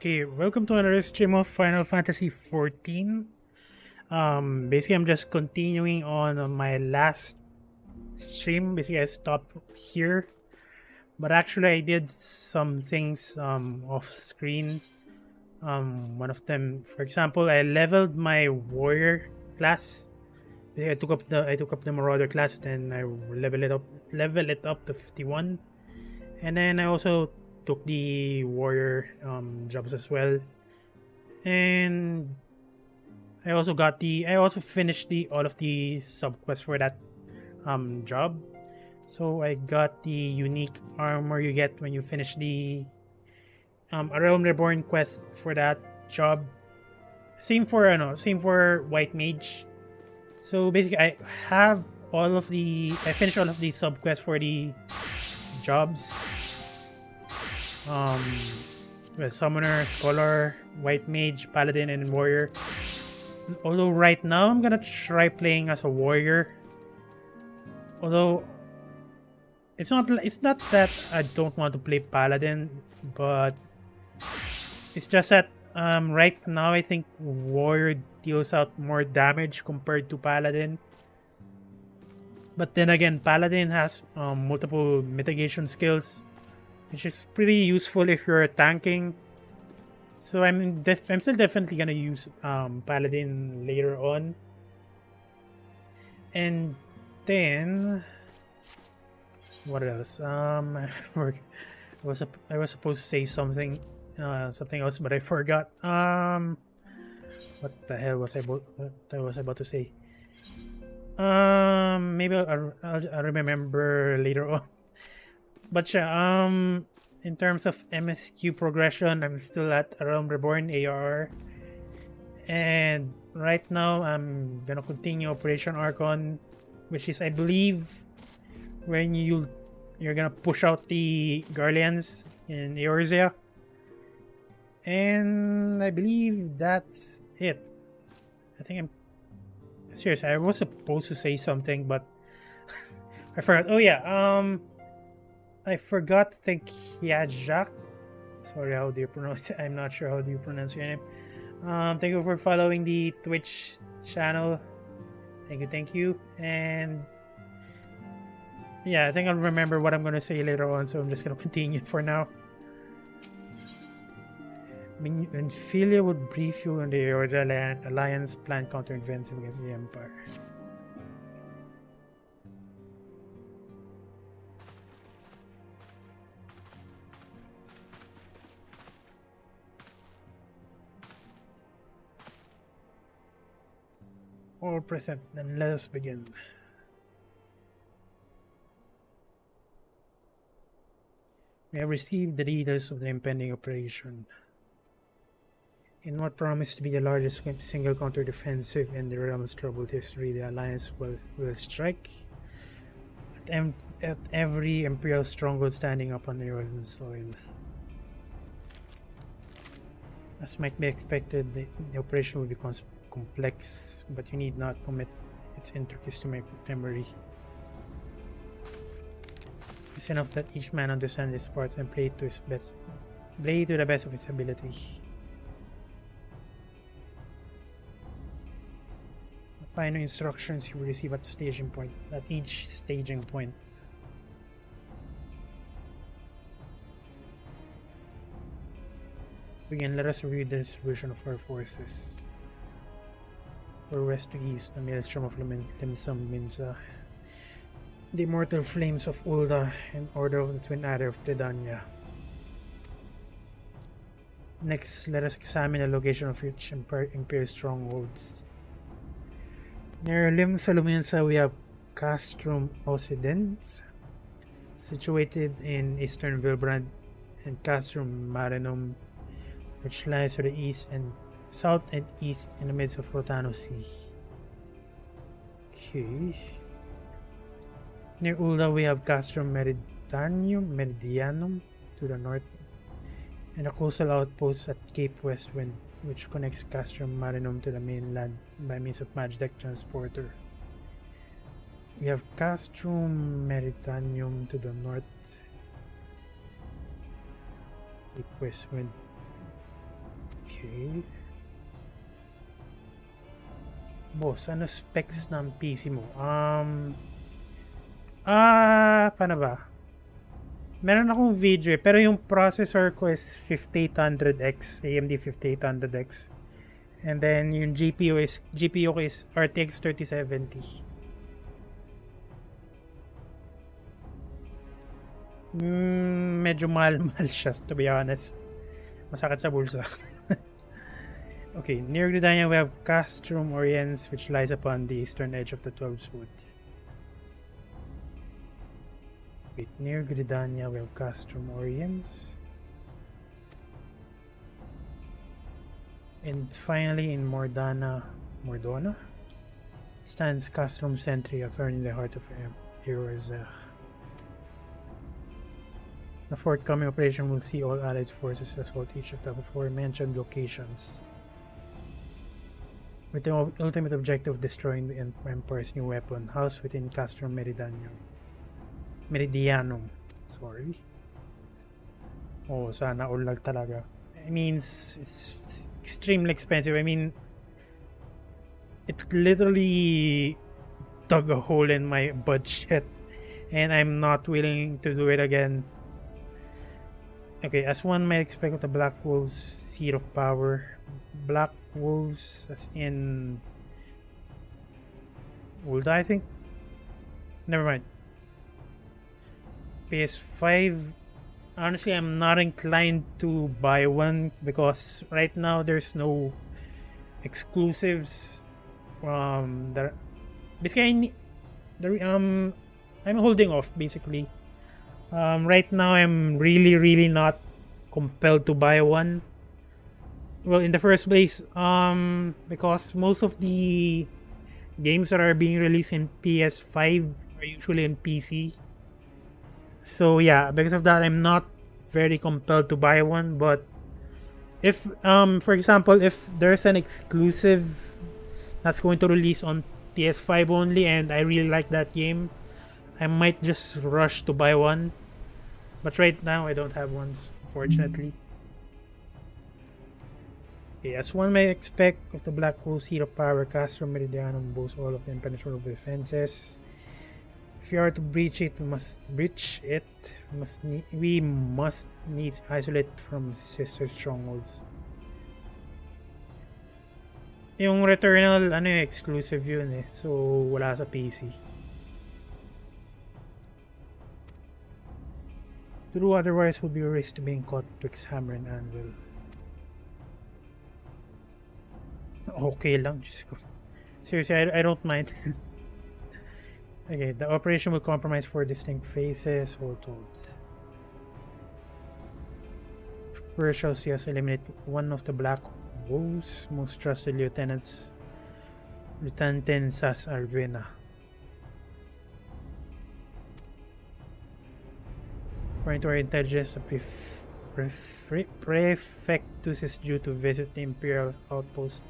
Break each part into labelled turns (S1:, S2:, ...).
S1: Okay, welcome to another stream of Final Fantasy XIV. Basically, I'm just continuing on my last stream. Basically, I stopped here, but actually, I did some things off screen. One of them, for example, I leveled my warrior class. Basically, I took up the marauder class, then I level it up to 51, and then I also took the warrior jobs as well, and I also finished the all of the subquests for that job. So I got the unique armor you get when you finish the A Realm Reborn quest for that job. Same for White Mage. So basically I finished all of the subquests for the jobs. Um Summoner, Scholar, White Mage, Paladin, and Warrior. Although right now I'm gonna try playing as a warrior. Although it's not that I don't want to play paladin, but it's just that right now I think warrior deals out more damage compared to paladin. But then again, paladin has multiple mitigation skills, which is pretty useful if you're tanking. So I'm still definitely gonna use paladin later on. And then what else? I was supposed to say something else, but I forgot. What the hell was I about to say? Maybe I'll remember later on. But yeah, in terms of MSQ progression, I'm still at A Realm Reborn AR, and right now I'm gonna continue Operation Archon, which is, I believe, when you're gonna push out the Garleans in Eorzea. And I believe that's it. I think I'm serious. I was supposed to say something, but I forgot. Oh yeah, I forgot to thank Yajak. Sorry, how do you pronounce it? I'm not sure how do you pronounce your name. Thank you for following the Twitch channel. Thank you. And yeah, I think I'll remember what I'm gonna say later on, so I'm just gonna continue for now. When Philia would brief you on the Alliance plan counter-offensive against the Empire. All present, then let us begin. We have received the details of the impending operation. In what promised to be the largest single counter-defensive in the realm's troubled history, the Alliance will strike at every Imperial stronghold standing up on the Earthen soil. As might be expected, the operation will be complex, but you need not commit its intricacies to my memory. It's enough that each man understands his parts and play to the best of his ability. Final instructions you will receive at each staging point. Begin, let us review the distribution of our forces. For west to east, the Maelstrom of Limsam Minza, the Immortal Flames of Ulda, and Order of the Twin Adder of Tridania. Next, let us examine the location of each Imperial strongholds. Near Limsa Luminsa, we have Castrum Occidens, situated in eastern Vilbrand, and Castrum Marinum, which lies to the east and south and east in the midst of Rotano Sea. Okay. Near Ulda, we have Castrum Meridianum to the north, and a coastal outpost at Cape Westwind, which connects Castrum Marinum to the mainland by means of Magdeck Transporter. We have Castrum Meridianum to the north, Cape Westwind. Okay. Boss, ano specs ng PC mo? Paano ba? Meron akong video pero yung processor ko is 5800X, AMD 5800X. And then yung GPU ko is RTX 3070. Medyo mahal siya, to be honest. Masakit sa bulsa. Okay, near Gridania we have Castrum Oriens, which lies upon the eastern edge of the 12th Wood. Wait, near Gridania we have Castrum Oriens. And finally in Mordona stands Castrum Sentry, a thorn in the heart of heroes. The forthcoming operation will see all Allied forces assault each of the aforementioned locations, with the ultimate objective of destroying the Empire's new weapon, housed within Castrum Meridianum. Sorry. Oh, sana all lang talaga. I mean, it's extremely expensive. I mean, it literally dug a hole in my budget, and I'm not willing to do it again. Okay, as one might expect with the Black Wolves' Seat of Power, Black Wolves, as in Would I think? Never mind. PS5. Honestly, I'm not inclined to buy one because right now there's no exclusives. Basically, I'm holding off basically. Right now, I'm really not compelled to buy one. Well, in the first place, because most of the games that are being released in PS5 are usually in PC. So yeah, because of that, I'm not very compelled to buy one. But if, for example, if there's an exclusive that's going to release on PS5 only, and I really like that game, I might just rush to buy one. But right now, I don't have one, unfortunately. Okay, as one may expect, of the Black Wolf Seat of Power, Castrum Meridianum boasts all of the impenetrable defenses. If you are to breach it, we must need isolate from sister strongholds. Yung Returnal, exclusive yun eh. So, wala sa PC. To do otherwise would be a risk to being caught twixt hammer and anvil. Okay lang, just go. Seriously, I don't mind. Okay, the operation will compromise 4 distinct phases, all told. First shall see us eliminate one of the Black Wolves' most trusted lieutenants, Lieutenant Sas Arvena. According to our intelligence, the Prefectus is due to visit the Imperial outpost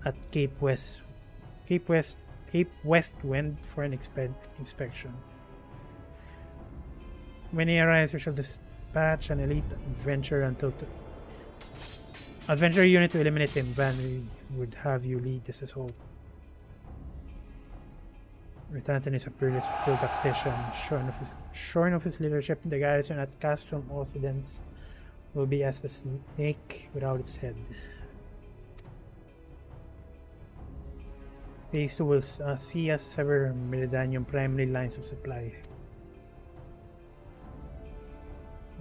S1: at Cape West Wind for an inspection. When he arrives, we shall dispatch an elite adventure unit to eliminate him. Van, we would have you lead this assault. Lieutenant is a peerless field tactician. Shorn of his leadership, the garrison at Castrum Occidents will be as a snake without its head. Phase 2 will see us sever Meridianium primary lines of supply.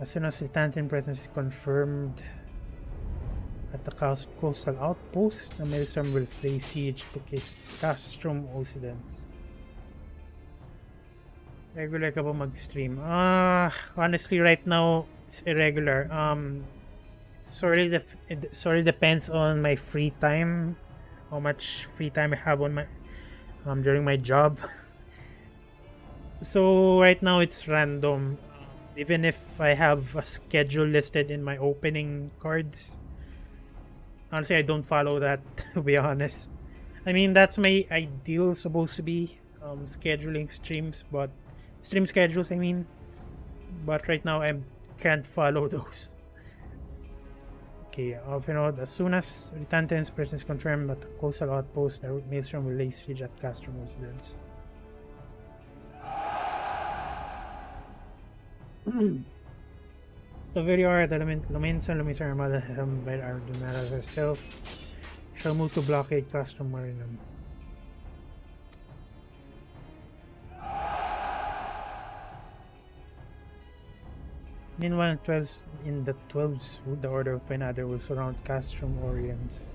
S1: As soon as Lieutenant presence is confirmed at the coastal outpost, the Maelstrom will lay siege to Castrum Occidents. Regular ka ba mag-stream? Honestly, right now it's irregular. It sorry depends on my free time, how much free time I have on my during my job. So right now it's random. Even if I have a schedule listed in my opening cards, honestly, I don't follow that. To be honest, I mean that's my ideal supposed to be scheduling streams, but stream schedules, I mean, but right now I can't follow those. Okay, off and out. As soon as Ritanten's presence is confirmed at the coastal outpost, the Maelstrom will lay siege at Castrum residence. The very hour the Luminsa Armada by our Armada herself shall move to blockade Castrum Marinum. Meanwhile, in the 12s, the Order of Penader will surround Castrum Orients.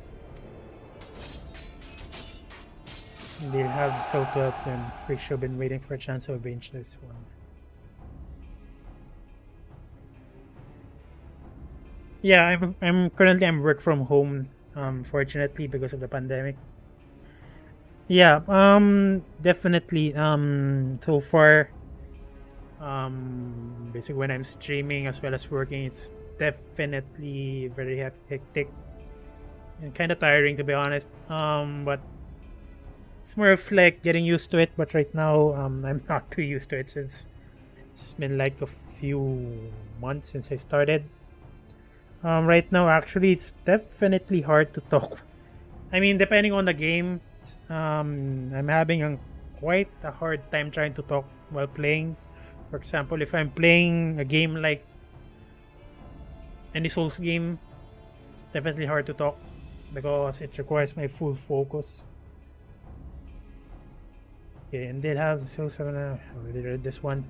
S1: They'll have the soul to help them. Friction have been waiting for a chance to avenge this one. Yeah, I'm currently work from home. Fortunately because of the pandemic. Yeah, definitely. So far, basically when I'm streaming as well as working, it's definitely very hectic and kind of tiring, to be honest. But it's more of like getting used to it. But right now, I'm not too used to it since it's been like a few months since I started. Right now, actually, it's definitely hard to talk. I mean, depending on the game, I'm having quite a hard time trying to talk while playing. For example, if I'm playing a game like any Souls game, it's definitely hard to talk because it requires my full focus. Okay, and they'll have Souls. I already read this one.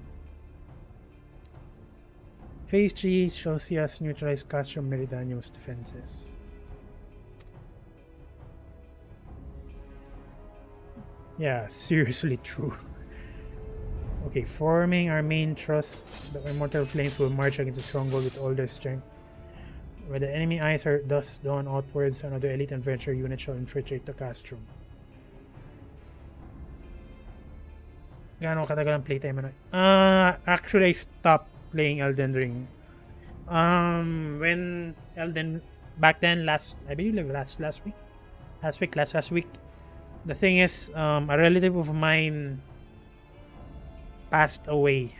S1: Phase 3 shall see us neutralize Castrum Meridanium's defenses. Yeah, seriously true. Okay, forming our main thrust, the Immortal Flames will march against the stronghold with all their strength. Where the enemy eyes are thus drawn outwards, another elite adventure unit shall infiltrate the Castrum. Gaano katagal ang playtime ano? Actually I stopped playing Elden Ring. When back then last week. The thing is, a relative of mine passed away.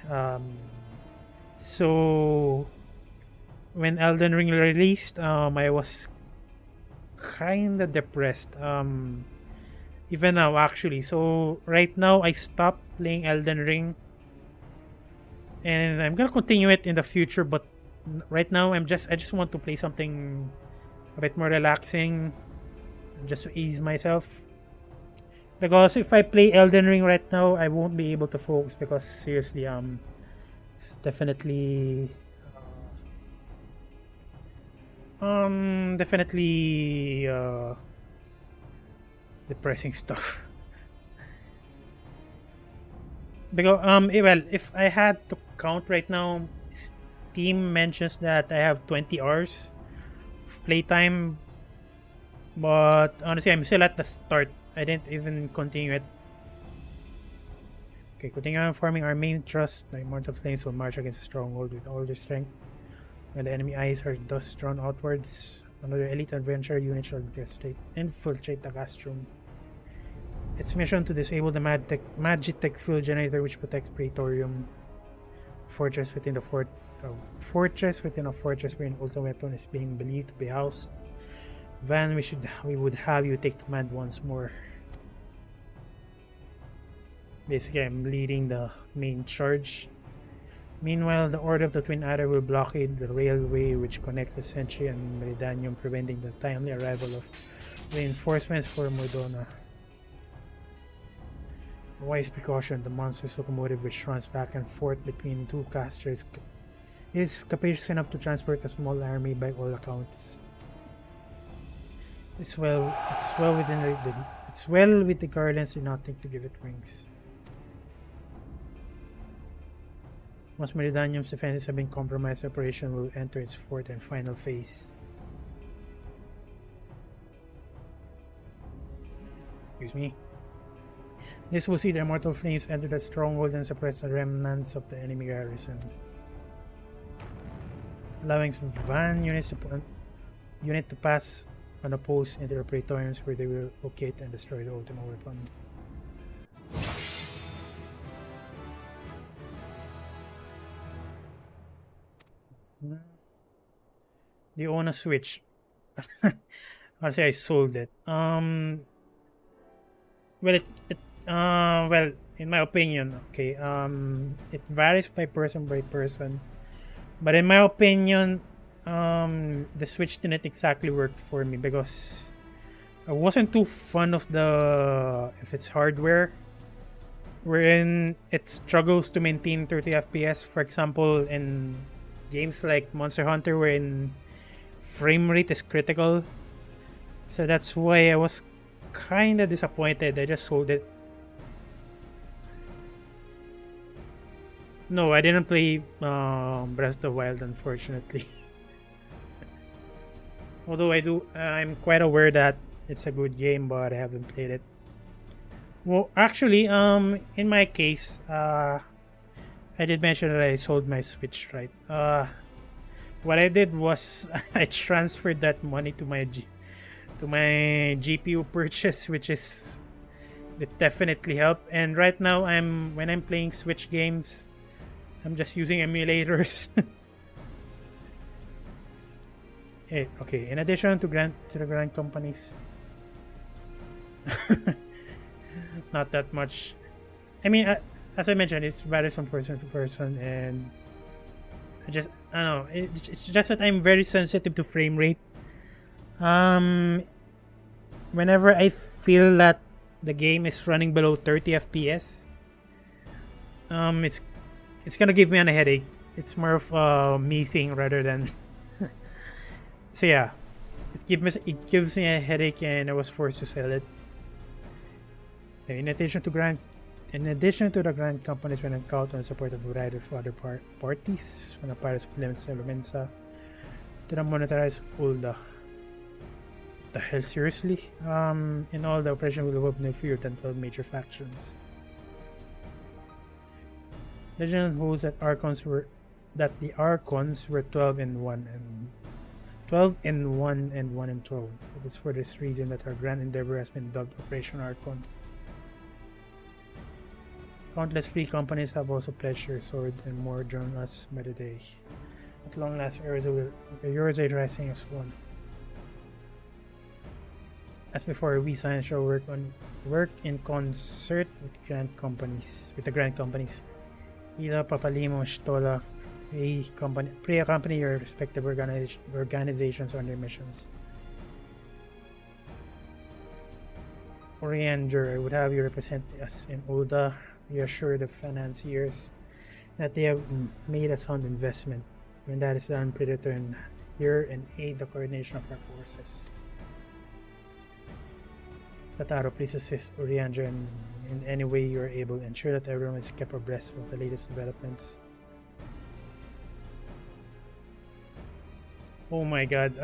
S1: So when Elden Ring released, I was kinda depressed. Even now actually. So right now I stopped playing Elden Ring. And I'm gonna continue it in the future, but right now I just want to play something a bit more relaxing, just to ease myself. Because if I play Elden Ring right now, I won't be able to focus because seriously, it's definitely depressing stuff. Because well, if I had to count right now, Steam mentions that I have 20 hours of playtime, but honestly I'm still at the start. I didn't even continue it. Okay, continue on forming our main thrust. The Immortal Flames will march against the stronghold with all their strength. When the enemy eyes are thus drawn outwards, another elite adventure unit shall infiltrate the Castrum. Its mission to disable the Magitech fuel generator which protects Praetorium, fortress within a fortress wherein Ultra Weapon is being believed to be housed. Van, we would have you take command once more. Basically, I'm leading the main charge. Meanwhile, the Order of the Twin Adder will blockade the railway which connects the Sentry and Meridanium, preventing the timely arrival of reinforcements for Modona. A wise precaution, the monstrous locomotive which runs back and forth between two casters is capacious enough to transport a small army by all accounts. It's well with the Guardians do not think to give it wings. Once Meridanium's defenses have been compromised, the operation will enter its fourth and final phase. Excuse me. This will see the Immortal Flames enter the stronghold and suppress the remnants of the enemy garrison, allowing Van unit to pass unopposed into the Praetorians where they will locate and destroy the Ultima Weapon. Do you own a Switch? Honestly, I sold it. Well, well, in my opinion, okay, it varies by person, but in my opinion, the Switch didn't exactly work for me because I wasn't too fond of the if it's hardware, wherein it struggles to maintain 30 FPS. For example, in games like Monster Hunter, wherein frame rate is critical, so that's why I was kind of disappointed. I just sold it. No, I didn't play Breath of the Wild, unfortunately. Although I'm quite aware that it's a good game, but I haven't played it. Well, actually, in my case, I did mention that I sold my Switch, right? What I did was I transferred that money to to my GPU purchase, which is it definitely helped. And right now, when I'm playing Switch games, I'm just using emulators. Okay. In addition to the grant companies, not that much. I mean, as I mentioned, it's varies from person to person, and I don't know. It's just that I'm very sensitive to frame rate. Um, Whenever I feel that the game is running below 30 FPS, it's gonna give me a headache. It's more of a me thing rather than. So yeah, it gives me a headache, and I was forced to sell it. In addition to the grant companies, when encountered and support a variety of other parties, when a pirates implements Lumensa to the monetarize of all the hell, seriously? In all, the operation will involve no fewer than 12 major factions. Legend holds that the Archons were 12 and 1 and 12 and 1 and 1 and 12. It is for this reason that our grand endeavor has been dubbed Operation Archon. Countless free companies have also pledged their sword and more join us by the day. At long last, Eurozone Rising is one. As before, we sign shall work in concert with the grant companies. Ila, Papalimo, Stola, pre-accompany your respective organizations on their missions. Oriander, I would have you represent us in Oda. Reassure the financiers that they have made a sound investment. When that is done, please return here and aid the coordination of our forces. Tataro, please assist Oriander in any way you are able. Ensure that everyone is kept abreast of the latest developments. Oh my god.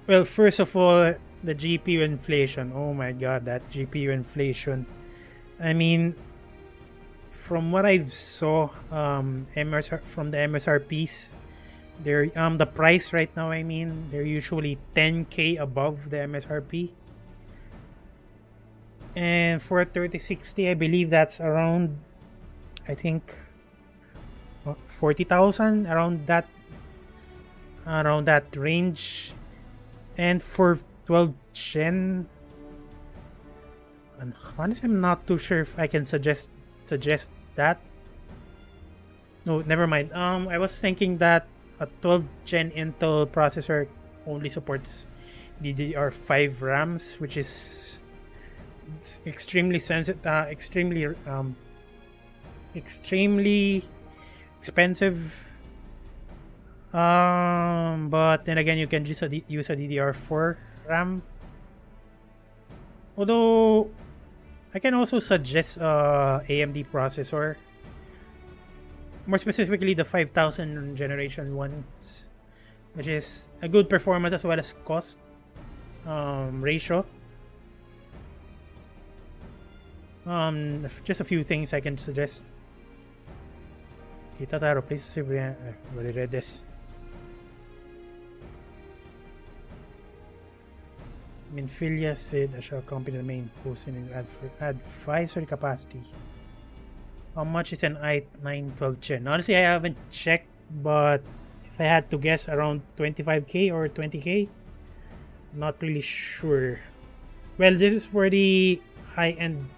S1: Well, first of all, the GPU inflation. Oh my god, that GPU inflation. I mean, from what I saw, from the MSRPs, the price right now, I mean, they're usually 10k above the MSRP. And for 3060, I believe that's around, I think, 40,000, around that range. And for 12 gen, and honestly, I'm not too sure if I can suggest that. No, never mind. I was thinking that a 12 gen Intel processor only supports DDR5 RAMs, which is extremely sensitive, extremely expensive. But then again, you can use a DDR4 RAM. Although I can also suggest AMD processor, more specifically the 5000 generation ones, which is a good performance as well as cost ratio. Just a few things I can suggest. Tataro, please see if we already read this. Minfilia said I shall accompany the main post in advisory capacity. How much is an i9 12 gen? Honestly, I haven't checked, but If I had to guess, around 25k or 20k. Not really sure. Well, this is for the high-end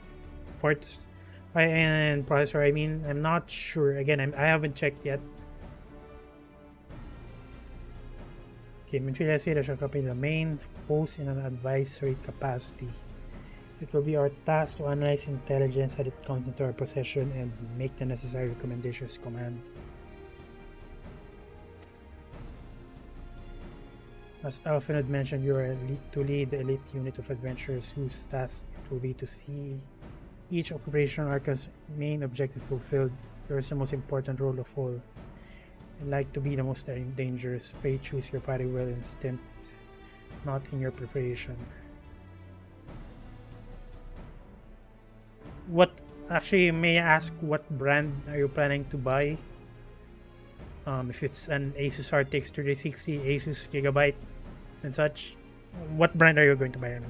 S1: parts, high-end processor. I mean, I'm not sure. Again, I haven't checked yet. Okay, Minfield SE shall copy the main post in an advisory capacity. It will be our task to analyze intelligence as it comes into our possession and make the necessary recommendations. Command. As Alfred had mentioned, you are to lead the elite unit of adventurers whose task it will be to see each operational arc's main objective fulfilled. Yours is the most important role of all. And like to be the most dangerous, pray choose your party well instinct, not in your preparation. What actually, may I ask what brand are you planning to buy? If it's an Asus RTX 3060, Asus Gigabyte, and such, what brand are you going to buy?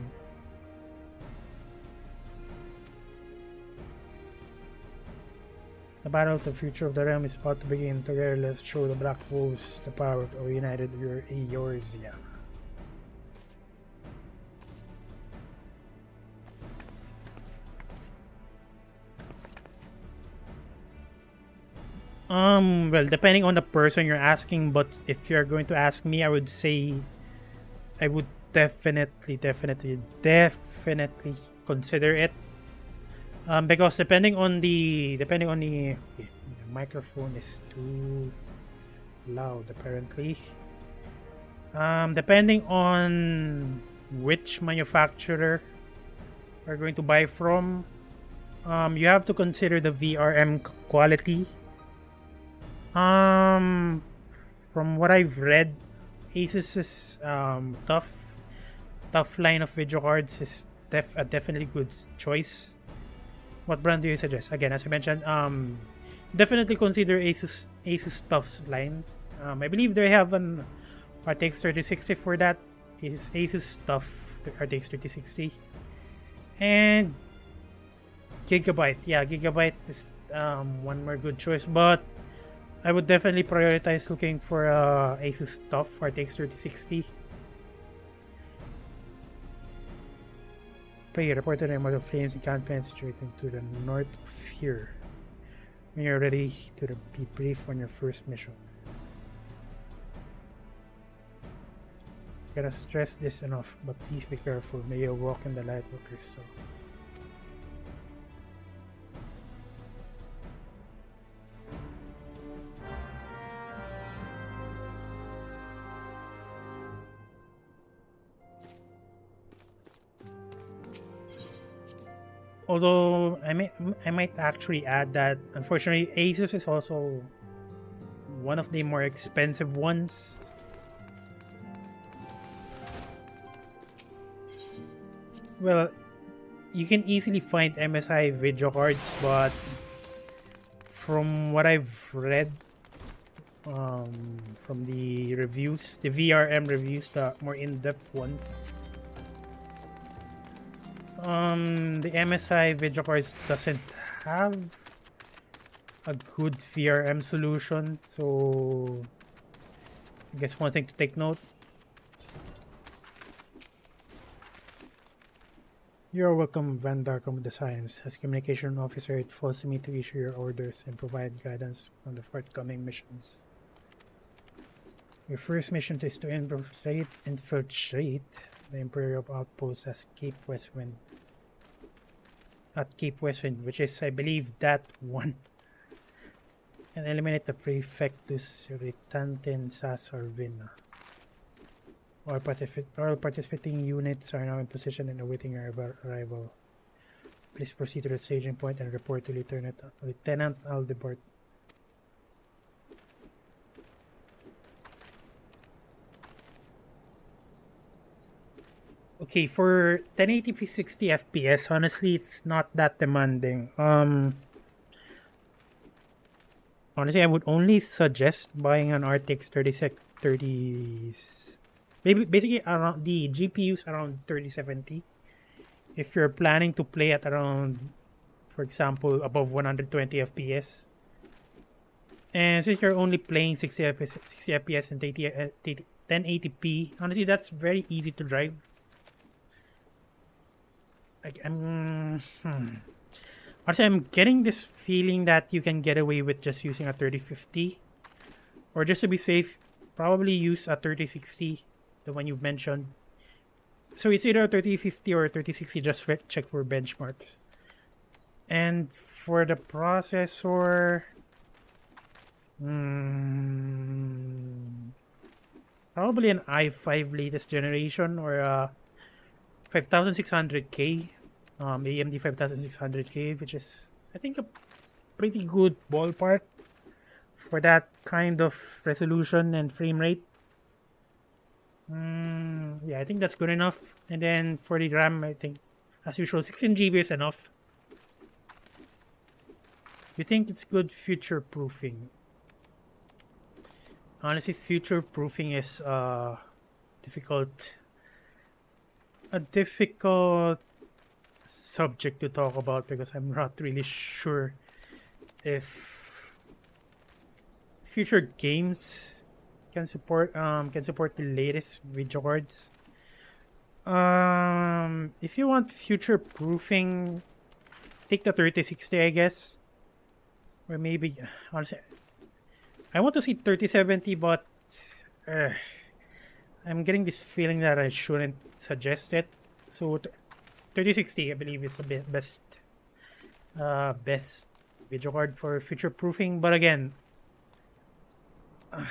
S1: The battle of the future of the realm is about to begin. Together, let's show the Black Wolves the power of united Eorzea. Well, depending on the person you're asking, but if you're going to ask me, I would say I would definitely consider it. Because depending on the okay, the microphone is too loud apparently. Depending on which manufacturer we're going to buy from, you have to consider the VRM quality. From what I've read, Asus's tough line of video cards is a definitely good choice. What brand do you suggest? Again, as I mentioned, definitely consider Asus Tough's lines. I believe they have an RTX 3060 for that. Is Asus Tough RTX 3060 and Gigabyte. Yeah, Gigabyte is one more good choice, but I would definitely prioritize looking for Asus Tough RTX 3060. Prey reported a amount of flames and campaigns situated to the north of here. When you're ready to be brief on your first mission. Gotta stress this enough, but please be careful. May you walk in the light of crystal. Although I might actually add that unfortunately Asus is also one of the more expensive ones. Well, you can easily find MSI video cards, but from what I've read from the reviews, the VRM reviews, the more in-depth ones, the MSI video cards doesn't have a good VRM solution, so I guess one thing to take note. You're welcome, Van Darkom with the Science. As communication officer, it falls to me to issue your orders and provide guidance on the forthcoming missions. Your first mission is to infiltrate the Imperial outpost at Cape Westwind. At Cape Westwind, which is, I believe, that one. And eliminate the Prefectus Irritanten Sas Arvina. All participating units are now in position and awaiting your arrival. Please proceed to the staging point and report to Lieutenant Aldebert. Okay, for 1080p 60 FPS, honestly, it's not that demanding. Honestly, I would only suggest buying an RTX 30s. Basically, around the GPUs around 3070. If you're planning to play at around, for example, above 120 FPS, And since you're only playing 60 FPS and 1080p, honestly, that's very easy to drive. Like, honestly, I'm getting this feeling that you can get away with just using a 3050, or just to be safe, probably use a 3060, the one you mentioned. So it's either a 3050 or a 3060. Just check for benchmarks. And for the processor, probably an i5 latest generation, or a 5600K, AMD 5600K, which is, I think, a pretty good ballpark for that kind of resolution and frame rate. Yeah, I think that's good enough. And then for the RAM, I think, as usual, 16 GB is enough. You think it's good future proofing? Honestly, future proofing is difficult. A difficult subject to talk about, because I'm not really sure if future games can support the latest video cards. If you want future proofing, take the 3060, I guess. Or maybe, honestly, I want to see 3070, but I'm getting this feeling that I shouldn't suggest it. So 3060, I believe, is the best video card for future proofing. But again, I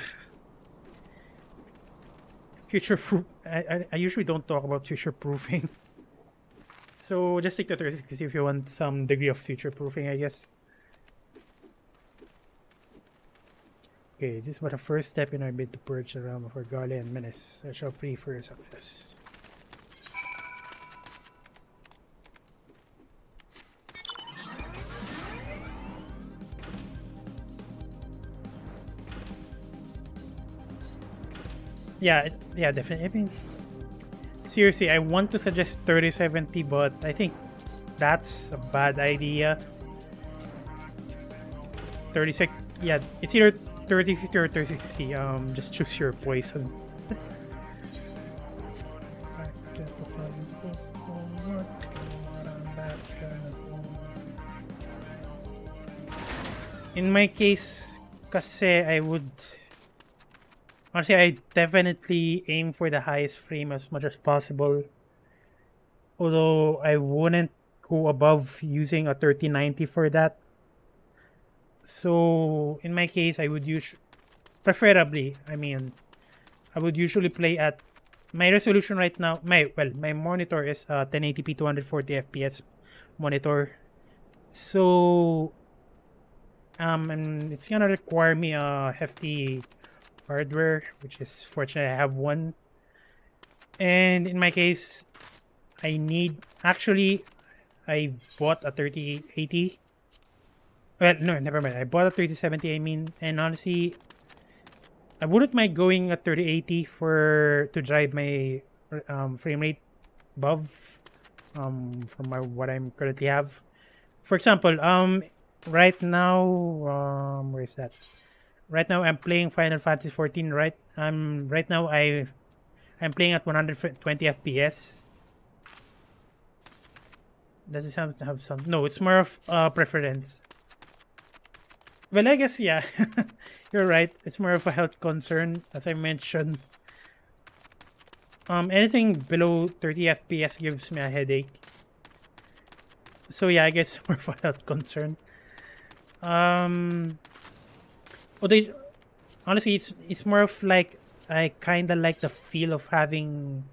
S1: usually don't talk about future proofing. So just take the 3060 if you want some degree of future proofing, I guess. Okay, this is but a first step in our bid to purge the realm of Argalia and Menace. I shall pray for your success. Yeah, definitely. I mean, seriously, I want to suggest 3070, but I think that's a bad idea. 36, yeah, it's either 3050 or 3060. Just choose your poison. In my case, kasi honestly, I definitely aim for the highest frame as much as possible. Although I wouldn't go above using a 3090 for that. So in my case, I would preferably, I would usually play at my resolution right now. My monitor is 1080p 240 FPS monitor. So and it's gonna require me a hefty hardware, which is fortunate I have one. And in my case, I bought a 3080. Well, no, never mind. I bought a 3070. And honestly, I wouldn't mind going at 3080 to drive my frame rate above from what I'm currently have. For example, right now, where is that? Right now, I'm playing Final Fantasy 14. Right now I'm playing at 120 FPS. Does it have some? No, it's more of preference. Well, I guess, yeah, you're right. It's more of a health concern, as I mentioned. Anything below 30 FPS gives me a headache. So yeah, I guess it's more of a health concern. Honestly, it's more of like, I kind of like the feel of having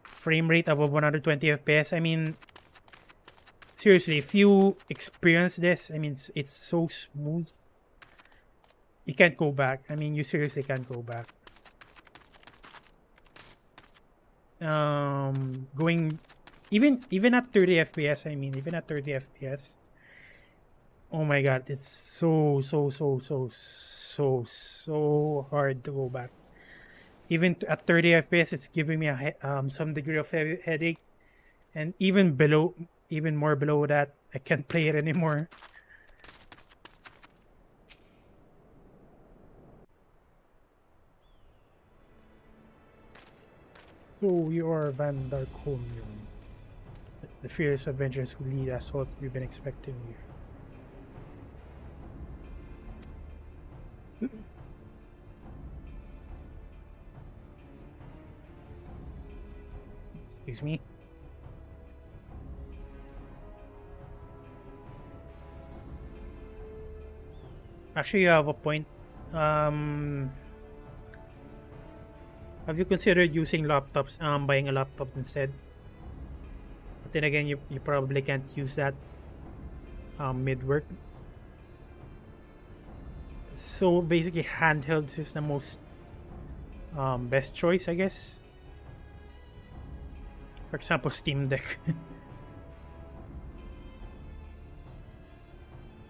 S1: frame rate above 120 FPS. I mean, seriously, if you experience this, it's so smooth. You can't go back. You seriously can't go back. Going even at 30 FPS. Even at 30 FPS. Oh my god, it's so hard to go back. Even at 30 FPS, it's giving me some degree of headache, and even more below that, I can't play it anymore. So you are Van Darkomium, the fearless adventurers who lead us what we've been expecting you. Excuse me. Actually, you have a point. Have you considered using laptops? Buying a laptop instead. But then again, you probably can't use that mid work. So basically, handhelds is the most best choice, I guess. For example, Steam Deck.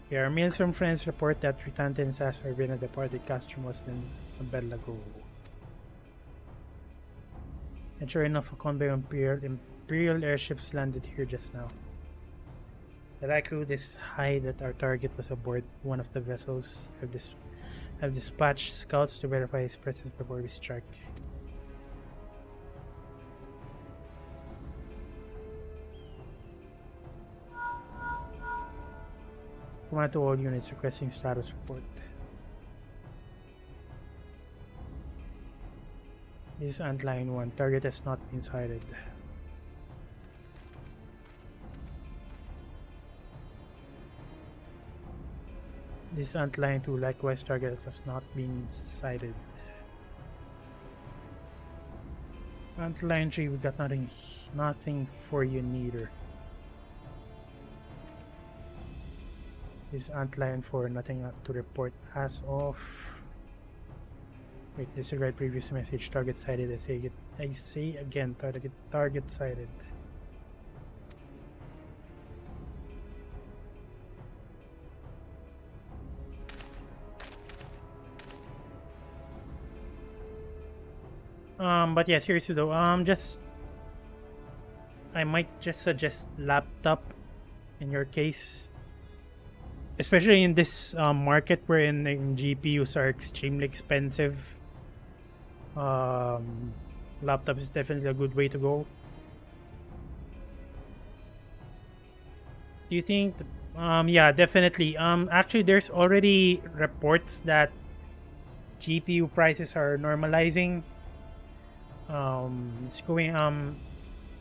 S1: Yeah, our mails from friends report that Ritanten and Sass are been departed Castromos in Abelago. And sure enough, a convoy of Imperial airships landed here just now. The likelihood is high that our target was aboard one of the vessels. Have dispatched scouts to verify his presence before we strike. Command to all units requesting status report. This is Antline 1. Target has not been sighted. This is Antline 2. Likewise, target has not been sighted. Antline 3, we got nothing for you neither. This is Antline 4. Nothing to report as of. Wait, disregard previous message. Target sighted. I say again. Target sighted. But yeah, seriously though, I might just suggest laptop in your case, especially in this market wherein GPUs are extremely expensive. Laptop is definitely a good way to go. Do you think? Yeah, definitely. Actually, there's already reports that GPU prices are normalizing. It's going.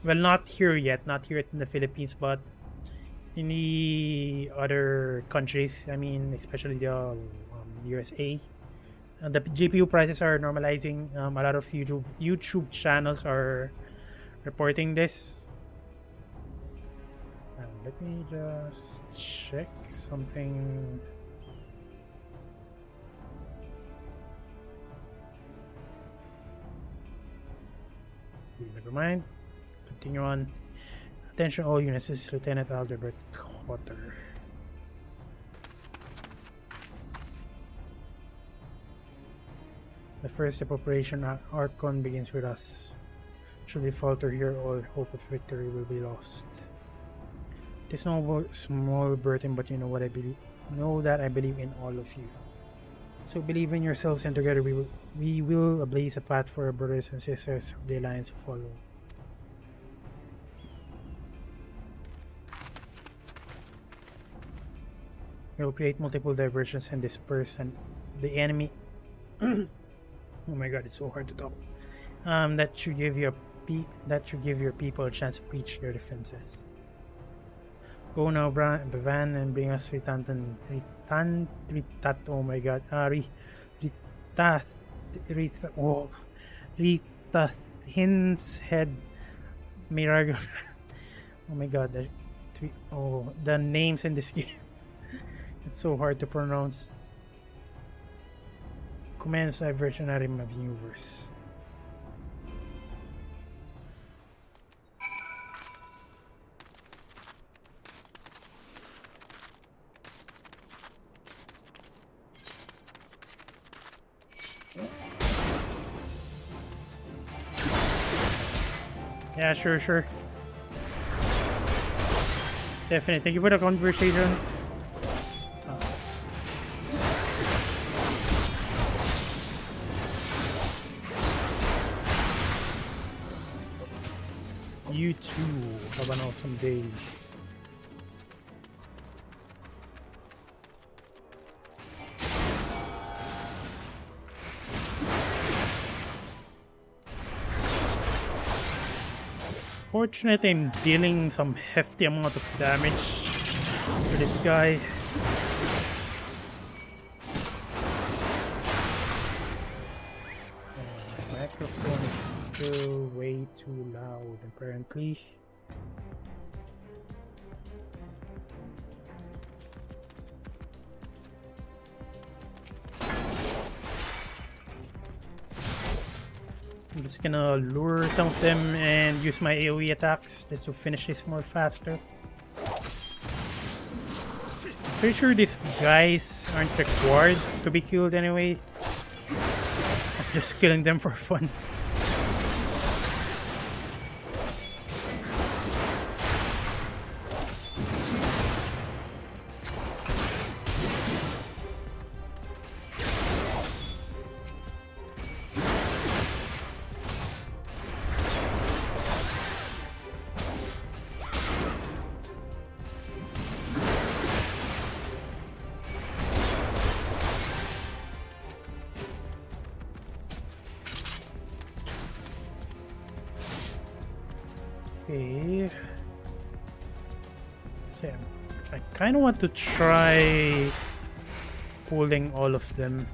S1: Well, not here yet. Not here in the Philippines, but in the other countries. I mean, especially the USA. The GPU prices are normalizing. A lot of YouTube channels are reporting this. Let me just check something. Never mind. Continue on. Attention all units. This is Lieutenant Aldebert Cotter. The first step Operation Archon begins with us. Should we falter here, all hope of victory will be lost. It is no small burden, but you know what I believe. Know that I believe in all of you. So believe in yourselves, and together we will ablaze a path for our brothers and sisters of the Alliance to follow. We will create multiple diversions and disperse the enemy. Oh my god, it's so hard to talk. That should give your people a chance to breach their defenses. Go now, Bevan, and bring us oh my god, Rithathin's head, Mirago. Oh my god, the names in this game. It's so hard to pronounce. Commence diversionary maneuvers. Yeah, sure. Definitely. Thank you for the conversation. you too. Have an awesome day. Fortunately, I'm dealing some hefty amount of damage to this guy. My microphone is still way too loud, apparently. I'm just gonna lure some of them and use my AoE attacks just to finish this more faster. Pretty sure these guys aren't required to be killed anyway. I'm just killing them for fun. Okay. So I kind of want to try pulling all of them.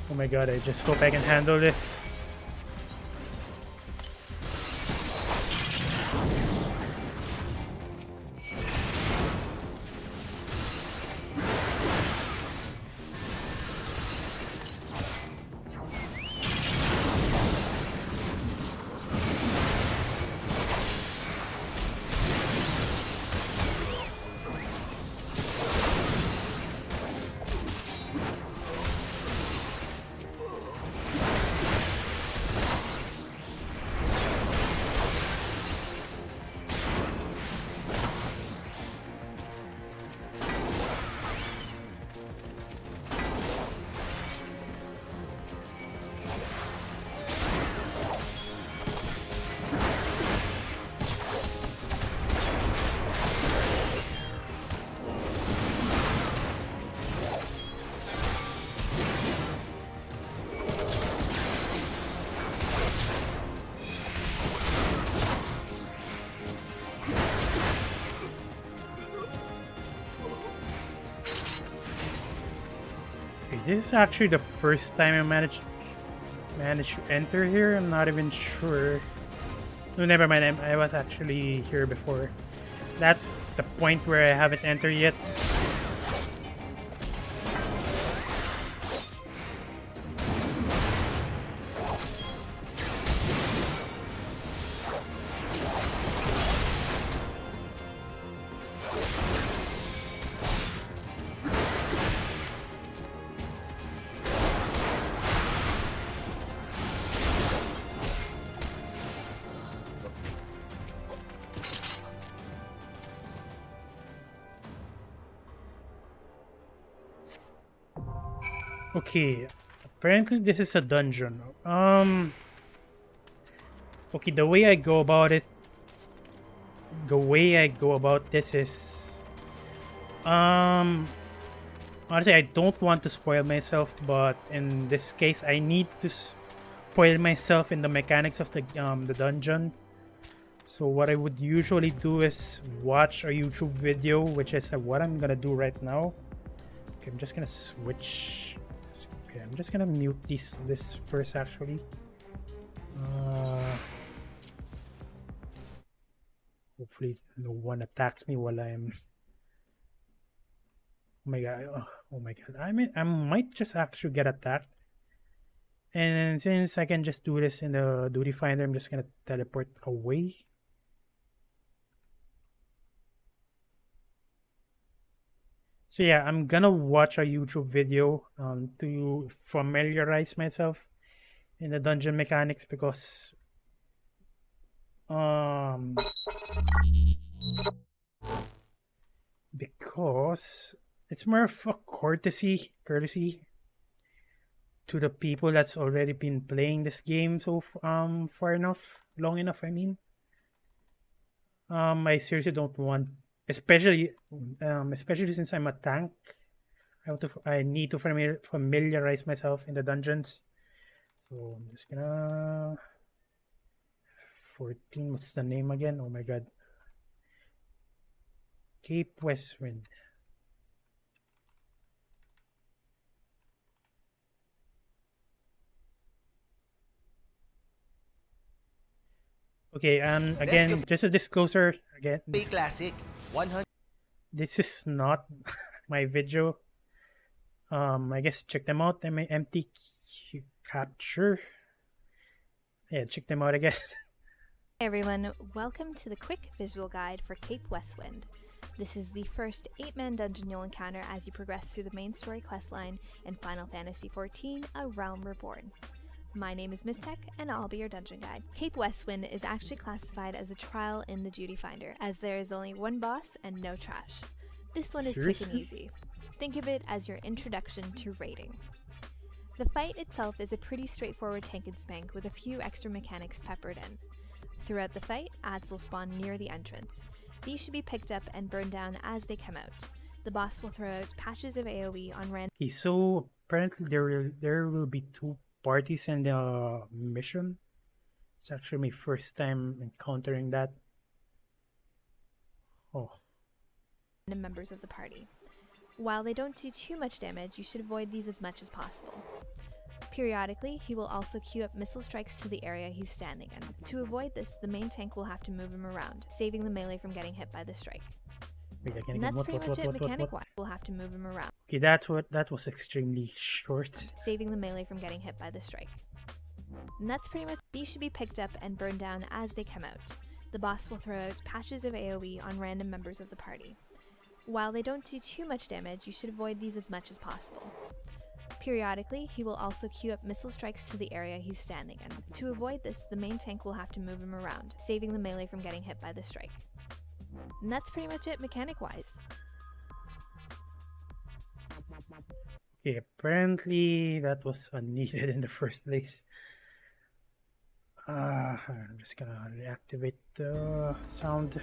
S1: Oh my god, I just hope I can handle this. This is actually the first time I managed to enter here. I'm not even sure. No, never mind. I was actually here before. That's the point where I haven't entered yet. Okay, apparently this is a dungeon. Okay, the way I go about this is, honestly, I don't want to spoil myself, but in this case, I need to spoil myself in the mechanics of the dungeon. So what I would usually do is watch a YouTube video, which is what I'm gonna do right now. Okay, I'm just gonna switch. Okay, I'm just gonna mute this first actually. Hopefully no one attacks me while I'm. Oh my god! Oh my god! I might just actually get attacked. And since I can just do this in the duty finder, I'm just gonna teleport away. So yeah, I'm gonna watch a YouTube video to familiarize myself in the dungeon mechanics because it's more of a courtesy to the people that's already been playing this game so long enough. I mean, I seriously don't want, especially since I'm a tank. I need to familiarize myself in the dungeons. So I'm just gonna 14. What's the name again? Oh my god, Cape Westwind. Okay, again, just a disclosure. Again,
S2: Classic 100.
S1: this is not my video. I guess check them out. MT capture. Yeah, check them out, I guess.
S3: Hey everyone, welcome to the quick visual guide for Cape Westwind. This is the first 8-man dungeon you'll encounter as you progress through the main story questline in Final Fantasy XIV: A Realm Reborn. My name is Miss Tech, and I'll be your dungeon guide. Cape Westwind is actually classified as a trial in the Duty Finder, as there is only one boss and no trash. This one is quick and easy. Think of it as your introduction to raiding. The fight itself is a pretty straightforward tank and spank with a few extra mechanics peppered in. Throughout the fight, ads will spawn near the entrance. These should be picked up and burned down as they come out. The boss will throw out patches of AoE on random.
S1: Okay, so apparently there will be 2 parties in the mission. It's actually my first time encountering that. Oh.
S3: Members of the party. While they don't do too much damage, you should avoid these as much as possible. Periodically, he will also queue up missile strikes to the area he's standing in. To avoid this, the main tank will have to move him around, saving the melee from getting hit by the strike.
S1: Wait,
S3: and that's pretty much it mechanic-wise. We'll have to move him around.
S1: Okay, that was extremely short.
S3: Saving the melee from getting hit by the strike. And that's pretty much. These should be picked up and burned down as they come out. The boss will throw out patches of AoE on random members of the party. While they don't do too much damage, you should avoid these as much as possible. Periodically, he will also queue up missile strikes to the area he's standing in. To avoid this, the main tank will have to move him around, saving the melee from getting hit by the strike. And that's pretty much it mechanic-wise.
S1: Okay, apparently that was unneeded in the first place. I'm just gonna reactivate the sound.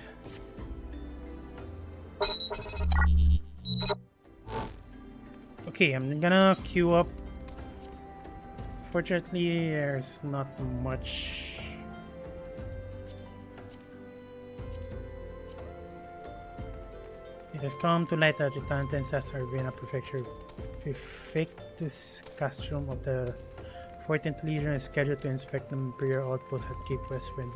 S1: Okay, I'm gonna queue up. Fortunately, there's not much. It has come to light that the Tantans as Arvina Prefecture Prefectus Castrum of the 14th Legion is scheduled to inspect the Imperial outpost at Cape Westwind.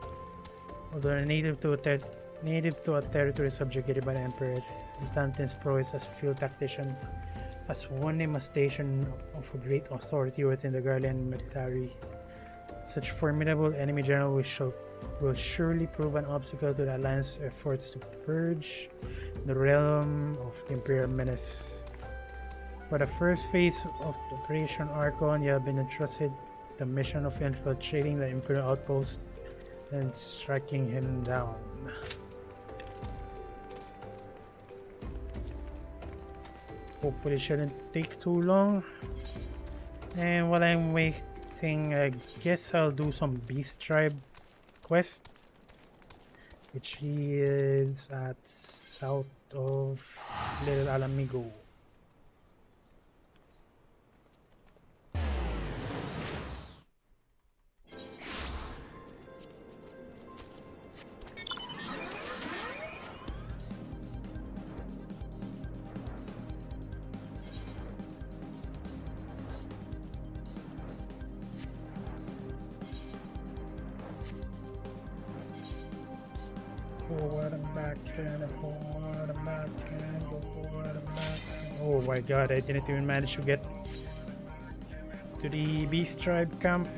S1: Although native to a territory subjugated by the Emperor, the Tantan's prowess as field tactician has won him a station of a great authority within the Garlean military. Such formidable enemy general will surely prove an obstacle to the Alliance's efforts to purge the realm of the Imperial menace. For the first phase of Operation Archon, you have been entrusted the mission of infiltrating the Imperial outpost and striking him down. Hopefully it shouldn't take too long. And while I'm waiting, I guess I'll do some Beast Tribe quest, which is at south of Little Alamigo. Oh my god, I didn't even manage to get to the Beast Tribe camp.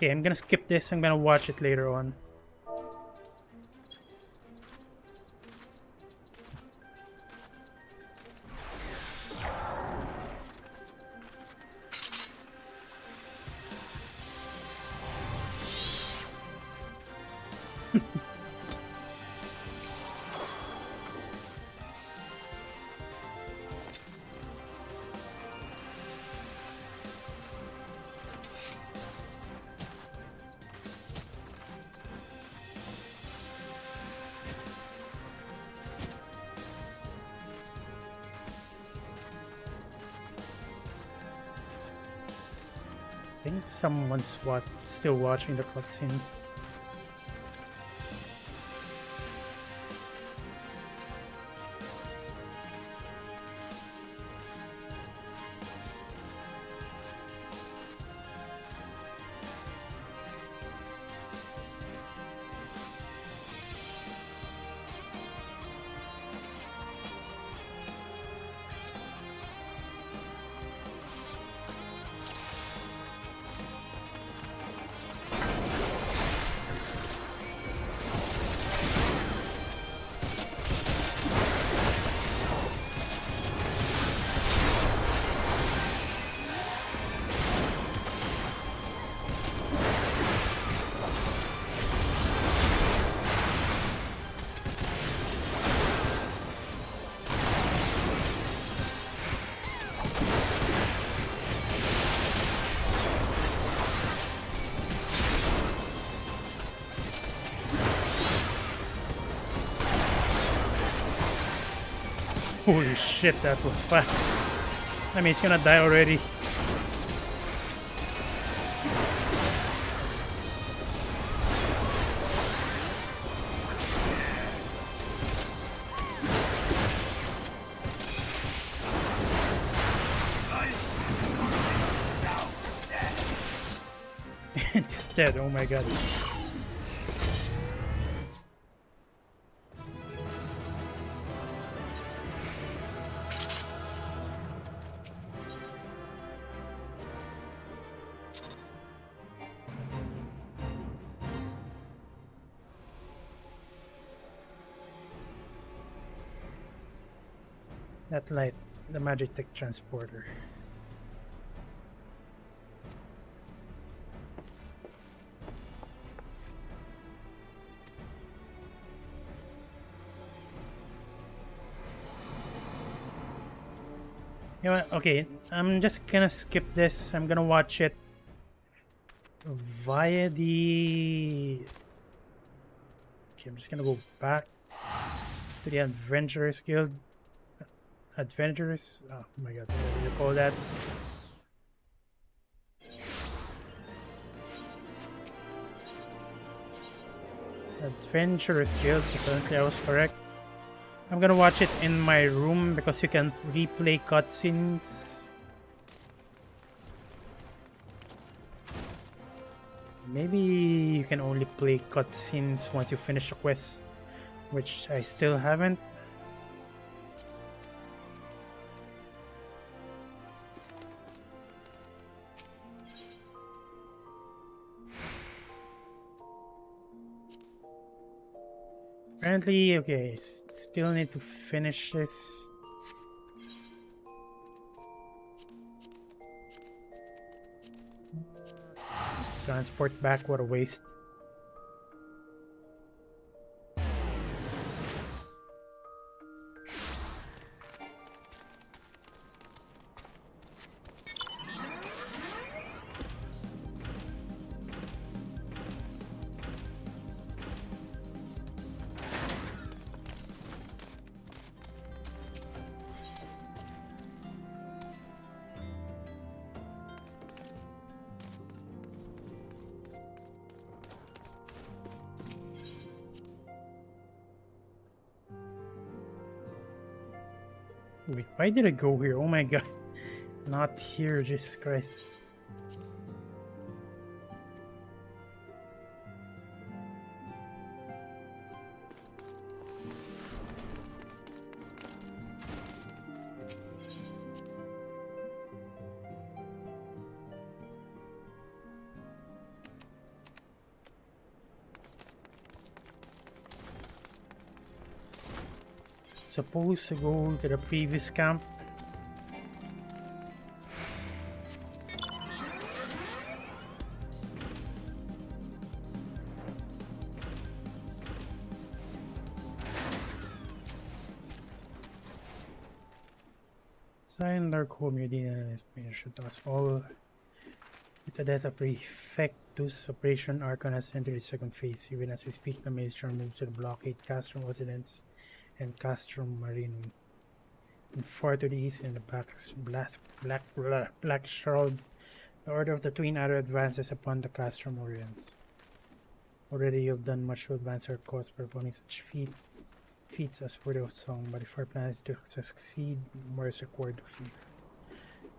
S1: Okay, I'm gonna skip this. I'm gonna watch it later on. I think someone's still watching the cutscene. Holy shit, that was fast. I mean, he's gonna die already. It's dead, oh my god. That light, the Magitech transporter. You know what? Okay, I'm just gonna skip this. I'm gonna watch it via the... Okay, I'm just gonna go back to the Adventurers Guild. Adventurers? Oh my god, what do you call that? Adventurers Guild, apparently I was correct. I'm gonna watch it in my room because you can replay cutscenes. Maybe you can only play cutscenes once you finish a quest, which I still haven't. Apparently, okay, still need to finish this. Transport back, what a waste. Wait, why did I go here? Oh my god. Not here, Jesus Christ. Supposed to go to the previous camp. Sign Darkholm, you didn't shoot us all. With the death of Prefectus, Operation Archon has entered its second phase. Even as we speak, the Maelstrom moves to the blockade Castrum Residence and Castrum Marine. And far to the east, in the Black Shroud, the Order of the Twin Arrow advances upon the Castrum Orients. Already you have done much to advance our cause, performing such feats as worthy of song, but if our plan is to succeed, more is required of you.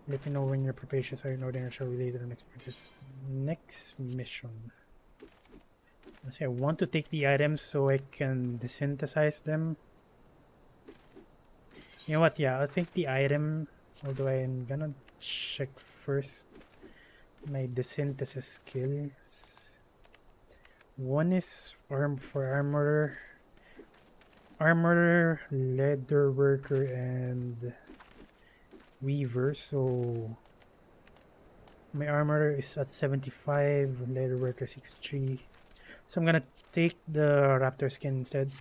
S1: Let me know when your preparations are in order and I shall relay to the next mission. I want to take the items so I can desynthesize them. You know what? Yeah, I'll take the item. Although I'm gonna check first my desynthesis skills. One is for armorer, leather worker, and weaver. So my armorer is at 75, leather worker 63. So I'm gonna take the raptor skin instead.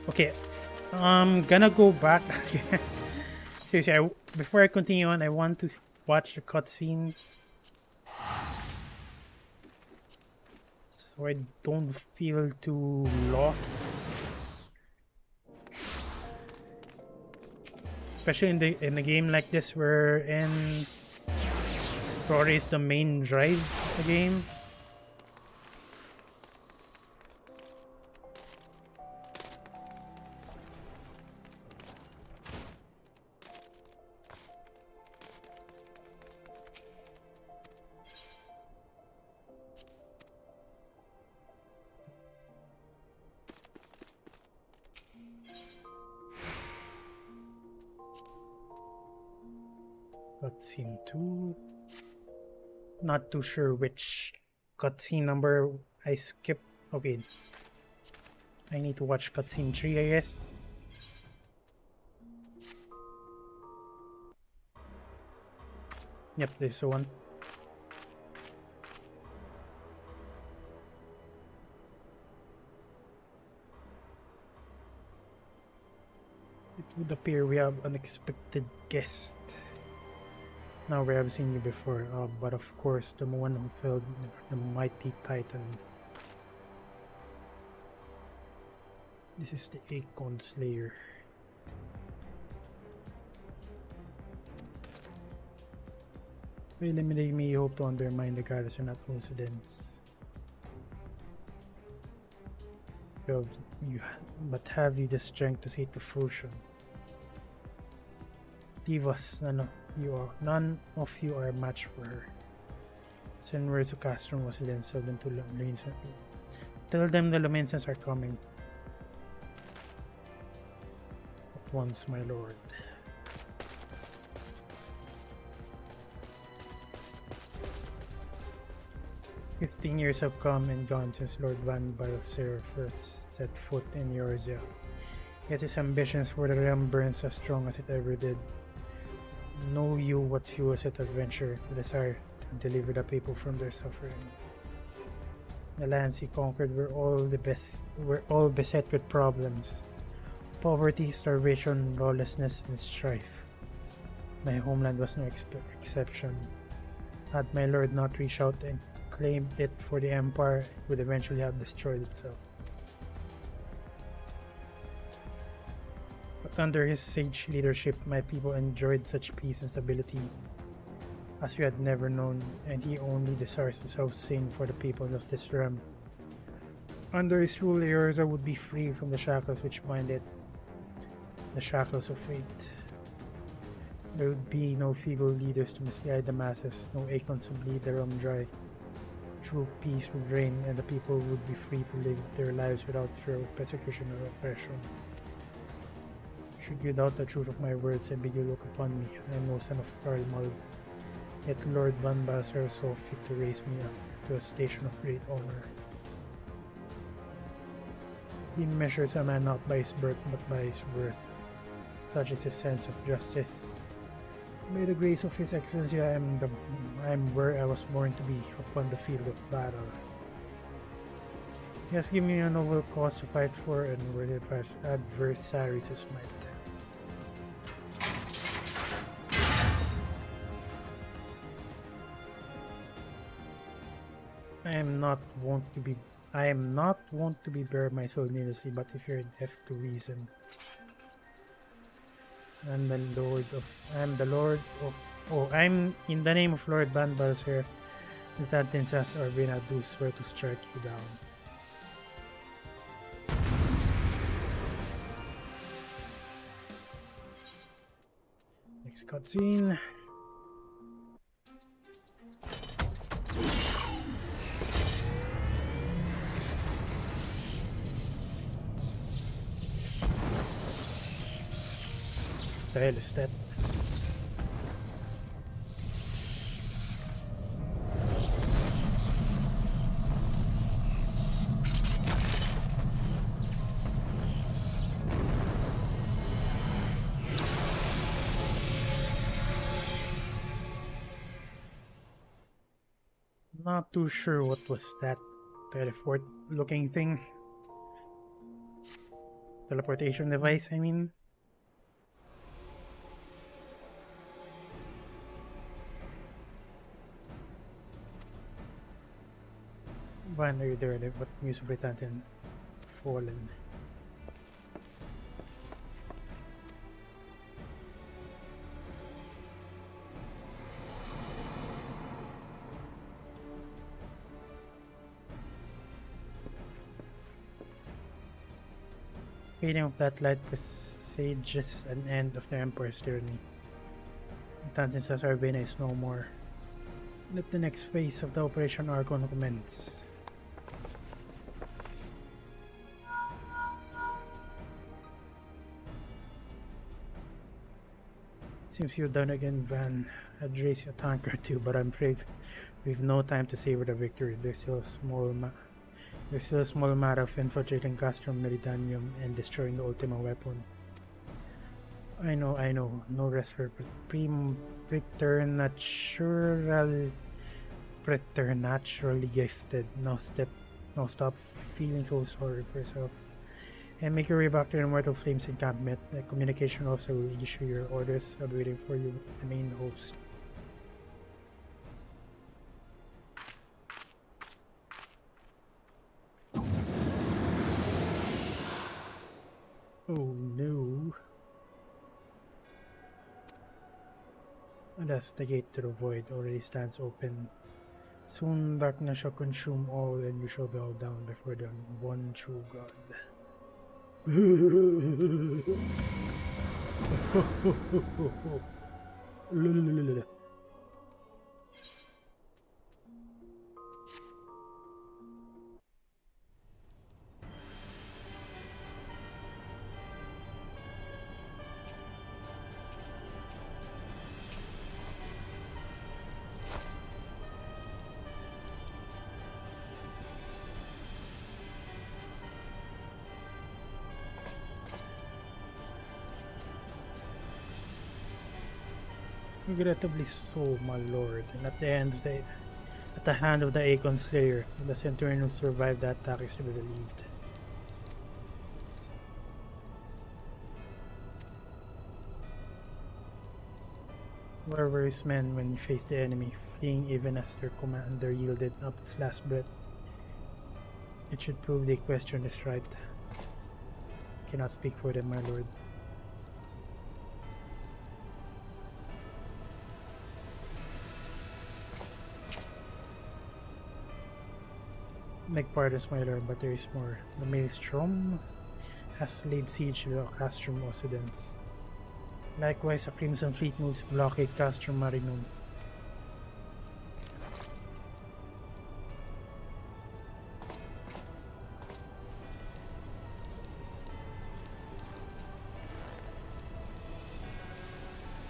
S1: Okay, I'm gonna go back again. Seriously, before I continue on, I want to watch the cutscene so I don't feel too lost. Especially in a game like this, where story is the main drive of the game. Cutscene 2. Not too sure which cutscene number I skipped. Okay. I need to watch cutscene 3, I guess. Yep, this is the one. It would appear we have unexpected guest. Now we have seen you before, but of course the one who felled the mighty Titan. This is the Acorn Slayer. By eliminating me, you hope to undermine the garrison at Occidents. But have you the strength to see it to fruition? Leave us, none of you are a match for her. Send word to Castrum Residence, tell them the Luminescents are coming. At once, my lord. "15 years have come and gone since Lord Van Balser first set foot in Eorzea. Yet his ambitions for the realm burns as strong as it ever did. Know you what fuels that adventure, the desire to deliver the people from their suffering. The lands he conquered were all beset with problems. Poverty, starvation, lawlessness, and strife. My homeland was no exception. Had my lord not reached out and claimed it for the Empire, it would eventually have destroyed itself. But under his sage leadership, my people enjoyed such peace and stability as we had never known, and he only desires to self-sustain for the people of this realm. Under his rule, Eorzea would be free from the shackles which bind it, the shackles of fate. There would be no feeble leaders to misguide the masses, no acorns to bleed the realm dry. True peace would reign, and the people would be free to live their lives without fear of persecution or oppression. Should you doubt the truth of my words, I bid you look upon me. I am no son of Karl Mal, yet Lord Van Balser saw fit to raise me up to a station of great honor. He measures a man not by his birth, but by his worth. Such is his sense of justice. By the grace of His Excellency, I am where I was born to be, upon the field of battle. He has given me a noble cause to fight for, and worthy adversaries is might. I am not wont to be bare my soul needlessly, but if you're deaf to reason. I'm the Lord of I'm in the name of Lord Banbals here. Lieutenant Tinsas Arbina do swear to strike you down. Next cutscene. The hell is that? Not too sure what was that teleport looking thing. Teleportation device, I mean. When are you there? Like, what news of Britannian fallen? Fading of that light presages an end of the Emperor's journey. Britannian Sasarbena is no more. Let the next phase of the Operation Archon commence. Seems you're done again, Van. I'd raise a tank or two, but I'm afraid we've no time to savor the victory. There's still a small matter of infiltrating Castrum Meridanium and destroying the Ultima weapon. I know. No rest for preternaturally gifted. Now stop feeling so sorry for yourself. And make your way back to the Immortal Flames encampment. The communication officer will issue your orders. I'll be waiting for you at the main host. Oh no. Thus, the gate to the void already stands open. Soon darkness shall consume all, and you shall bow down before the one true God. Regrettably so, my lord, and at the hand of the Aegon Slayer, the Centurion who survived that attack is to be relieved. Where were his men when he faced the enemy, fleeing even as their commander yielded up his last breath? It should prove the question is right. I cannot speak for them, my lord. Make pardons, my lord, but there is more. The Maelstrom has laid siege to the Castrum Occidents. Likewise, a Crimson Fleet moves to blockade Castrum Marinum.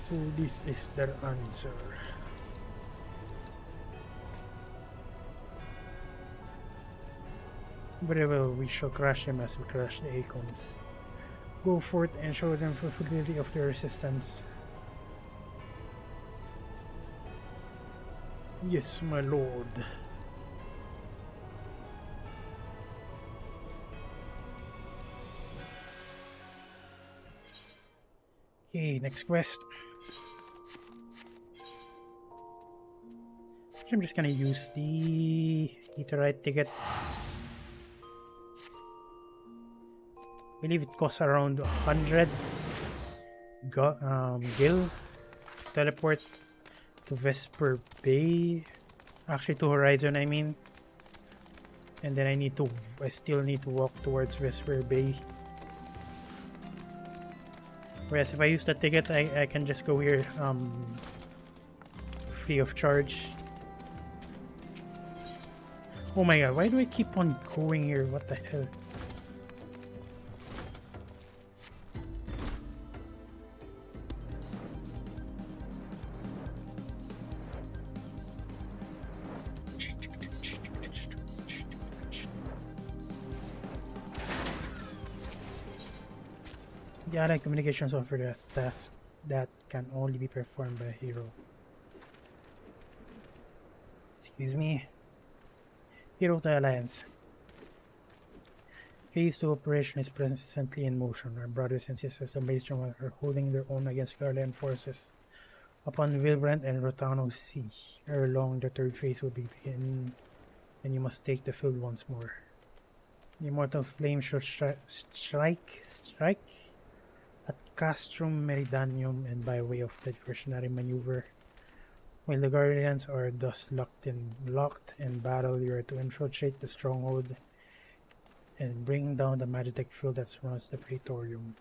S1: So this is their answer. Very well, we shall crush them as we crush the Aecons. Go forth and show them the futility of their resistance. Yes, my lord. Okay, next quest. I'm just gonna use the meteorite ticket. I believe it costs around 100 gil. Teleport to Vesper Bay. Actually, to Horizon, I mean. And then I still need to walk towards Vesper Bay. Whereas if I use the ticket, I can just go here free of charge. Oh my god, why do I keep on going here? What the hell? The allied communication software has tasks that can only be performed by a hero. Excuse me. Hero to Alliance. Phase 2 operation is presently in motion. Our brothers and sisters of Maelstrom are holding their own against Guardian forces upon Vilbrand and Rotano Sea. Ere long, the third phase will begin, and you must take the field once more. The immortal flame shall strike at Castrum Meridanium and by way of diversionary maneuver. While the Guardians are thus locked in battle, you are to infiltrate the stronghold and bring down the magnetic field that surrounds the Praetorium.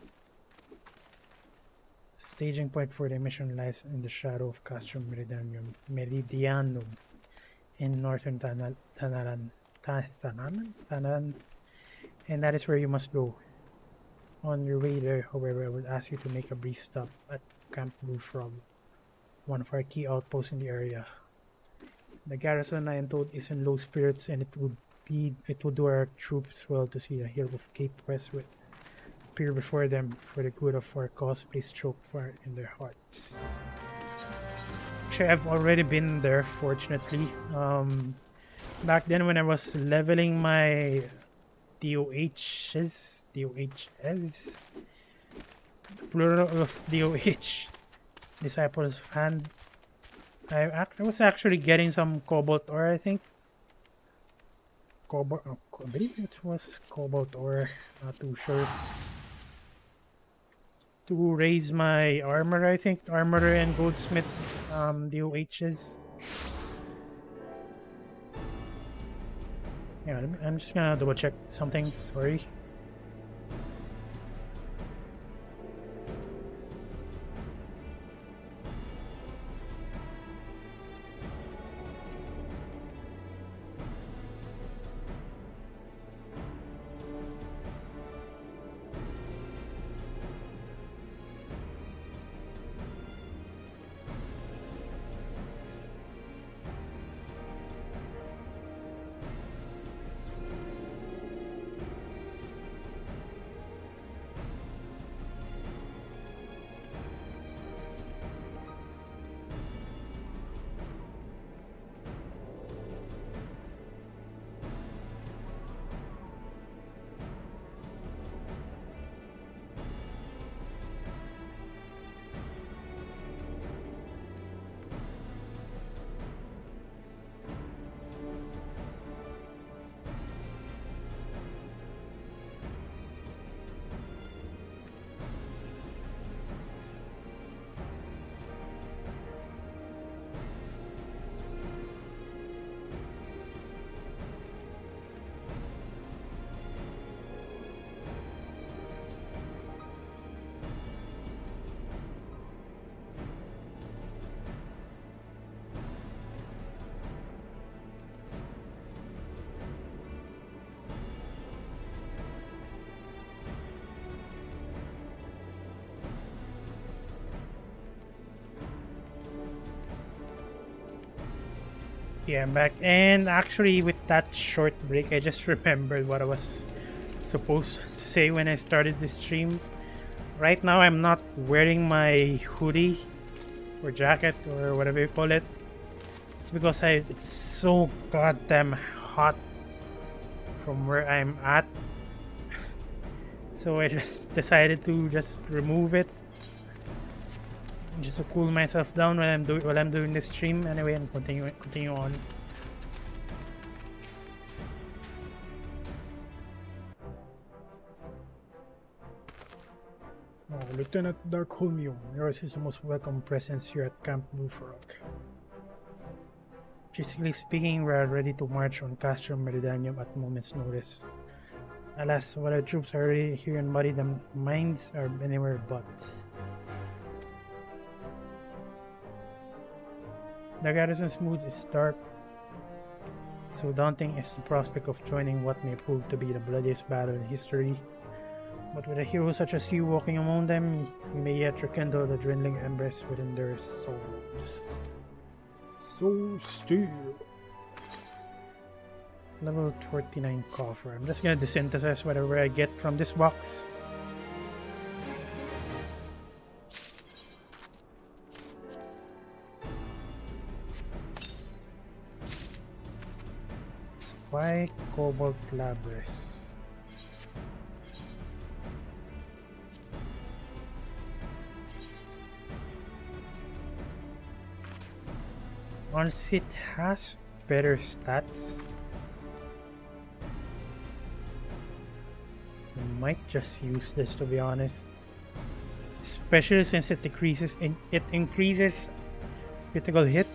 S1: The staging point for the mission lies in the shadow of Castrum Meridianum in northern Tanalan, and that is where you must go. On your way there, however, I will ask you to make a brief stop at Camp Blue Frog, one of our key outposts in the area. The garrison, I am told, is in low spirits, and it would do our troops well to see the hero of Cape Westwood appear before them for the good of our cause. Please choke fire in their hearts. Actually, I've already been there, fortunately. Back then when I was leveling my DOHs, plural of DOH, Disciples of Hand. I was actually getting some cobalt ore, I think. I believe it was cobalt ore, not too sure. To raise my armor, I think. Armorer and goldsmith DOHs. Yeah, I'm just gonna double check something, sorry. Yeah, I'm back. And actually, with that short break, I just remembered what I was supposed to say when I started this stream. Right now, I'm not wearing my hoodie or jacket or whatever you call it. It's because it's so goddamn hot from where I'm at. So I just decided to just remove it. just to cool myself down while I'm doing this stream anyway, and continue on. Oh, Lieutenant Darkholmium, yours is the most welcome presence here at Camp Blue Frog. Logistically speaking, we are ready to march on Castrum Meridanium at moment's notice. Alas, while our troops are already here in body, the minds are anywhere but. The garrison's mood is dark. So daunting is the prospect of joining what may prove to be the bloodiest battle in history. But with a hero such as you walking among them, we may yet rekindle the dwindling embers within their souls. So still. Level 49 coffer. I'm just gonna desynthesize whatever I get from this box. Spike Cobalt Labris. Honestly, it has better stats. I might just use this, to be honest, especially since it increases critical hit.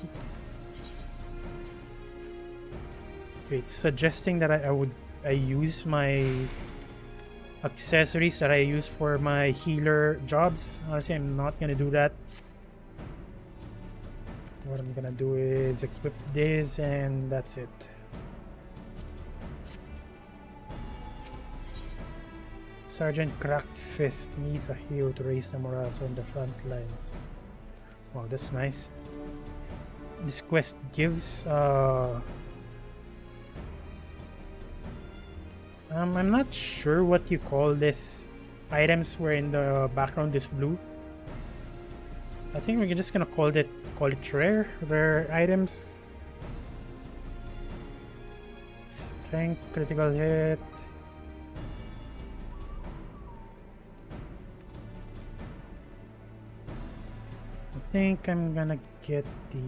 S1: It's suggesting that I use my accessories that I use for my healer jobs. Honestly, I'm not gonna do that. What I'm gonna do is equip this, and that's it. Sergeant Cracked Fist needs a hero to raise the morale on the front lines. Wow, that's nice. This quest gives I'm not sure what you call this. Items where in the background is blue. I think we're just gonna call it rare items. Strength, critical hit. I think I'm gonna get the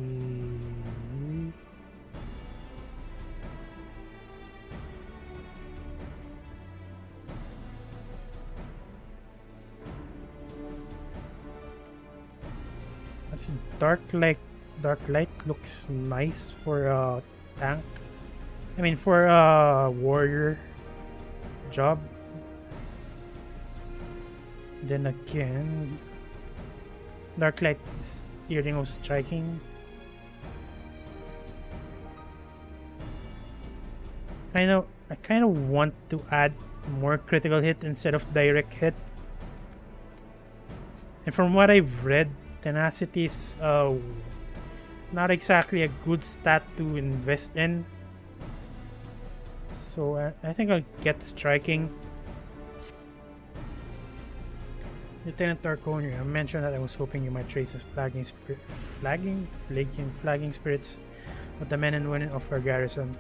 S1: dark light looks nice for a tank. I mean, for a warrior job. Then again, dark light is earring of striking. I kind of want to add more critical hit instead of direct hit. And from what I've read, tenacity is not exactly a good stat to invest in. So I think I'll get striking. Lieutenant Tarconia, I mentioned that I was hoping you might trace his flagging spirits with the men and women of our garrison.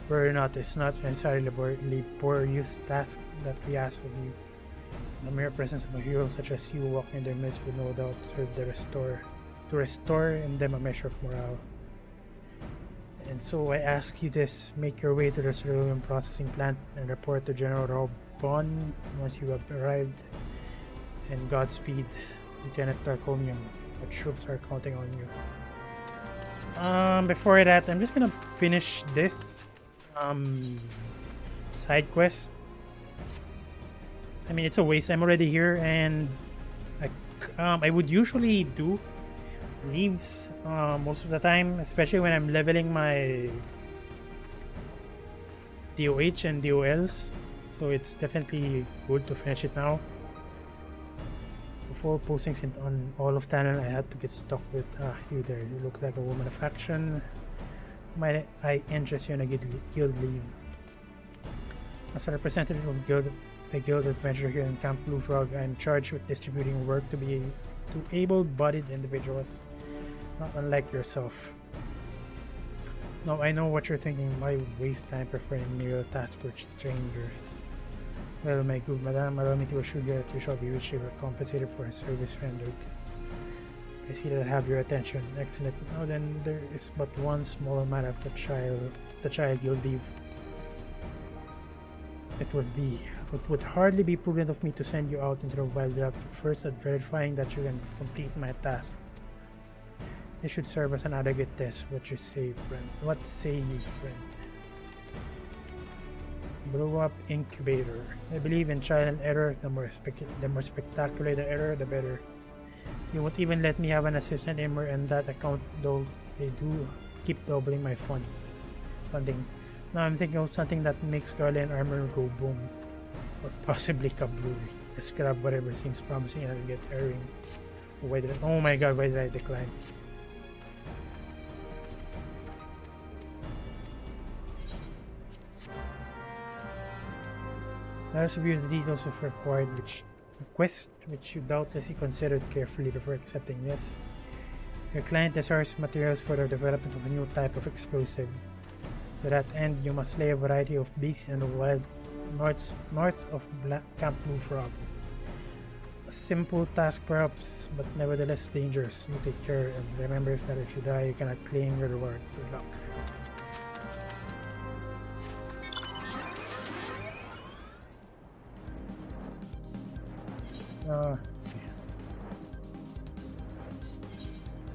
S1: Were or not, it's not necessarily laborious task that we ask of you. The mere presence of a hero such as you walking in their midst will no doubt serve to restore in them a measure of morale. And so I ask you this: make your way to the cerulean processing plant and report to General Robon once you have arrived. And Godspeed, Lieutenant Tarcomium. The troops are counting on you. Before that, I'm just gonna finish this side quest. I mean, it's a waste. I'm already here, and I would usually do leaves most of the time, especially when I'm leveling my DOH and DOLs. So it's definitely good to finish it now. Before posting on all of Tanner, I had to get stuck with you there. You look like a woman of action. Might I interest you in a guild leave? As a representative of the guild adventure here in Camp Blue Frog, I am charged with distributing work to able-bodied individuals, not unlike yourself. Now I know what you're thinking. Why waste time preferring mere tasks for strangers? Well, my good madam, allow me to assure you that you shall be richly compensated for a service rendered. I see that I have your attention. Excellent. Now then, there is but one small matter of the child you'll leave. It would hardly be prudent of me to send you out into the wild without first verifying that you can complete my task. This should serve as an adequate test. What you say, friend? What say you, friend? Blow up incubator. I believe in trial and error. The more spectacular the error, the better. You won't even let me have an assistant aimer in that account, though they do keep doubling my funding. Now I'm thinking of something that makes Guardian armor go boom. Or possibly kablooey. Let's grab whatever seems promising and I'll get erring. Oh my god, why did I decline? Let us review the details of required request, which you doubtlessly considered carefully before accepting. Yes. Your client desires materials for the development of a new type of explosive. To that end, you must slay a variety of beasts in the wild north of Camp Blue Frog. A simple task perhaps, but nevertheless dangerous. You take care and remember that if you die, you cannot claim your reward. Good luck.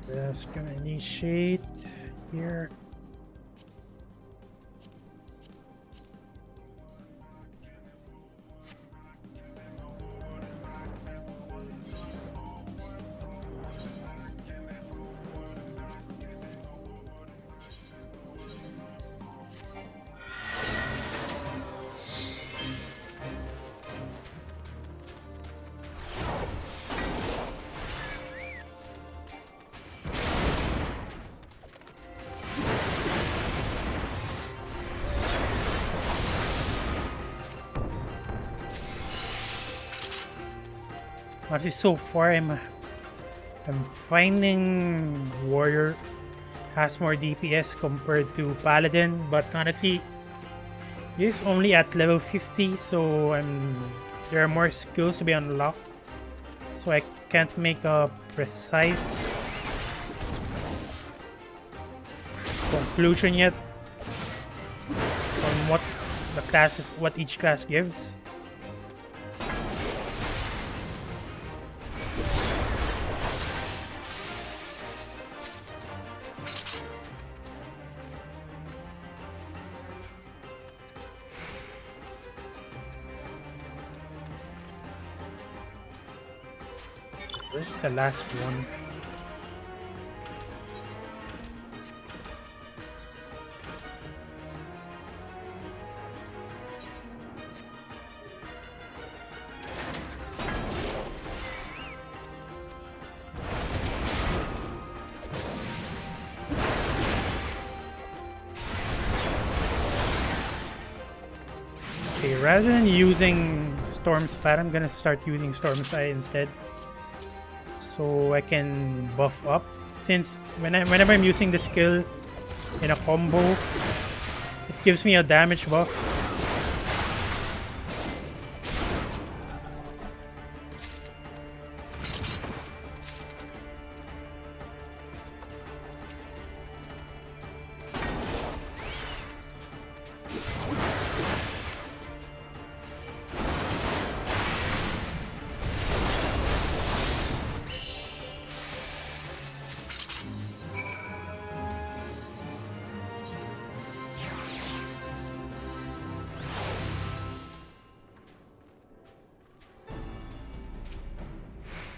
S1: Just gonna initiate here. Honestly, so far I'm finding Warrior has more DPS compared to Paladin, but honestly, he's only at level 50, so there are more skills to be unlocked. So I can't make a precise conclusion yet on what each class gives. Where's the last one? Okay, rather than using Storm Spat, I'm gonna start using Storm Sight instead. So I can buff up, since whenever I'm using the skill in a combo, it gives me a damage buff.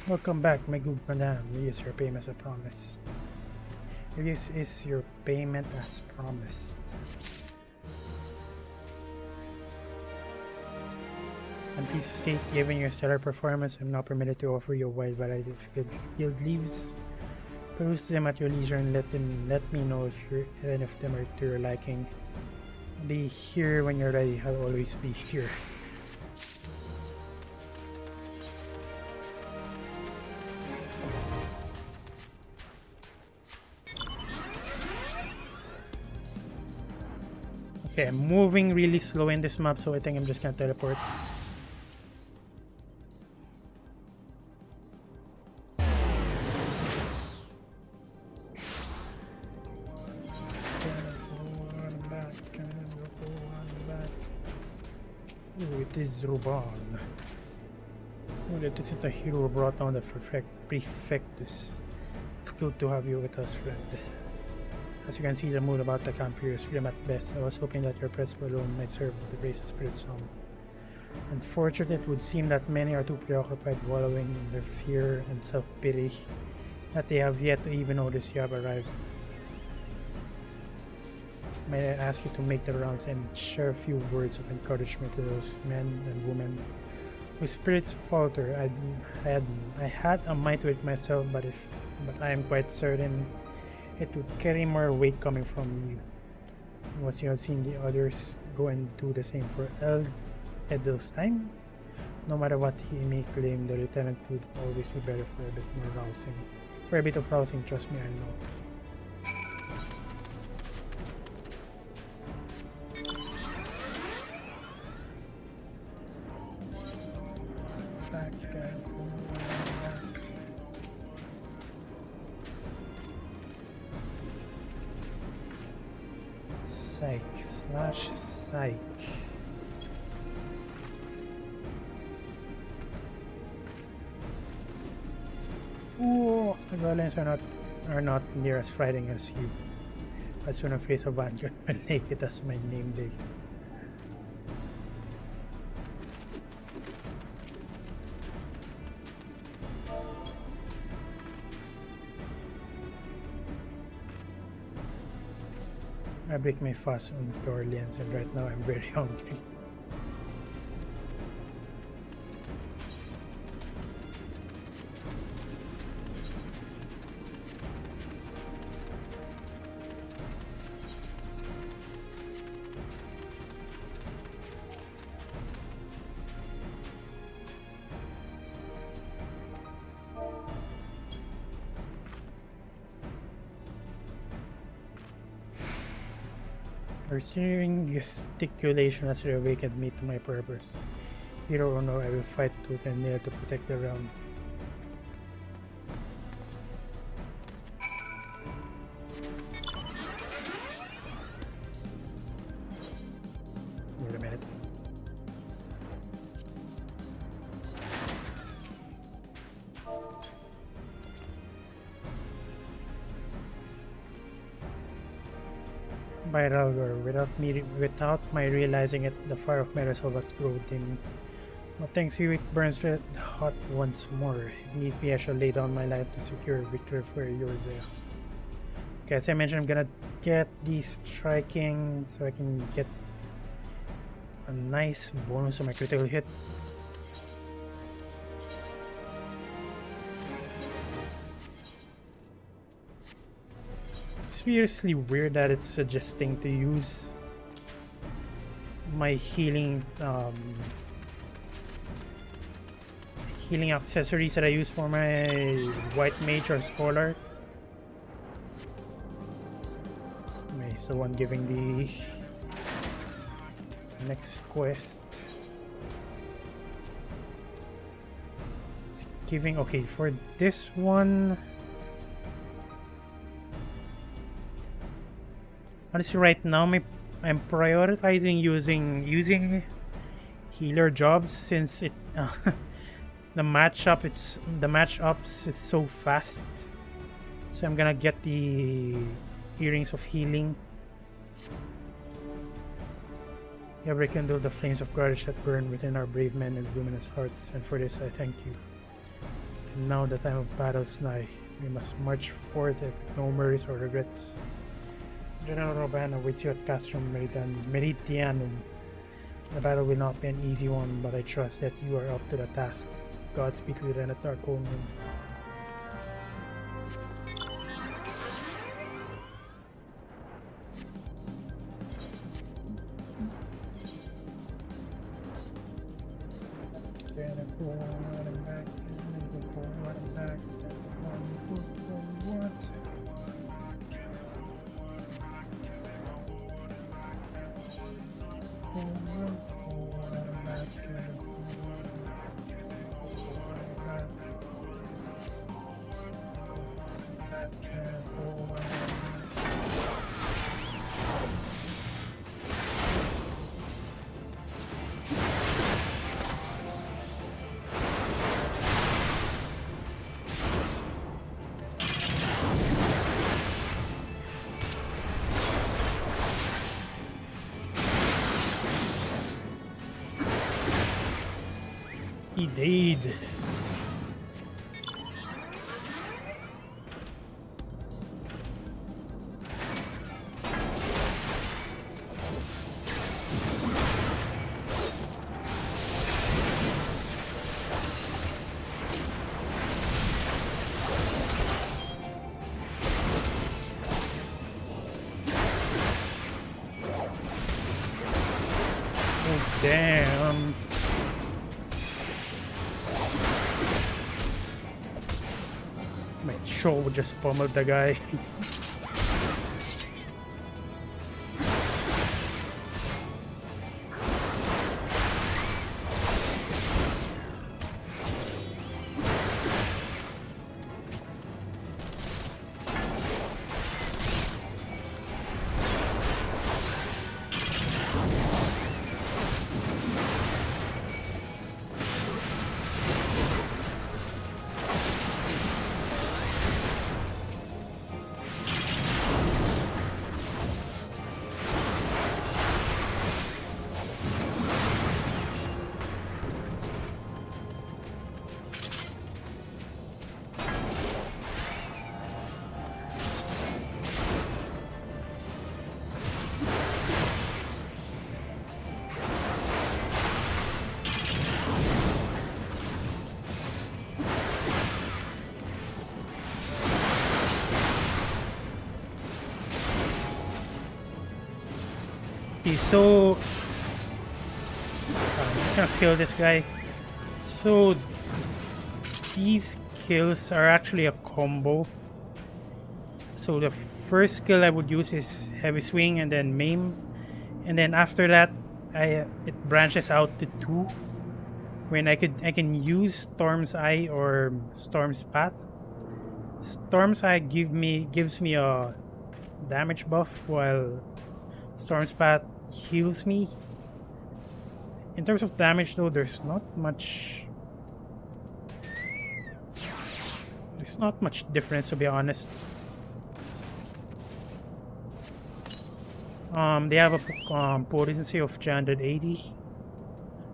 S1: Welcome back, my good madam. Here is your payment as promised. This is your payment as promised. I'm pleased to state, given your stellar performance, I'm now permitted to offer you a wide variety of guild leaves. Peruse them at your leisure and let me know if any of them are to your liking. Be here when you're ready. I'll always be here. Okay, I'm moving really slow in this map, so I think I'm just gonna teleport. Ooh, it is Ruban. Well, this is the hero who brought down the prefectus. It's good to have you with us, friend. As you can see, the mood about the camp here is grim at best. I was hoping that your presence alone might serve to raise the spirit some. Unfortunately, it would seem that many are too preoccupied wallowing in their fear and self-pity that they have yet to even notice you have arrived. May I ask you to make the rounds and share a few words of encouragement to those men and women whose spirits falter? I had a mind to it myself, but I am quite certain it would carry more weight coming from you. Once you have seen the others go and do the same for Edelstein, no matter what he may claim, the lieutenant would always be better for a bit more rousing. For a bit of rousing, trust me, I know. Psych. Ooh, the goblins are not near as frightening as you. As soon as face of Vanguard will make it as my name day. I break my fast on Orleans and right now I'm very hungry. Her sneering gesticulation has reawakened me to my purpose. Hero or no, I will fight tooth and nail to protect the realm. Wait a minute. By Ralgor, without my realizing it, the fire of my resolve grew dim. But thanks to you, it burns red hot once more. If needs be, I shall lay down my life to secure victory for yours. Okay, as I mentioned, I'm gonna get these striking so I can get a nice bonus on my critical hit. Seriously weird that it's suggesting to use my healing accessories that I use for my white mage or scholar. He's the one giving the next quest. It's giving, okay, for this one, honestly, right now I'm prioritizing using healer jobs since it the matchups is so fast. So I'm gonna get the earrings of healing. You have rekindled the flames of gratitude that burn within our brave men and luminous hearts, and for this I thank you. And now the time of battle is nigh. We must march forth with no worries or regrets. General Roban awaits you at Castrum Meridianum. The battle will not be an easy one, but I trust that you are up to the task. Godspeed, Lieutenant Darkomen. He died. Oh, damn. My show just pummeled the guy. He's so... I'm just gonna kill this guy. So these kills are actually a combo. So the first skill I would use is heavy swing and then maim, and then after that it branches out to two. When I can use Storm's Eye or Storm's Path. Storm's Eye gives me a damage buff, while Storm's Path heals me. In terms of damage though, there's not much difference, to be honest. They have a potency of 380,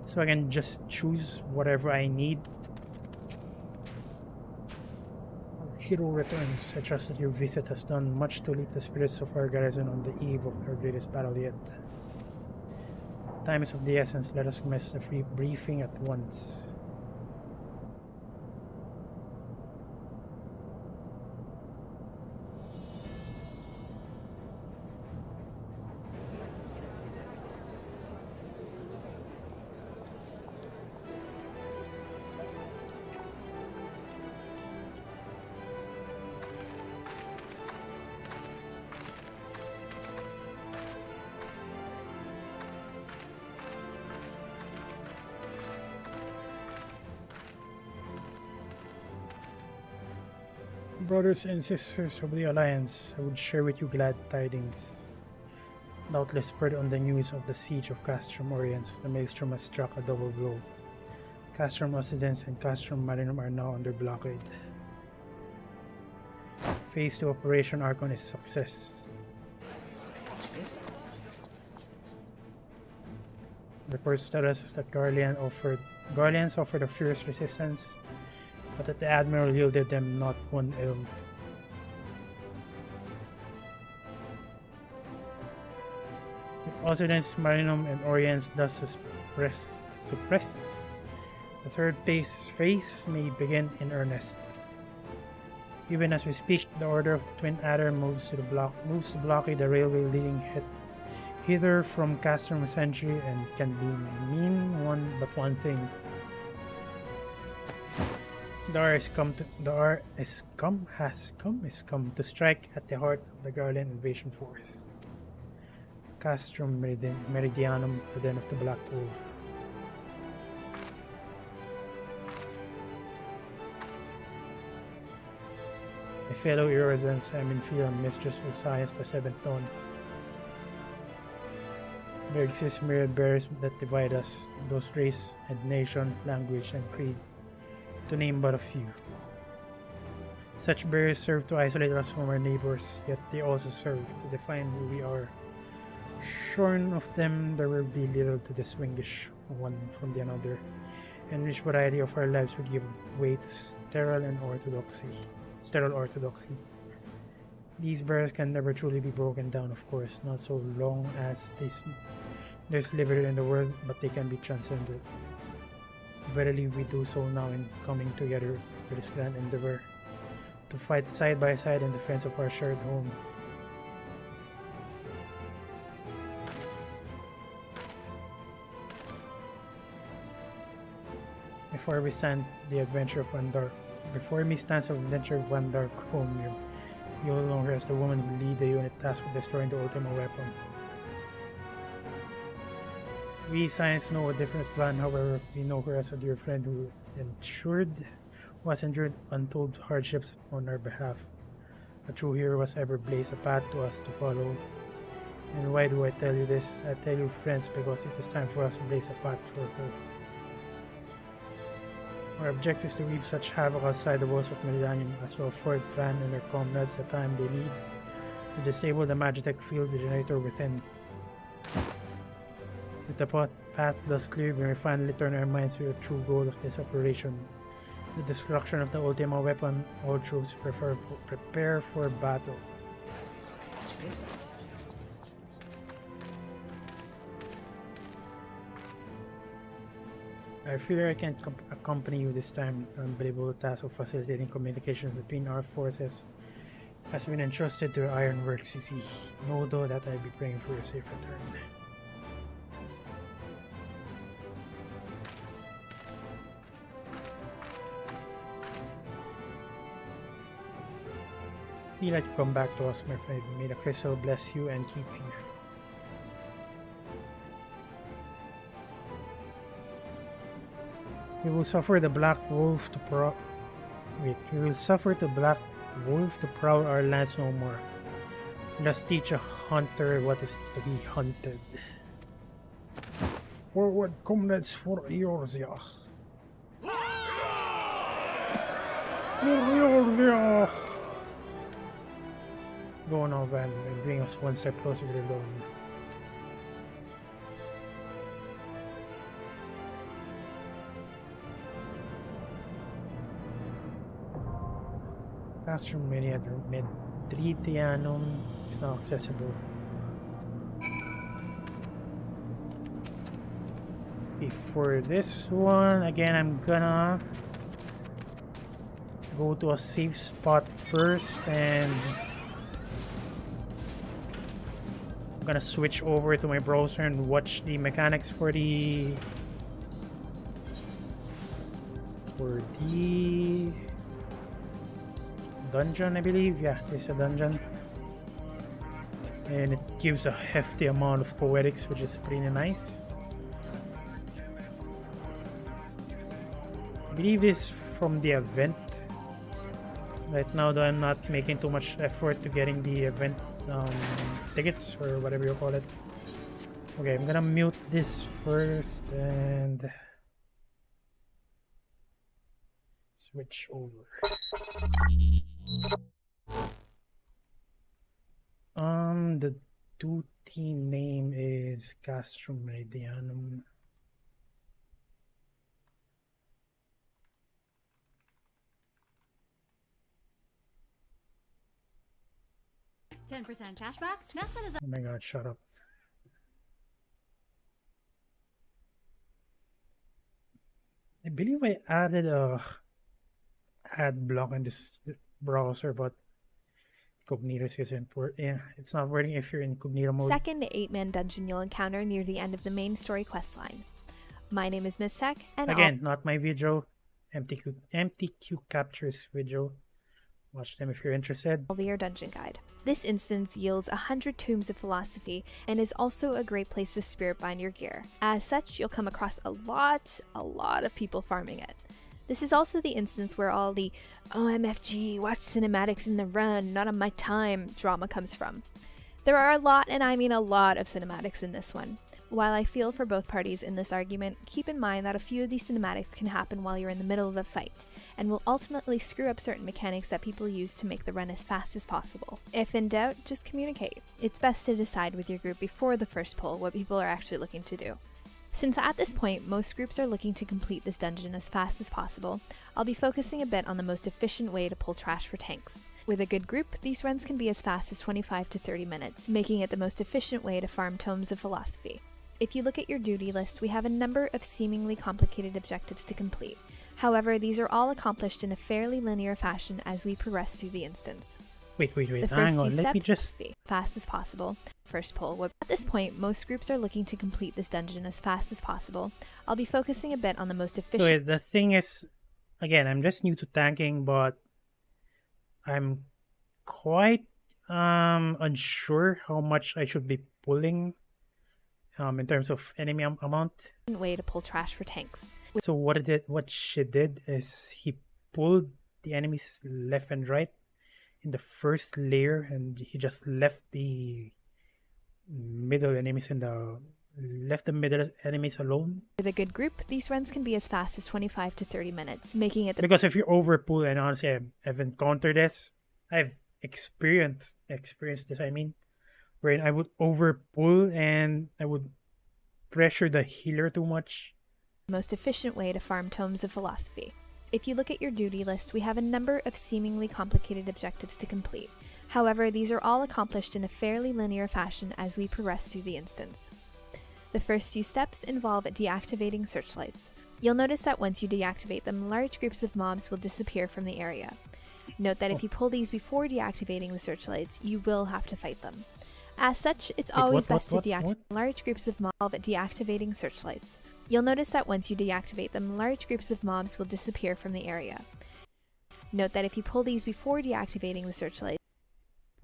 S1: so I can just choose whatever I need. Hero returns. I trust that your visit has done much to lead the spirits of our garrison on the eve of our greatest battle yet. Time is of the essence. Let us commence the free briefing at once. Brothers and sisters of the Alliance, I would share with you glad tidings. Doubtless spread on the news of the siege of Castrum Oriens, the Maelstrom has struck a double blow. Castrum Occidens and Castrum Marinum are now under blockade. Phase 2 Operation Archon is a success. Reports tell us that Garleans offered a fierce resistance, but that the Admiral yielded them not one ill. With Occidens, Marinum, and Oriens thus suppressed, the third phase may begin in earnest. Even as we speak, the Order of the Twin Adder moves to blockade the railway leading hither from Castrum Century, and can mean one thing. The hour has come to strike at the heart of the Garlean invasion force. Castrum Meridianum, the den of the Black Wolf. My fellow Eurozans, I am in fear of mistress of science the seventh dawn. There exist myriad barriers that divide us, those race and nation, language and creed, to name but a few. Such barriers serve to isolate us from our neighbors, yet they also serve to define who we are. Shorn of them, there will be little to distinguish one from the other, and rich variety of our lives would give way to sterile orthodoxy. These barriers can never truly be broken down, of course, not so long as there's liberty in the world, but they can be transcended. Verily, we do so now in coming together for this grand endeavor to fight side by side in defense of our shared home. Before me stands the adventure of One Dark Home. You no longer as the woman who lead the unit tasked with destroying the Ultima weapon. We science know a different plan, however, we know her as a dear friend who endured untold hardships on our behalf. A true hero was ever blazed a path to us to follow. And why do I tell you this? I tell you, friends, because it is time for us to blaze a path for her. Our objective is to reap such havoc outside the walls of Millennium as to afford Van and their comrades the time they need to disable the Magitech field generator within. With the path thus clear, we may finally turn our minds to the true goal of this operation, the destruction of the Ultima weapon. All troops prepare for battle. I fear I can't accompany you this time. The unbelievable task of facilitating communication between our forces has been entrusted to the Ironworks, you see. Know though that I'll be praying for your safe return. Feel like you come back to us, my friend. May the crystal bless you and keep you. We will suffer the Black Wolf to prowl our lands no more. Let us teach a hunter what is to be hunted. Forward, comrades, for yours, yeah. Go on, Van, and bring us one step closer to the dawn. Classroom Medritianum is now accessible. Before this one, again, I'm gonna go to a safe spot first, and I'm gonna switch over to my browser and watch the mechanics for the dungeon, I believe. Yeah, it's a dungeon. And it gives a hefty amount of poetics, which is pretty nice. I believe this from the event. Right now, though, I'm not making too much effort to getting the event tickets, or whatever you call it. Okay, I'm gonna mute this first and switch over. The duty name is Castrum Meridianum.
S4: $10% cashback.
S1: Oh my god, shut up. I believe I added a ad block in this browser, but incognito isn't working. Yeah, it's not working if you're in incognito mode.
S3: Second 8-man dungeon you'll encounter near the end of the main story questline. My name is Mistech, and
S1: again, not my video. MTQ captures video. Watch them if you're interested.
S3: I'll be your dungeon guide. This instance yields 100 tombs of philosophy and is also a great place to spirit bind your gear. As such, you'll come across a lot of people farming it. This is also the instance where all the OMFG, watch cinematics in the run, not on my time drama comes from. There are a lot, and I mean a lot, of cinematics in this one. While I feel for both parties in this argument, keep in mind that a few of these cinematics can happen while you're in the middle of a fight, and will ultimately screw up certain mechanics that people use to make the run as fast as possible. If in doubt, just communicate. It's best to decide with your group before the first poll what people are actually looking to do. Since at this point most groups are looking to complete this dungeon as fast as possible, I'll be focusing a bit on the most efficient way to pull trash for tanks. With a good group, these runs can be as fast as 25 to 30 minutes, making it the most efficient way to farm Tomes of Philosophy. If you look at your duty list, we have a number of seemingly complicated objectives to complete. However, these are all accomplished in a fairly linear fashion as we progress through the instance.
S1: Wait,
S3: The
S1: hang
S3: first
S1: on,
S3: few
S1: let me
S3: steps
S1: just...
S3: be fast as possible. First pull. At this point, most groups are looking to complete this dungeon as fast as possible. I'll be focusing a bit on the most efficient...
S1: Wait, the thing is, again, I'm just new to tanking, but I'm quite unsure how much I should be pulling in terms of enemy amount.
S3: way to pull trash for tanks.
S1: So what she did is he pulled the enemies left and right in the first layer, and he just left the middle enemies alone.
S3: With a good group, these runs can be as fast as 25 to 30 minutes, making it the
S1: Because if you overpull, and honestly, I've encountered this, I've experienced this. I mean, wherein I would overpull and I would pressure the healer too much.
S3: most efficient way to farm Tomes of Philosophy. If you look at your duty list, we have a number of seemingly complicated objectives to complete. However, these are all accomplished in a fairly linear fashion as we progress through the instance. The first few steps involve deactivating searchlights. You'll notice that once you deactivate them, large groups of mobs will disappear from the area. Note that if you pull these before deactivating the searchlights, you will have to fight them. As such, it's always best to deactivate large groups of mobs deactivating searchlights. You'll notice that once you deactivate them, large groups of mobs will disappear from the area. Note that if you pull these before deactivating the searchlights,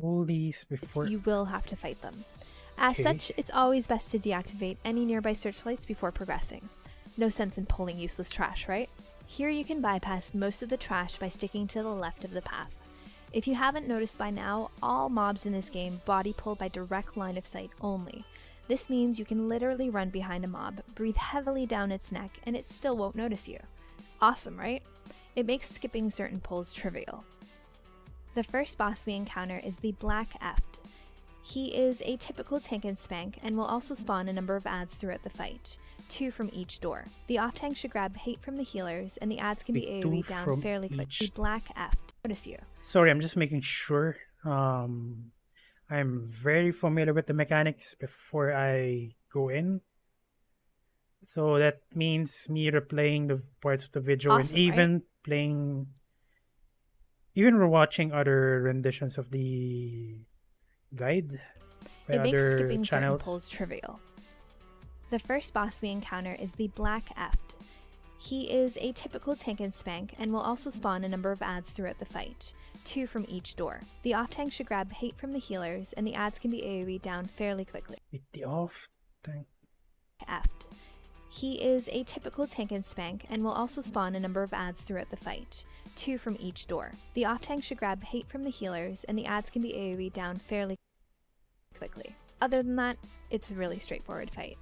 S3: you will have to fight them. As such, it's always best to deactivate any nearby searchlights before progressing. No sense in pulling useless trash, right? Here you can bypass most of the trash by sticking to the left of the path. If you haven't noticed by now, all mobs in this game body pull by direct line of sight only. This means you can literally run behind a mob, breathe heavily down its neck, and it still won't notice you. Awesome, right? It makes skipping certain pulls trivial. The first boss we encounter is the Black Eft. He is a typical tank and spank and will also spawn a number of adds throughout the fight, 2 from each door. The off-tank should grab hate from the healers, and the adds can be AoE down fairly quickly. The Black Eft. Notice you.
S1: Sorry, I'm just making sure. I'm very familiar with the mechanics before I go in. So that means me replaying the parts of the video,
S3: Awesome,
S1: and even
S3: right?
S1: playing, even rewatching other renditions of the guide by
S3: It makes
S1: other
S3: skipping certain
S1: channels.
S3: pulls trivial. The first boss we encounter is the Black Eft. He is a typical tank and spank and will also spawn a number of adds throughout the fight, 2 from each door. The off-tank should grab hate from the healers, and the adds can be AoE down fairly quickly.
S1: With the off-tank.
S3: Eft. He is a typical tank and spank and will also spawn a number of adds throughout the fight, 2 from each door. The off-tank should grab hate from the healers, and the adds can be AoE down fairly quickly. Other than that, it's a really straightforward fight.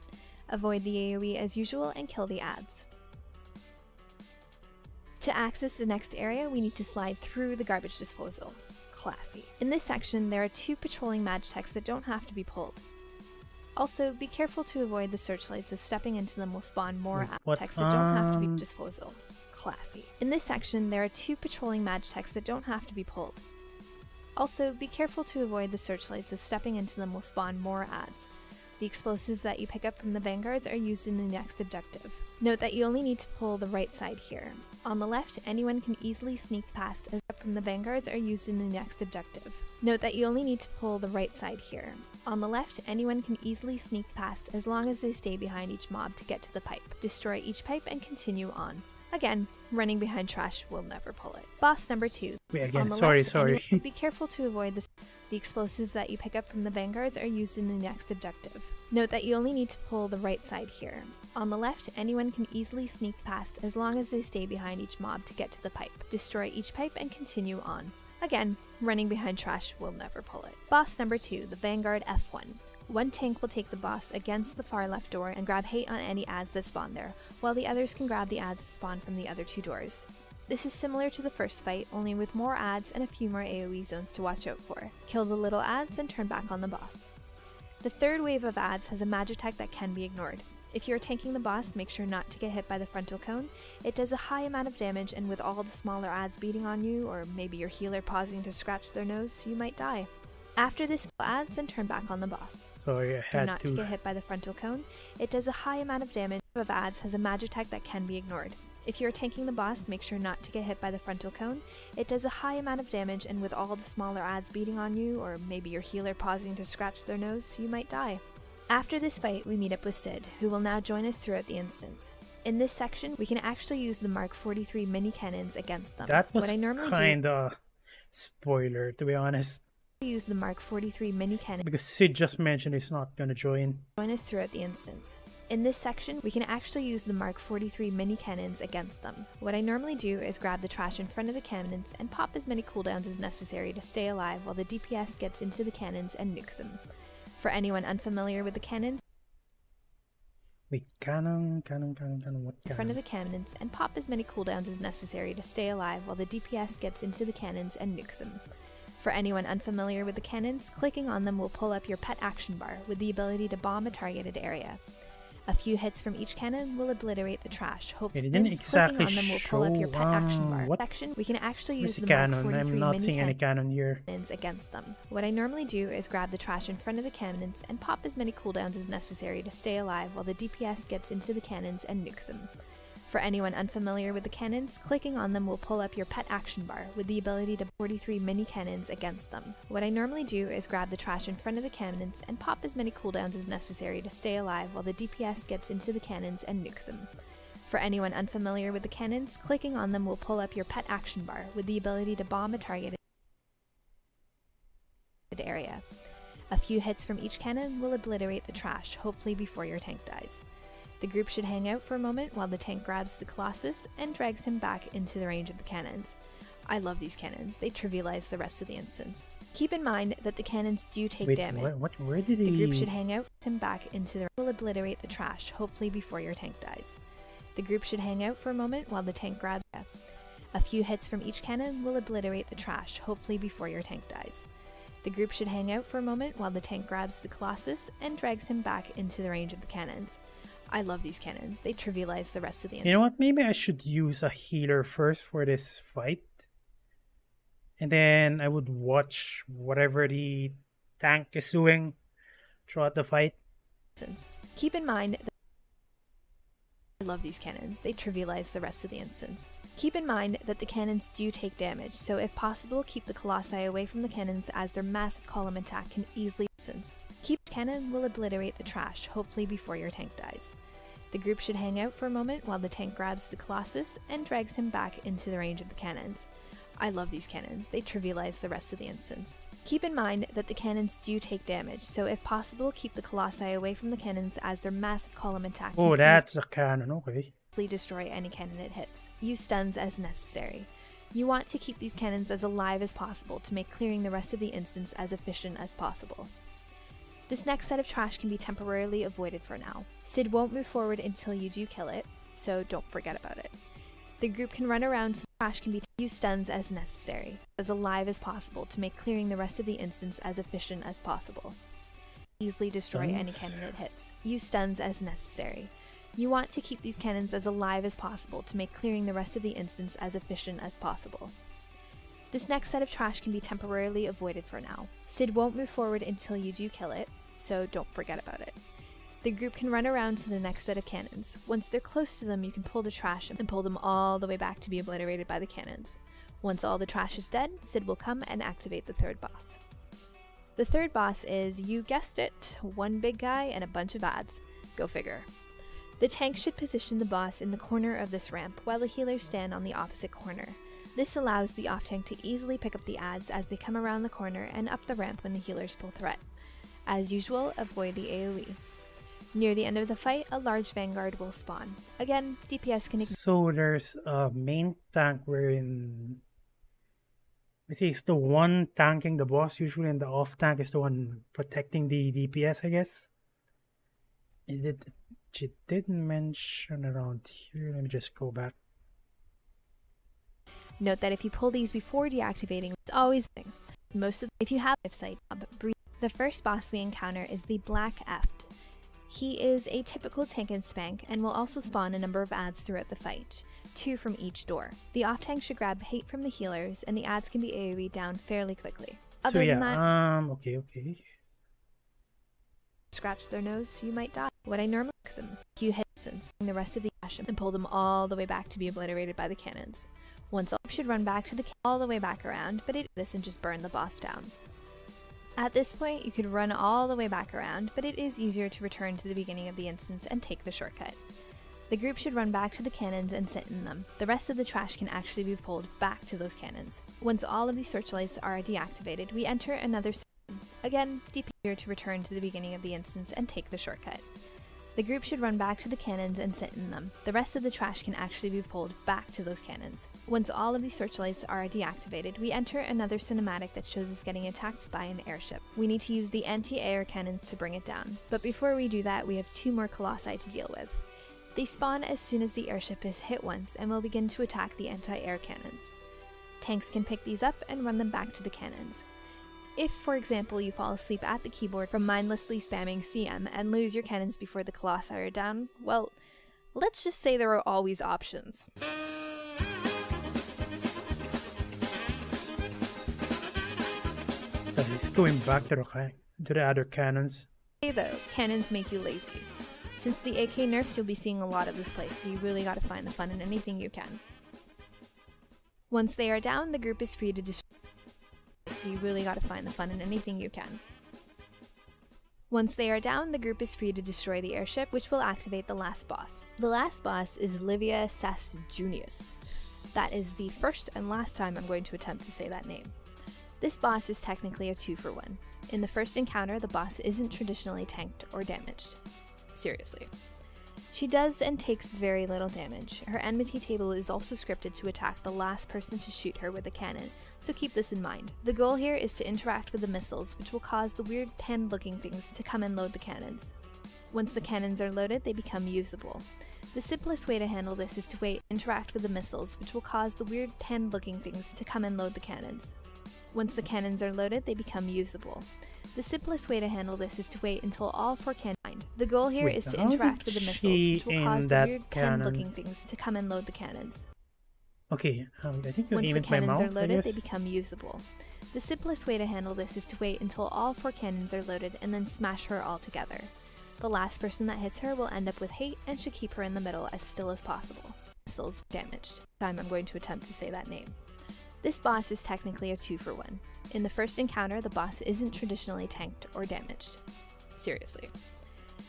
S3: Avoid the AoE as usual and kill the adds. To access the next area, we need to slide through the garbage disposal. Classy. In this section, there are 2 patrolling magitechs that don't have to be pulled. Also, be careful to avoid the searchlights as stepping into them will spawn more magitechs that don't have to be disposal. Classy. In this section, there are 2 patrolling magitechs that don't have to be pulled. Also, be careful to avoid the searchlights as stepping into them will spawn more adds. The explosives that you pick up from the vanguards are used in the next objective. Note that you only need to pull the right side here. On the left, anyone can easily sneak past as from the vanguards are used in the next objective. Note that you only need to pull the right side here. On the left, anyone can easily sneak past as long as they stay behind each mob to get to the pipe. Destroy each pipe and continue on. Again, running behind trash will never pull it. Boss number 2.
S1: Wait, again,
S3: sorry.
S1: sorry.
S3: Be careful to avoid the explosives that you pick up from the vanguards are used in the next objective. Note that you only need to pull the right side here. On the left, anyone can easily sneak past as long as they stay behind each mob to get to the pipe. Destroy each pipe and continue on. Again, running behind trash will never pull it. Boss number 2, the Vanguard F1. One tank will take the boss against the far left door and grab hate on any adds that spawn there, while the others can grab the adds that spawn from the other 2 doors. This is similar to the first fight, only with more adds and a few more AoE zones to watch out for. Kill the little adds and turn back on the boss. The third wave of adds has a magitech that can be ignored. If you're tanking the boss, make sure not to get hit by the frontal cone. It does a high amount of damage, and with all the smaller adds beating on you, or maybe your healer pausing to scratch their nose, you might die. After this, kill adds and turn back on the boss.
S1: So I
S3: Try
S1: had
S3: not to get hit by the frontal cone. It does a high amount of damage. Of adds has a magitech that can be ignored. If you're tanking the boss, make sure not to get hit by the frontal cone. It does a high amount of damage, and with all the smaller adds beating on you, or maybe your healer pausing to scratch their nose, you might die. After this fight, we meet up with Sid, who will now join us throughout the instance. In this section, we can actually use the Mark 43 mini cannons against them.
S1: That was
S3: what I normally
S1: kinda spoiler, to be honest.
S3: Use the Mark 43 mini cannon
S1: Because Sid just mentioned he's not gonna join.
S3: join us throughout the instance. In this section, we can actually use the Mark 43 mini cannons against them. What I normally do is grab the trash in front of the cannons and pop as many cooldowns as necessary to stay alive while the DPS gets into the cannons and nukes them. For anyone unfamiliar with the cannons,
S1: Wait, cannon, what
S3: in front of
S1: cannon?
S3: the cannons and pop as many cooldowns as necessary to stay alive while the DPS gets into the cannons and nukes them. For anyone unfamiliar with the cannons, clicking on them will pull up your pet action bar with the ability to bomb a targeted area. A few hits from each cannon will obliterate the trash.
S1: It didn't exactly
S3: clicking on them will pull up your pet action bar.
S1: what
S3: Section, we can actually use
S1: is the
S3: the Mark
S1: cannon?
S3: 43
S1: I'm not
S3: mini
S1: seeing any cannon here.
S3: cannons against them. What I normally do is grab the trash in front of the cannons and pop as many cooldowns as necessary to stay alive while the DPS gets into the cannons and nukes them. For anyone unfamiliar with the cannons, clicking on them will pull up your pet action bar with the ability to 43 mini cannons against them. What I normally do is grab the trash in front of the cannons and pop as many cooldowns as necessary to stay alive while the DPS gets into the cannons and nukes them. For anyone unfamiliar with the cannons, clicking on them will pull up your pet action bar with the ability to bomb a targeted area. A few hits from each cannon will obliterate the trash, hopefully before your tank dies. The group should hang out for a moment while the tank grabs the Colossus and drags him back into the range of the cannons. I love these cannons, they trivialize the rest of the instance. Keep in mind that the cannons do take
S1: Wait,
S3: damage.
S1: where did
S3: The
S1: he...
S3: group should hang out him back into the will obliterate the trash, hopefully before your tank dies. The group should hang out for a moment while the tank grabs. A few hits from each cannon will obliterate the trash, hopefully before your tank dies. The group should hang out for a moment while the tank grabs the Colossus and drags him back into the range of the cannons. I love these cannons, they trivialize the rest of the instance.
S1: You know what? Maybe I should use a healer first for this fight. And then I would watch whatever the tank is doing throughout the fight.
S3: Keep in mind that I love these cannons, they trivialize the rest of the instance. Keep in mind that the cannons do take damage, so if possible, keep the Colossi away from the cannons as their massive column attack can easily Keep cannon will obliterate the trash, hopefully before your tank dies. The group should hang out for a moment while the tank grabs the Colossus and drags him back into the range of the cannons. I love these cannons, they trivialize the rest of the instance. Keep in mind that the cannons do take damage, so if possible, keep the Colossi away from the cannons as their massive column attack
S1: Oh,
S3: can
S1: that's a cannon, okay.
S3: easily destroy any cannon it hits. Use stuns as necessary. You want to keep these cannons as alive as possible to make clearing the rest of the instance as efficient as possible. This next set of trash can be temporarily avoided for now. Sid won't move forward until you do kill it, so don't forget about it. The group can run around so the trash can be use stuns as necessary, as alive as possible to make clearing the rest of the instance as efficient as possible. Easily destroy any cannon it hits. Use stuns as necessary. You want to keep these cannons as alive as possible to make clearing the rest of the instance as efficient as possible. This next set of trash can be temporarily avoided for now. Sid won't move forward until you do kill it, so don't forget about it. The group can run around to the next set of cannons. Once they're close to them, you can pull the trash and pull them all the way back to be obliterated by the cannons. Once all the trash is dead, Sid will come and activate the third boss. The third boss is, you guessed it, one big guy and a bunch of adds. Go figure. The tank should position the boss in the corner of this ramp while the healers stand on the opposite corner. This allows the off-tank to easily pick up the adds as they come around the corner and up the ramp when the healers pull threat. As usual, avoid the AoE. Near the end of the fight, a large vanguard will spawn. Again, DPS can ignore.
S1: So there's a main tank wherein... Let's see, it's the one tanking the boss usually, and the off-tank is the one protecting the DPS, I guess. She didn't mention around here. Let me just go back.
S3: Note that if you pull these before deactivating, it's always if you have FFXIV, the first boss we encounter is the Black Eft. He is a typical tank and spank and will also spawn a number of adds throughout the fight, 2 from each door. The off tank should grab hate from the healers and the adds can be AoE down fairly quickly. Other than that,
S1: okay.
S3: scratch their nose, you might die. What I normally do is you hit the rest of the ash and pull them all the way back to be obliterated by the cannons. Once all should run back to the all the way back around, but it this and just burn the boss down. At this point, you could run all the way back around, but it is easier to return to the beginning of the instance and take the shortcut. The group should run back to the cannons and sit in them. The rest of the trash can actually be pulled back to those cannons. Once all of the searchlights are deactivated, we enter another again, easier to return to the beginning of the instance and take the shortcut. The group should run back to the cannons and sit in them. The rest of the trash can actually be pulled back to those cannons. Once all of the searchlights are deactivated, we enter another cinematic that shows us getting attacked by an airship. We need to use the anti-air cannons to bring it down. But before we do that, we have 2 more colossi to deal with. They spawn as soon as the airship is hit once and will begin to attack the anti-air cannons. Tanks can pick these up and run them back to the cannons. If, for example, you fall asleep at the keyboard from mindlessly spamming CM and lose your cannons before the colossi are down, well, let's just say there are always options.
S1: He's going back to the other cannons.
S3: Okay, though, cannons make you lazy. Since the AK nerfs, you'll be seeing a lot of this place, so you really gotta find the fun in anything you can. Once they are down, the group is free to destroy. So you really gotta find the fun in anything you can. Once they are down, the group is free to destroy the airship, which will activate the last boss. The last boss is Livia Sasjunius. That is the first and last time I'm going to attempt to say that name. This boss is technically a 2-for-1. In the first encounter, the boss isn't traditionally tanked or damaged. Seriously. She does and takes very little damage. Her enmity table is also scripted to attack the last person to shoot her with a cannon, so keep this in mind. The goal here is to interact with the missiles, which will cause the weird pen-looking things to come and load the cannons. Once the cannons are loaded, they become usable. The simplest way to handle this is to wait and interact with the missiles, which will cause the weird pen-looking things to come and load the cannons. Once the cannons are loaded, they become usable. The simplest way to handle this is to wait until all 4 cannons. The goal here is to interact with the missiles, which will cause the weird pen-looking things to come and load the cannons.
S1: Okay, I think you
S3: Once
S1: aim
S3: the
S1: at my
S3: cannons
S1: mouse,
S3: are loaded, they
S1: I guess.
S3: become usable. The simplest way to handle this is to wait until all 4 cannons are loaded and then smash her all together. The last person that hits her will end up with hate and should keep her in the middle as still as possible. Missiles damaged. Time I'm going to attempt to say that name. This boss is technically a 2-for-1. In the first encounter, the boss isn't traditionally tanked or damaged. Seriously.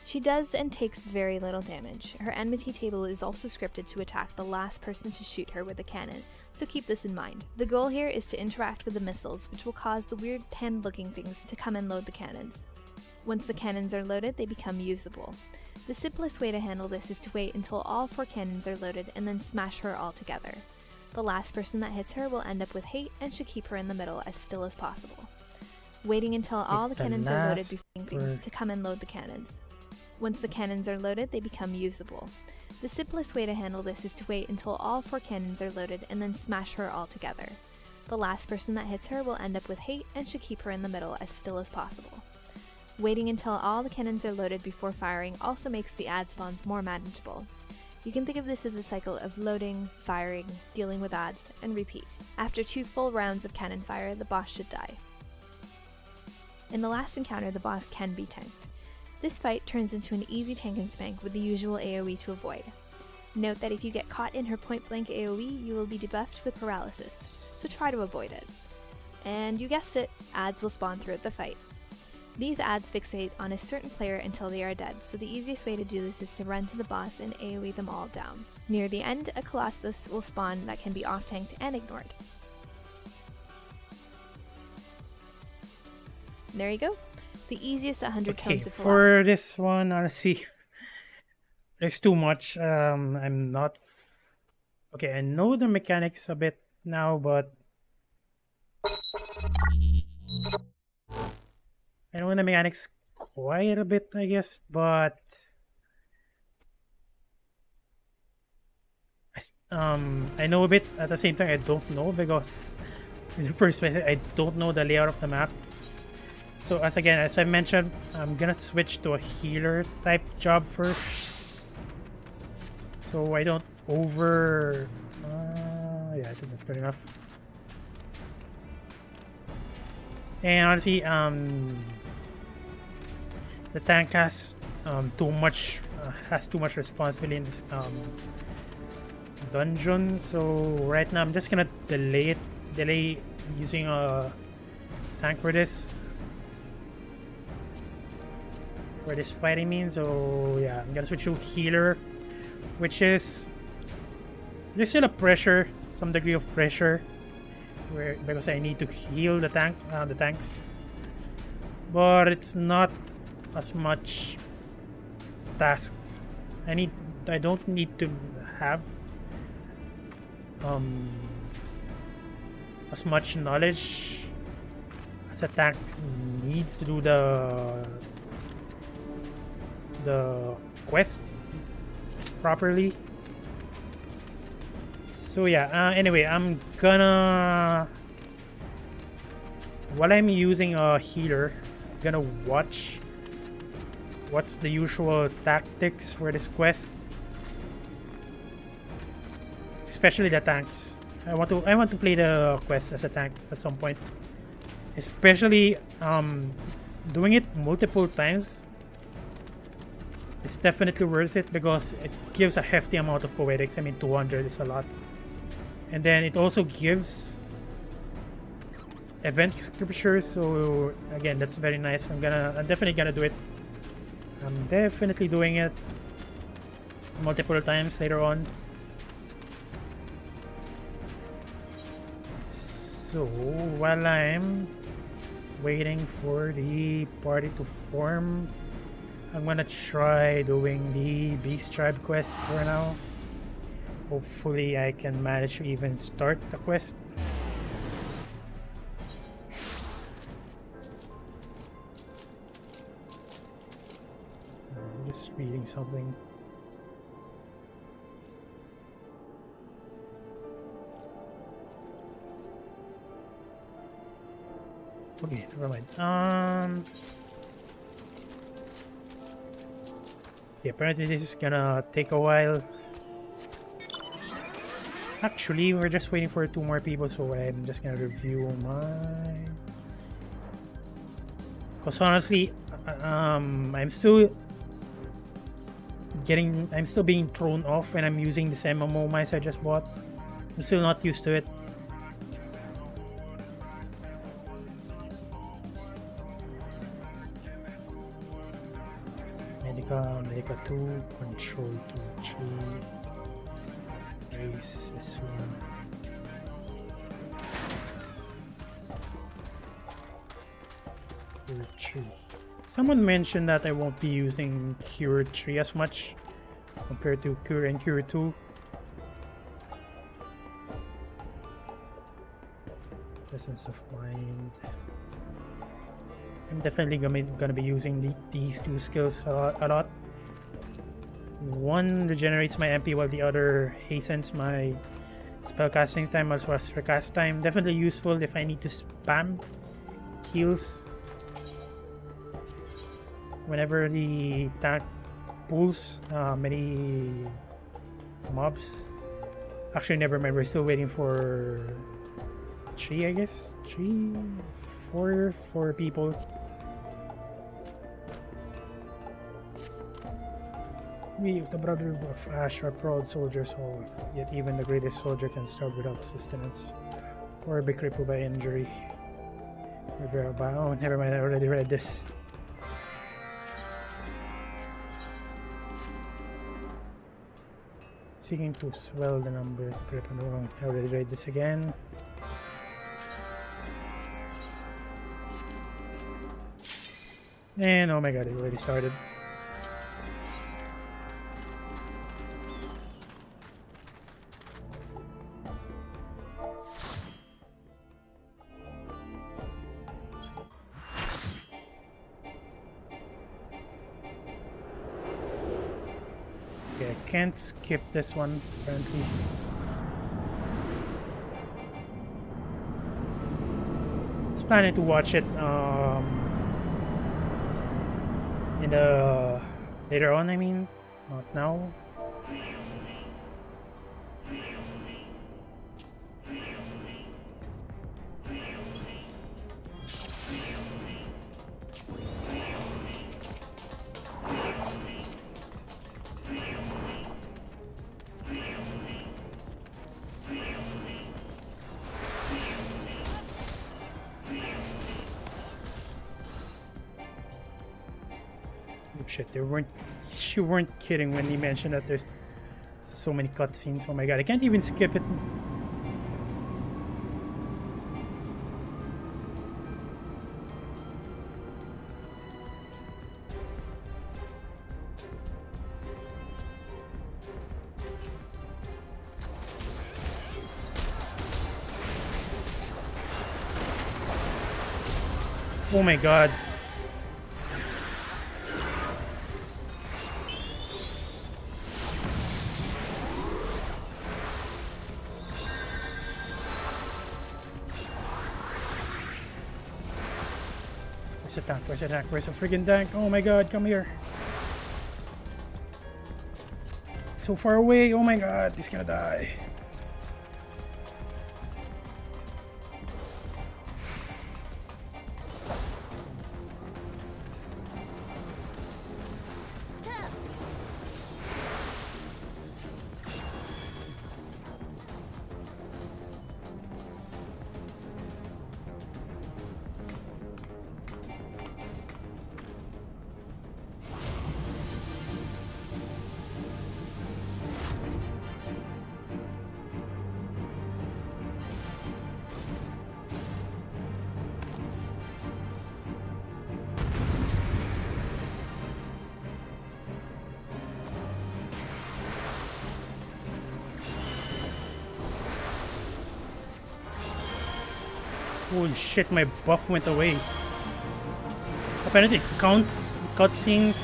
S3: She does and takes very little damage. Her enmity table is also scripted to attack the last person to shoot her with a cannon, so keep this in mind. The goal here is to interact with the missiles, which will cause the weird pen-looking things to come and load the cannons. Once the cannons are loaded, they become usable. The simplest way to handle this is to wait until all 4 cannons are loaded and then smash her all together. The last person that hits her will end up with hate and should keep her in the middle as still as possible. Waiting until all the cannons are loaded before things to come and load the cannons. Once the cannons are loaded, they become usable. The simplest way to handle this is to wait until all 4 cannons are loaded and then smash her all together. The last person that hits her will end up with hate and should keep her in the middle as still as possible. Waiting until all the cannons are loaded before firing also makes the ad spawns more manageable. You can think of this as a cycle of loading, firing, dealing with adds, and repeat. After 2 full rounds of cannon fire, the boss should die. In the last encounter, the boss can be tanked. This fight turns into an easy tank and spank with the usual AoE to avoid. Note that if you get caught in her point-blank AoE, you will be debuffed with paralysis, so try to avoid it. And you guessed it, adds will spawn throughout the fight. These adds fixate on a certain player until they are dead, so the easiest way to do this is to run to the boss and AoE them all down. Near the end, a Colossus will spawn that can be off-tanked and ignored. There you go. The easiest 100 tones of
S1: for this one, honestly, there's too much. I'm not... Okay, I know the mechanics a bit now, but... I know the mechanics quite a bit, I guess, but... I know a bit at the same time I don't know, because in the first place I don't know the layout of the map. So as I mentioned, I'm gonna switch to a healer type job first, so I don't over. Yeah, I think that's good enough. And honestly, the tank has too much responsibility in this dungeon. So right now I'm just gonna delay using a tank for this fight, I mean. So yeah, I'm gonna switch to healer, which is there's still a pressure, some degree of pressure, because I need to heal the tanks, but it's not as much tasks. I don't need to have as much knowledge as a tank needs to do the quest properly. So yeah, anyway, I'm gonna, while I'm using a healer, I'm gonna watch what's the usual tactics for this quest, especially the tanks. I want to play the quest as a tank at some point, especially doing it multiple times. It's definitely worth it because it gives a hefty amount of poetics. I mean, 200 is a lot. And then it also gives event scriptures, so again, that's very nice. I'm definitely gonna do it. I'm definitely doing it multiple times later on. So while I'm waiting for the party to form, I'm gonna try doing the Beast Tribe quest for now. Hopefully I can manage to even start the quest. I'm just reading something. Okay, never mind. Yeah, apparently this is gonna take a while. Actually, we're just waiting for 2 more people, so I'm just gonna review mine. Cause honestly, I'm still being thrown off when I'm using this MMO mice I just bought. I'm still not used to it. Medica 2, Control 2, 3, Race as well. Cure 3. Someone mentioned that I won't be using Cure 3 as much compared to Cure and Cure 2. Presence of Mind. I'm definitely gonna be using these 2 skills a lot. One regenerates my MP while the other hastens my spellcasting time as well as recast time. Definitely useful if I need to spam heals whenever the tank pulls many mobs. Actually, never mind. We're still waiting for 3, I guess. 3, 4 people. We of the Brotherhood of Ash are proud soldiers all, yet even the greatest soldier can starve without sustenance, or be crippled by injury. Oh, never mind, I already read this. Seeking to swell the numbers, I already read this again. And oh my god, it already started. Okay, I can't skip this one apparently. I was planning to watch it in later on, I mean, not now. Oh shit, you weren't kidding when you mentioned that there's so many cutscenes. Oh my god, I can't even skip it. Oh my god. Where's the tank? Where's the tank? Where's the friggin' tank? Oh my god, come here. So far away. Oh my god, he's gonna die. Holy shit, my buff went away. Apparently it counts cutscenes.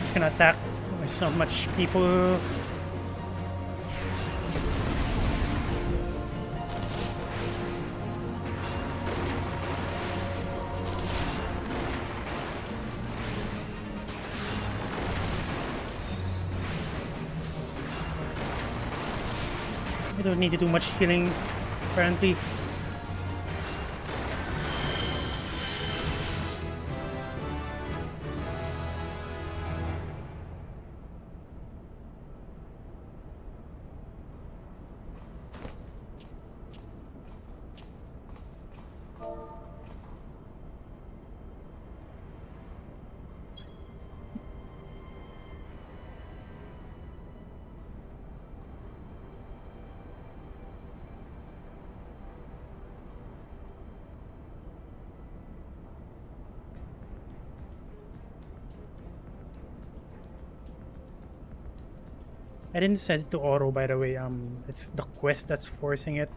S1: He's gonna attack. There's not much people. I don't need to do much healing, apparently. I didn't set it to auto, by the way. It's the quest that's forcing it.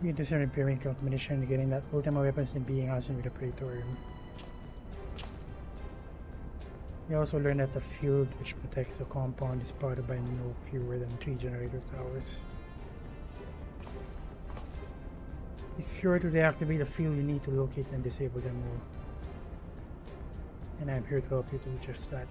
S1: You discern repairing combination, getting that ultima weapons and being awesome with the Praetorium. We also learned that the field which protects the compound is powered by no fewer than 3 generator towers. If you were to deactivate the field, you need to locate and disable them all. And I'm here to help you do just that.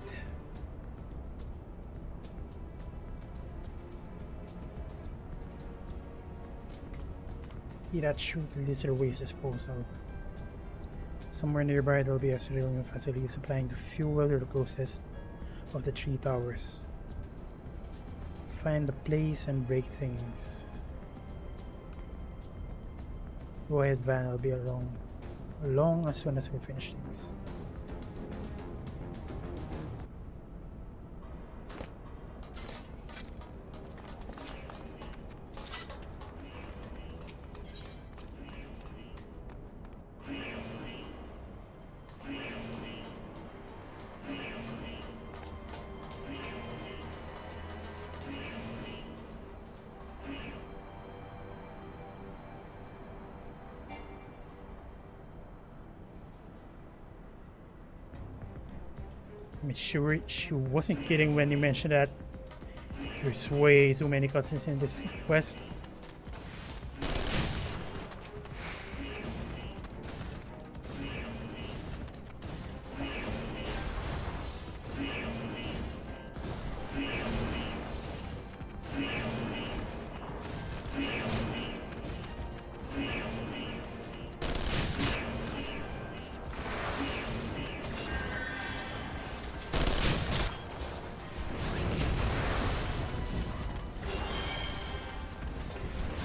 S1: See that chute leads to the waste disposal. Somewhere nearby there will be a civilian facility supplying the fuel to the closest of the 3 towers. Find the place and break things. Go ahead, Van, I'll be along as soon as we finish things. mean, she wasn't kidding when you mentioned that there's way too many cutscenes in this quest.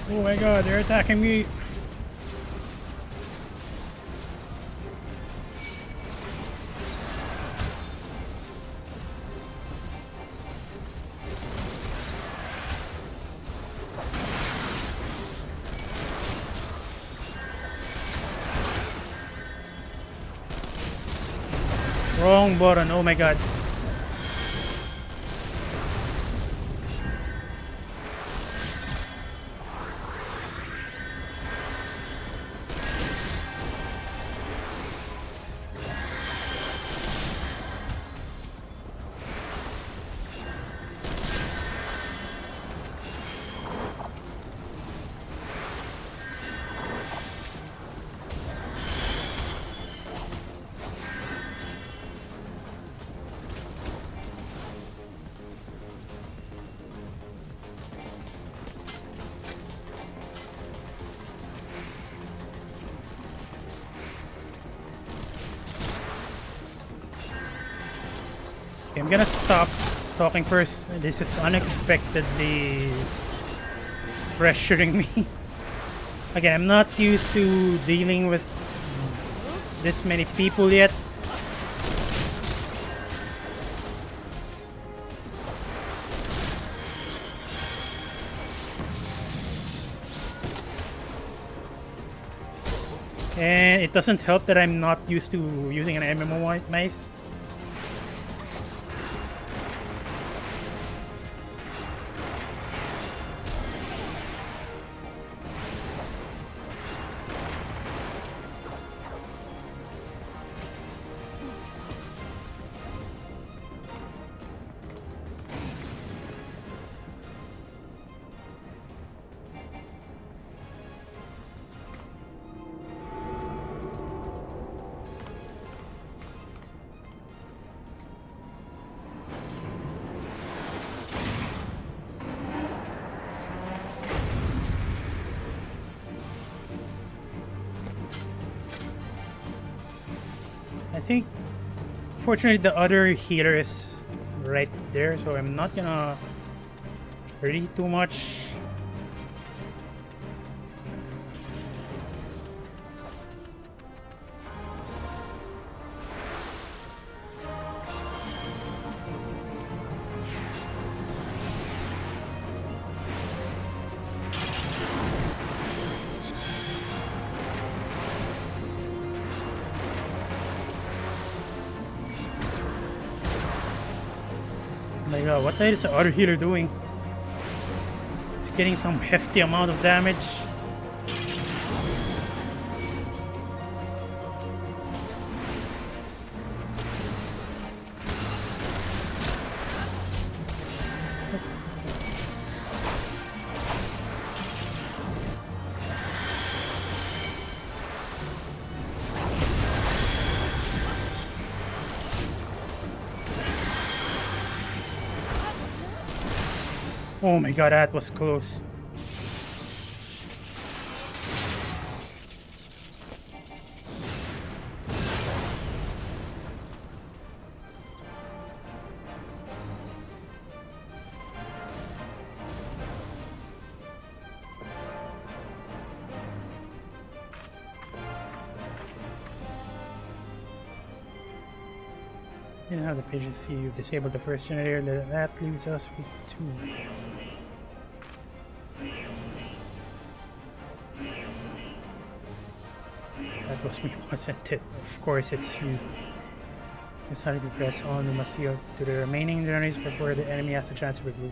S1: Oh my god, they're attacking me! Wrong button, oh my god. I'm gonna stop talking first. This is unexpectedly pressuring me. Again, I'm not used to dealing with this many people yet. And it doesn't help that I'm not used to using an MMO mice. I think, fortunately, the other healer is right there, so I'm not gonna hurry too much. Oh my god, what is the other healer doing? It's getting some hefty amount of damage. Oh my god, that was close. You know how the pages see you disable the first generator, that leaves us with two. That was me, wasn't it? Of course it's you. Decided to press on, you must see out to the remaining generators before the enemy has a chance to regroup.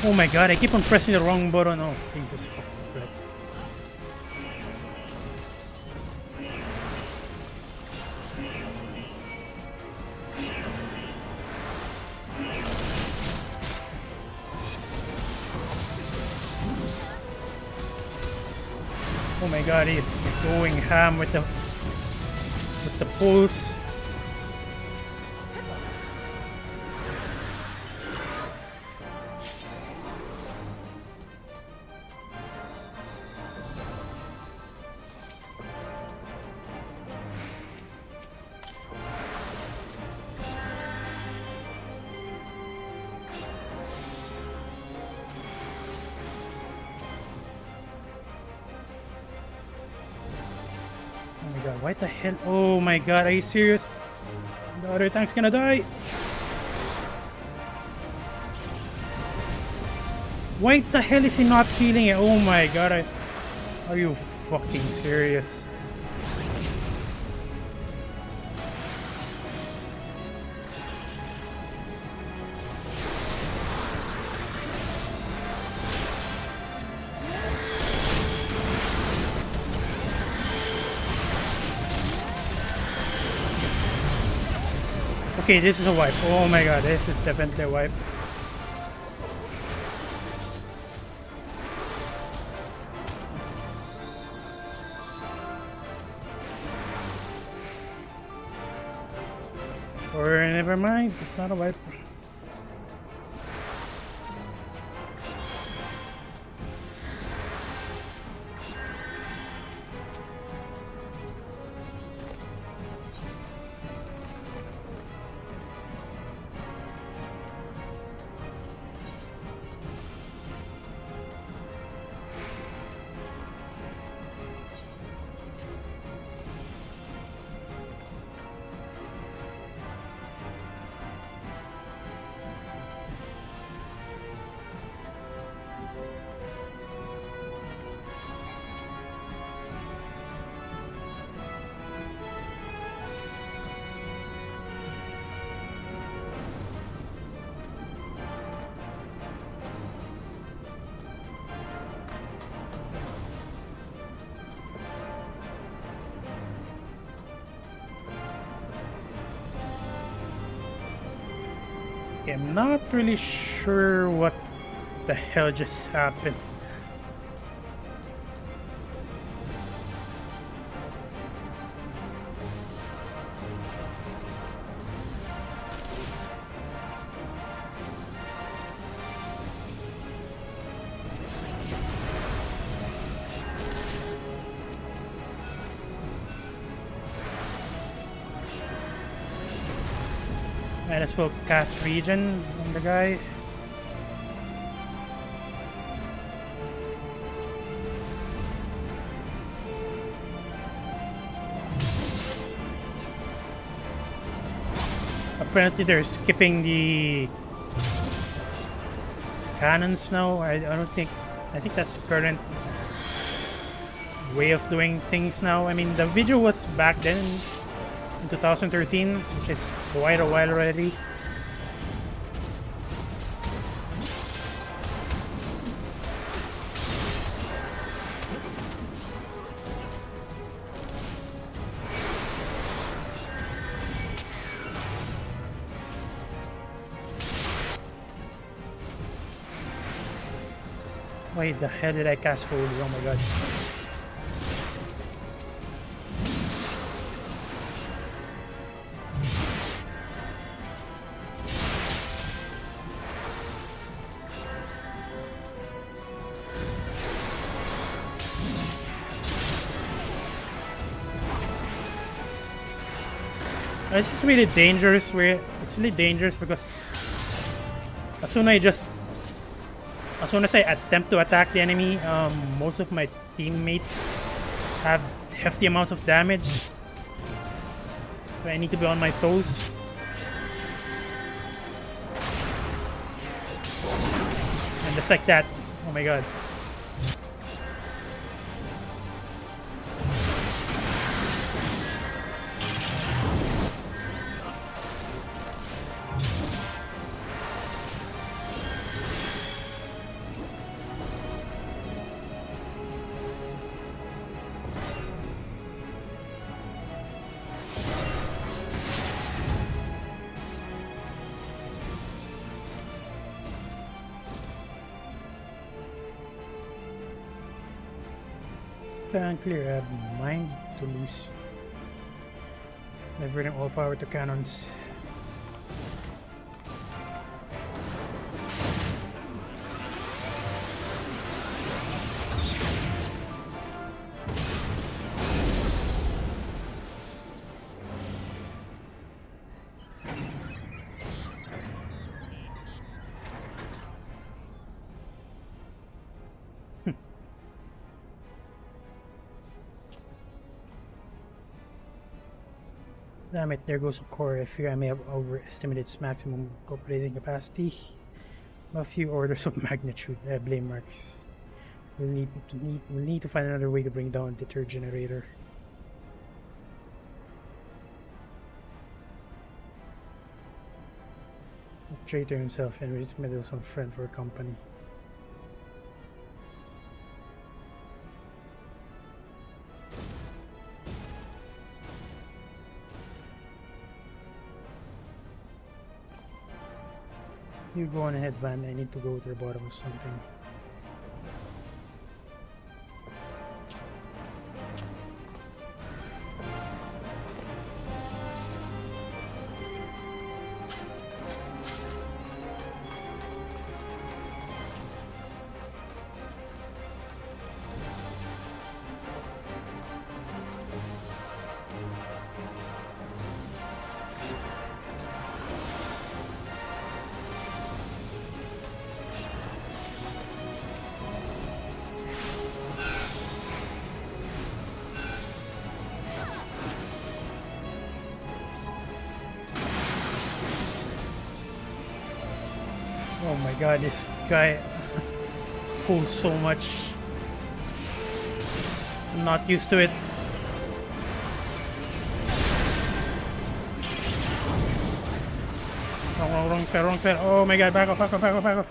S1: Oh my god, I keep on pressing the wrong button. Oh, Jesus fucking Christ. Oh my god, he's going ham with the pulse. Oh my god, what the hell? Oh my god, are you serious? The other tank's gonna die. Why the hell is he not healing it? Oh my god, are you fucking serious? Okay, this is a wipe. Oh my god, this is definitely a wipe. Or never mind, it's not a wipe. Okay, I'm not really sure what the hell just happened. Might as well cast regen on the guy. Apparently they're skipping the cannons now. I think that's the current way of doing things now. I mean, the video was back then in 2013, which is quite a while already. Why the hell did I cast Holy? Oh my god. This is really dangerous. It's really dangerous because as soon as I attempt to attack the enemy, most of my teammates have hefty amounts of damage. So I need to be on my toes. And just like that, oh my god. Plan clear. I have mind to lose. Diverting all power to cannons. Damn it, there goes a core. I fear I may have overestimated its maximum operating capacity. A few orders of magnitude. Blame marks. We'll need to find another way to bring down the third generator. The traitor himself and his meddlesome friend for company. You go on ahead, Van. I need to go to the bottom of something. Oh my god, this guy pulls so much. I'm not used to it. Wrong spell. Oh my god, back off.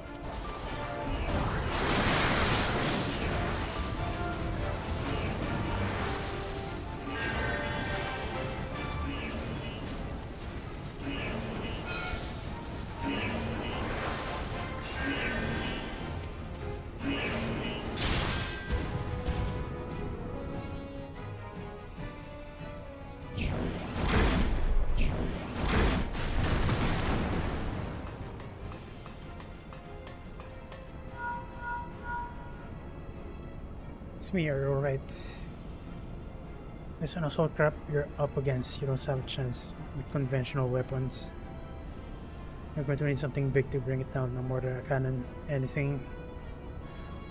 S1: It's me, are you alright? There's an assault crap you're up against. You don't have a chance with conventional weapons. You're going to need something big to bring it down. No more than a cannon. Anything.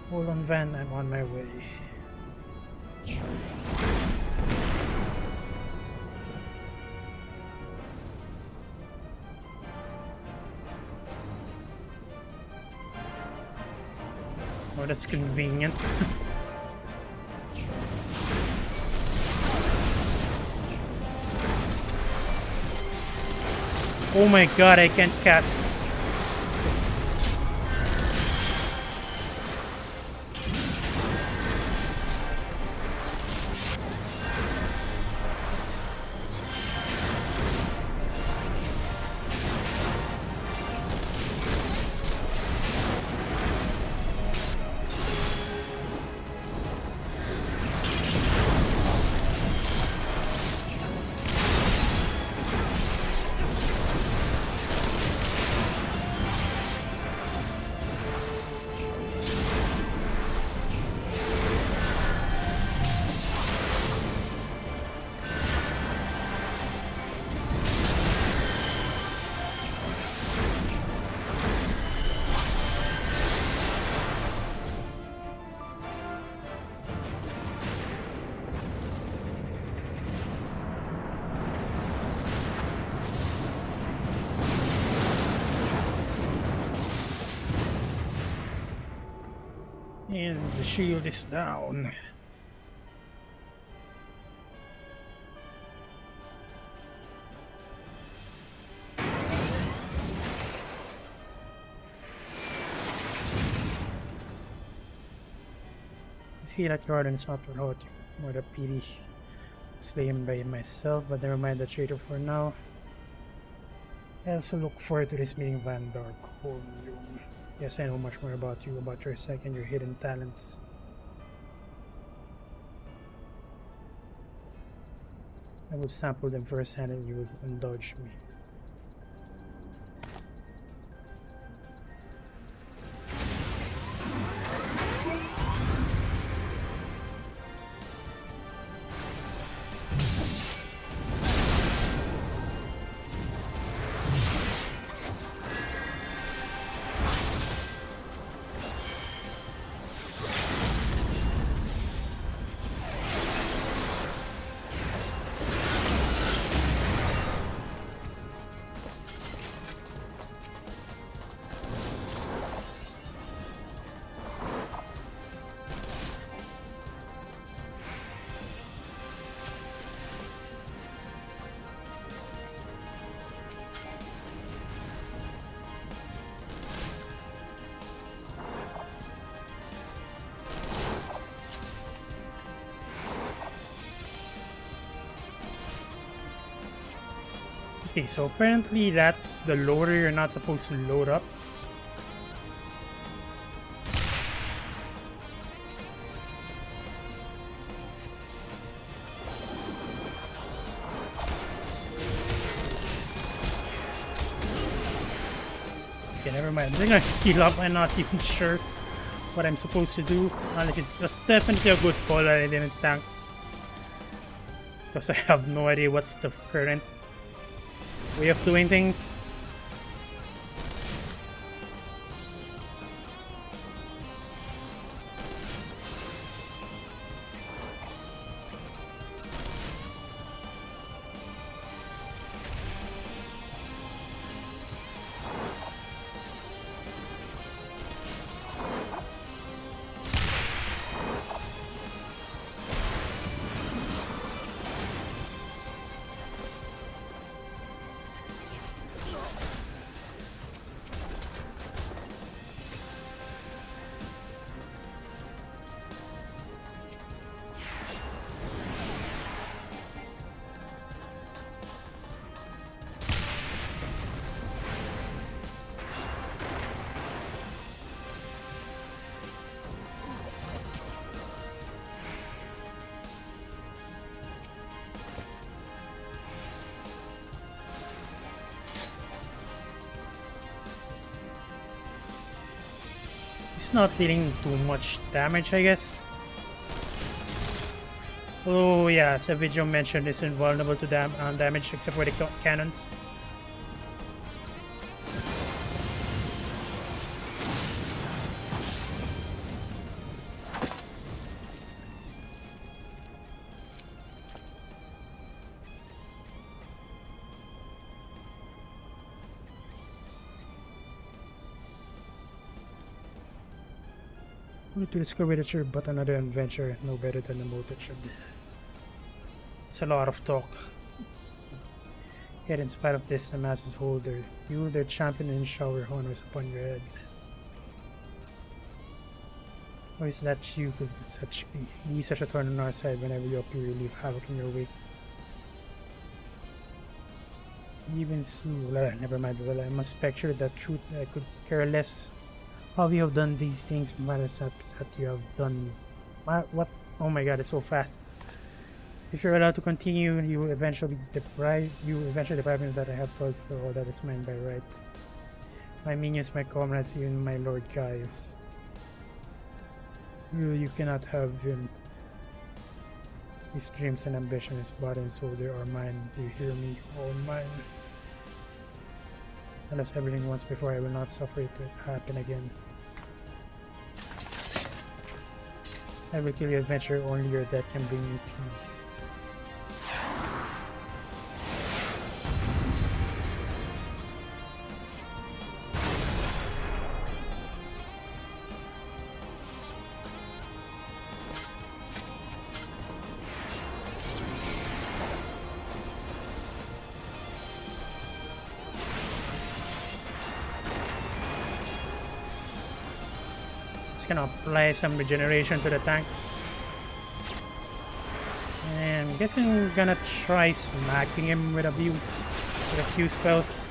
S1: Hold on, Van. I'm on my way. Oh, that's convenient. Oh my god, I can't cast. And the shield is down. See, that garden's not without you. What a pity. Slain by myself, but never mind the traitor for now. I also look forward to this meeting, Van Dark. Oh, you. Yes, I know much more about you, about your second, your hidden talents. I would sample them firsthand and you would indulge me. Okay, so apparently that's the loader you're not supposed to load up. Okay, never mind. I'm gonna heal up. I'm not even sure what I'm supposed to do. Unless it's definitely a good call that I didn't tank. Because I have no idea what's the current way of doing things. It's not dealing too much damage, I guess. Oh yeah, as a video mentioned, it's invulnerable to damage except for the cannons. To discover that you're but another adventurer, no better than the multitude. It's a lot of talk. Yet in spite of this, the masses hold their champion and shower honors upon your head. Or is that you could be such a thorn on our side whenever you appear to leave havoc in your wake? Even so, never mind. Well, I must picture that truth. I could care less how you have done these things matters that you have done. What? Oh my god, it's so fast. If you're allowed to continue, you will eventually deprive me that I have told for all that is mine by right. My minions, my comrades, even my Lord Gaius. You cannot have him. His dreams and ambitions, body and soul, they are mine. Do you hear me? All mine. I lost everything once before. I will not suffer it to happen again. I will kill your adventure. Only your death can bring me peace. Gonna apply some regeneration to the tanks, and I'm guessing I'm gonna try smacking him with a few spells.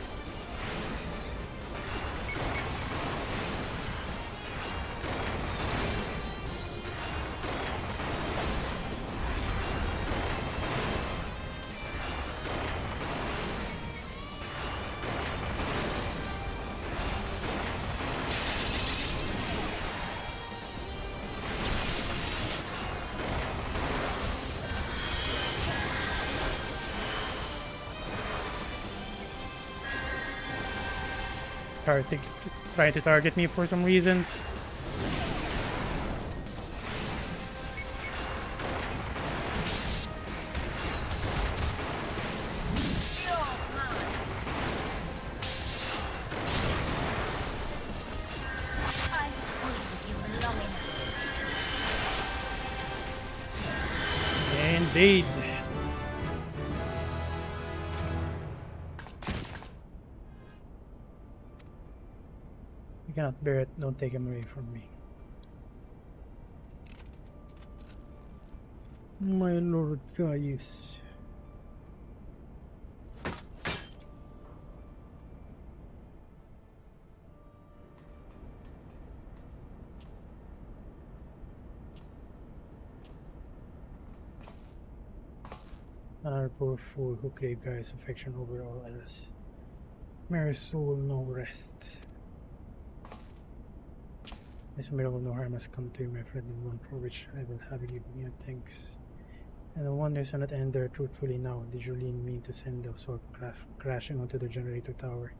S1: trying to target me for some reason. Indeed. You cannot bear it. Don't take him away from me. My lord Gaius. Another poor fool who craved Gaius' affection over all else. Mere soul, no rest. This miracle no harm has come to you, my friend, and one for which I will happily give you thanks. And the wonders do not end there truthfully now. Did you mean to send the sword crashing onto the generator tower?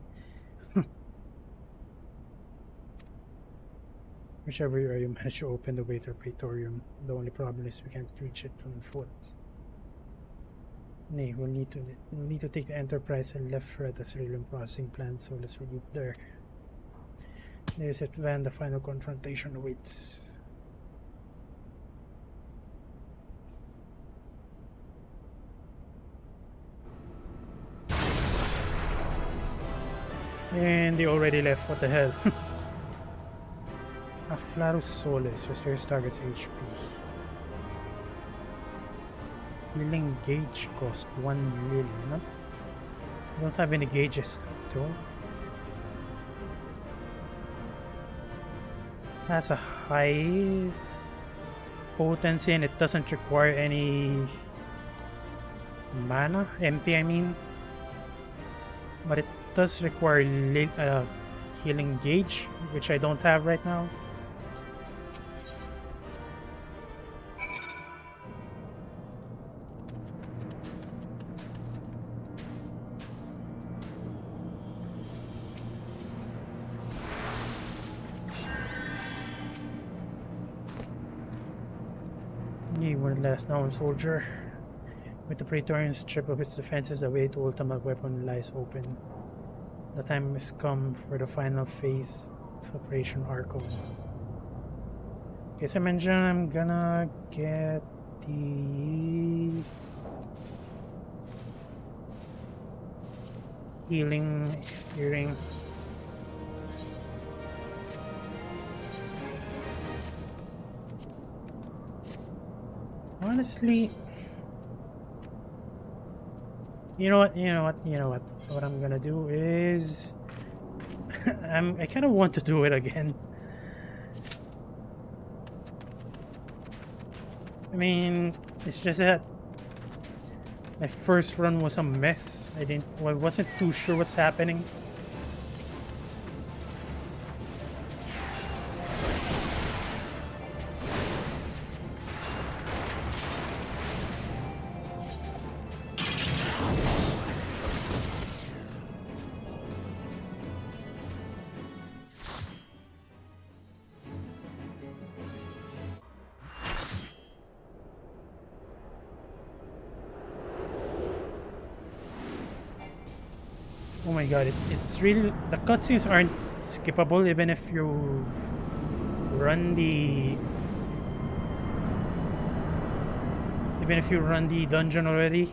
S1: Whichever way you manage to open the way to Praetorium, the only problem is we can't reach it on foot. Nay, we'll need to take the Enterprise and left for the Cerulean processing plant, so let's regroup there. There's at Van, the final confrontation awaits. And they already left, what the hell? Aflarus Solis restores target's HP. Healing gauge cost 1 million. I don't have any gauges though. Has a high potency and it doesn't require any mana, MP I mean. But it does require healing gauge, which I don't have right now. One last known soldier. With the Praetorian strip of its defenses, the way to ultimate weapon lies open. The time has come for the final phase of Operation Arco. As I mentioned, I'm gonna get the healing earring. Honestly, you know what? What I'm gonna do is, I kind of want to do it again. I mean, it's just that my first run was a mess. I wasn't too sure what's happening. Oh my god, it's really, the cutscenes aren't skippable even if you run the dungeon already.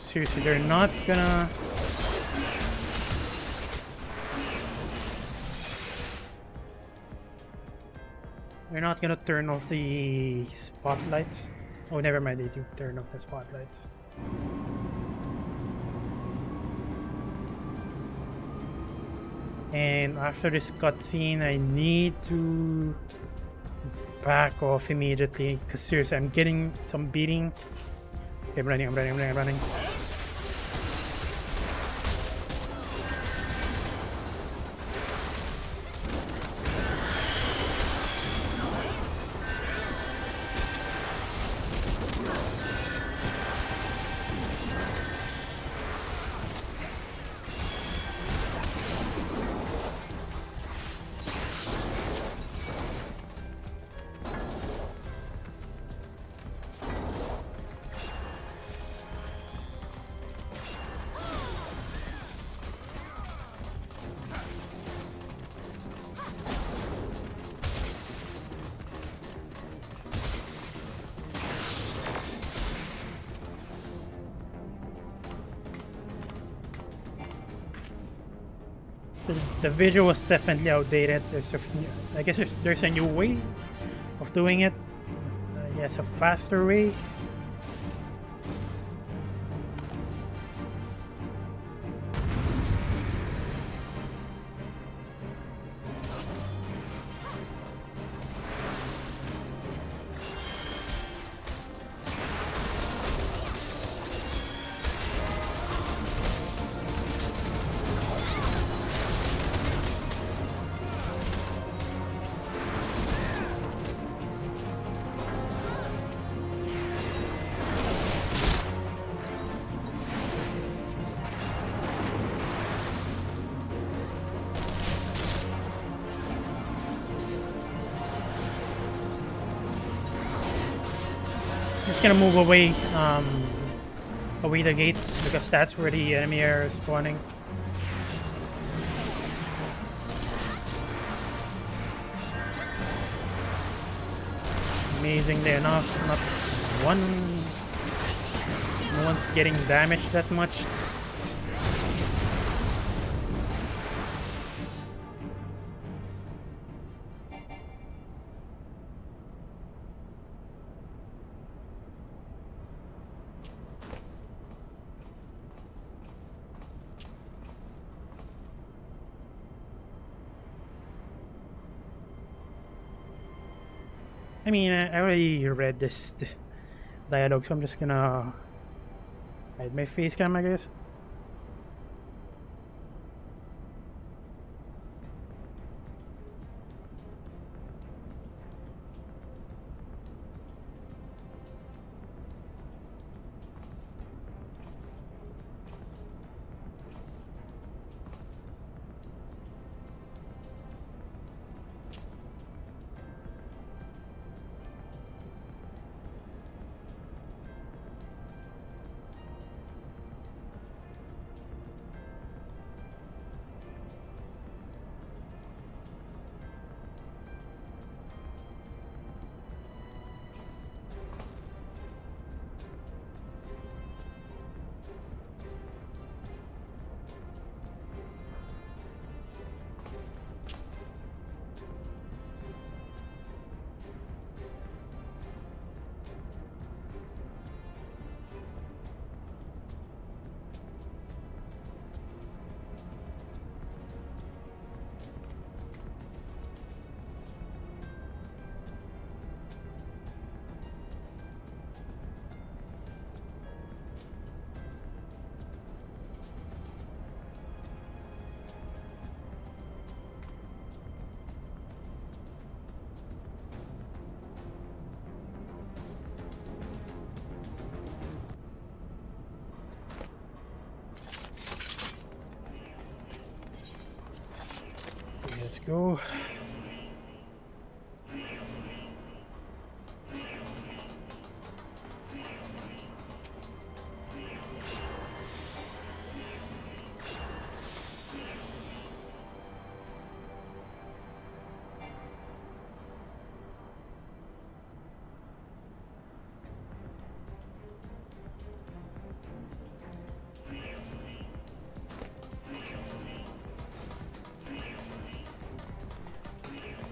S1: Seriously, they're not gonna... They're not gonna turn off the spotlights. Oh, never mind, they do turn off the spotlights. And after this cutscene, I need to back off immediately because seriously, I'm getting some beating Okay, I'm running. The visual was definitely outdated. I guess there's a new way of doing it. Yes, a faster way. Just gonna move away, away the gates because that's where the enemy are spawning. Amazingly enough, no one's getting damaged that much. I mean, I already read this dialogue, so I'm just gonna hide my face cam, I guess. Let's go.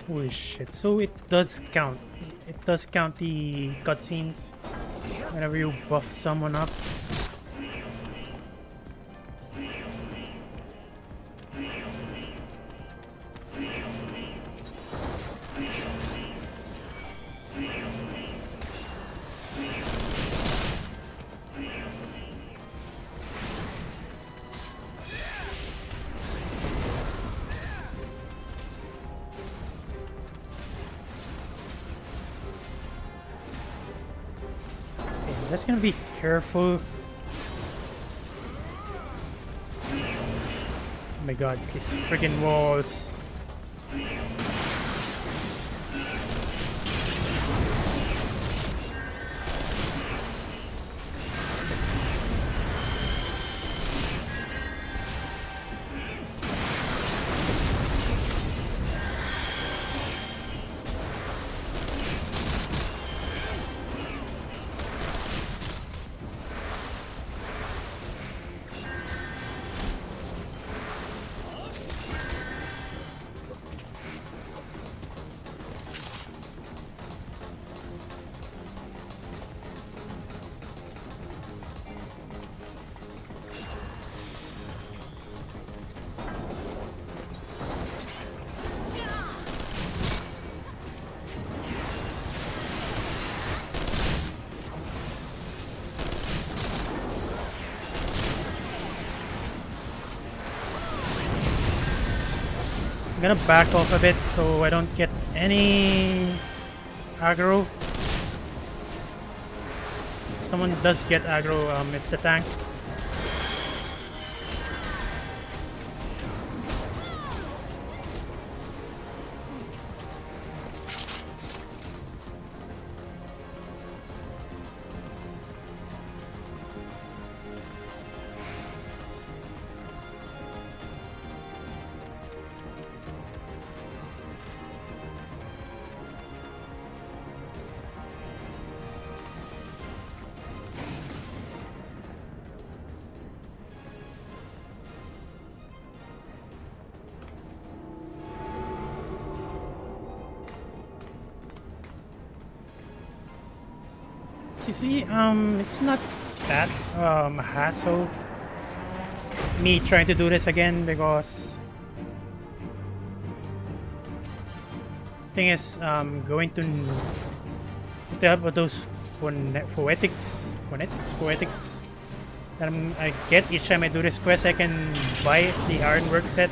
S1: Holy shit, so it does count. It does count the cutscenes whenever you buff someone up. Just gonna be careful. Oh my god, these freaking walls. I'm gonna back off a bit so I don't get any aggro. If someone does get aggro, it's the tank. You see, it's not that hassle me trying to do this again because thing is going to help with those phonetics that I get each time I do this quest. I can buy the ironwork set.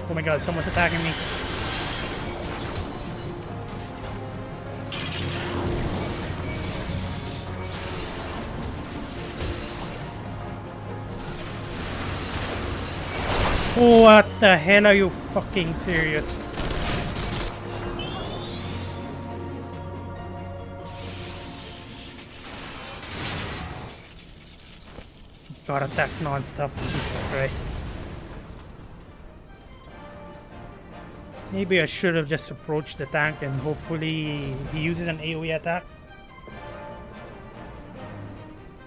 S1: Oh my god, someone's attacking me. What the hell, are you fucking serious? Got attacked non-stop, Jesus Christ. Maybe I should have just approached the tank and hopefully he uses an AoE attack.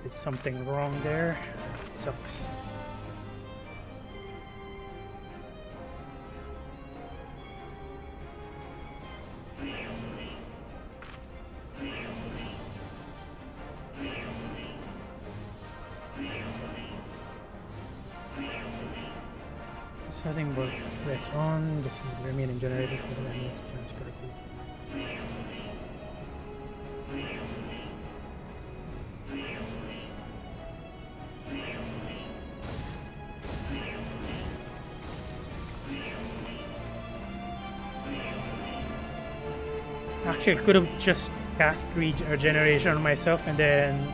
S1: There's something wrong there. It sucks. Setting both threats on, this remaining generators for the enemies plans correctly. Actually, I could have just cast regeneration on myself and then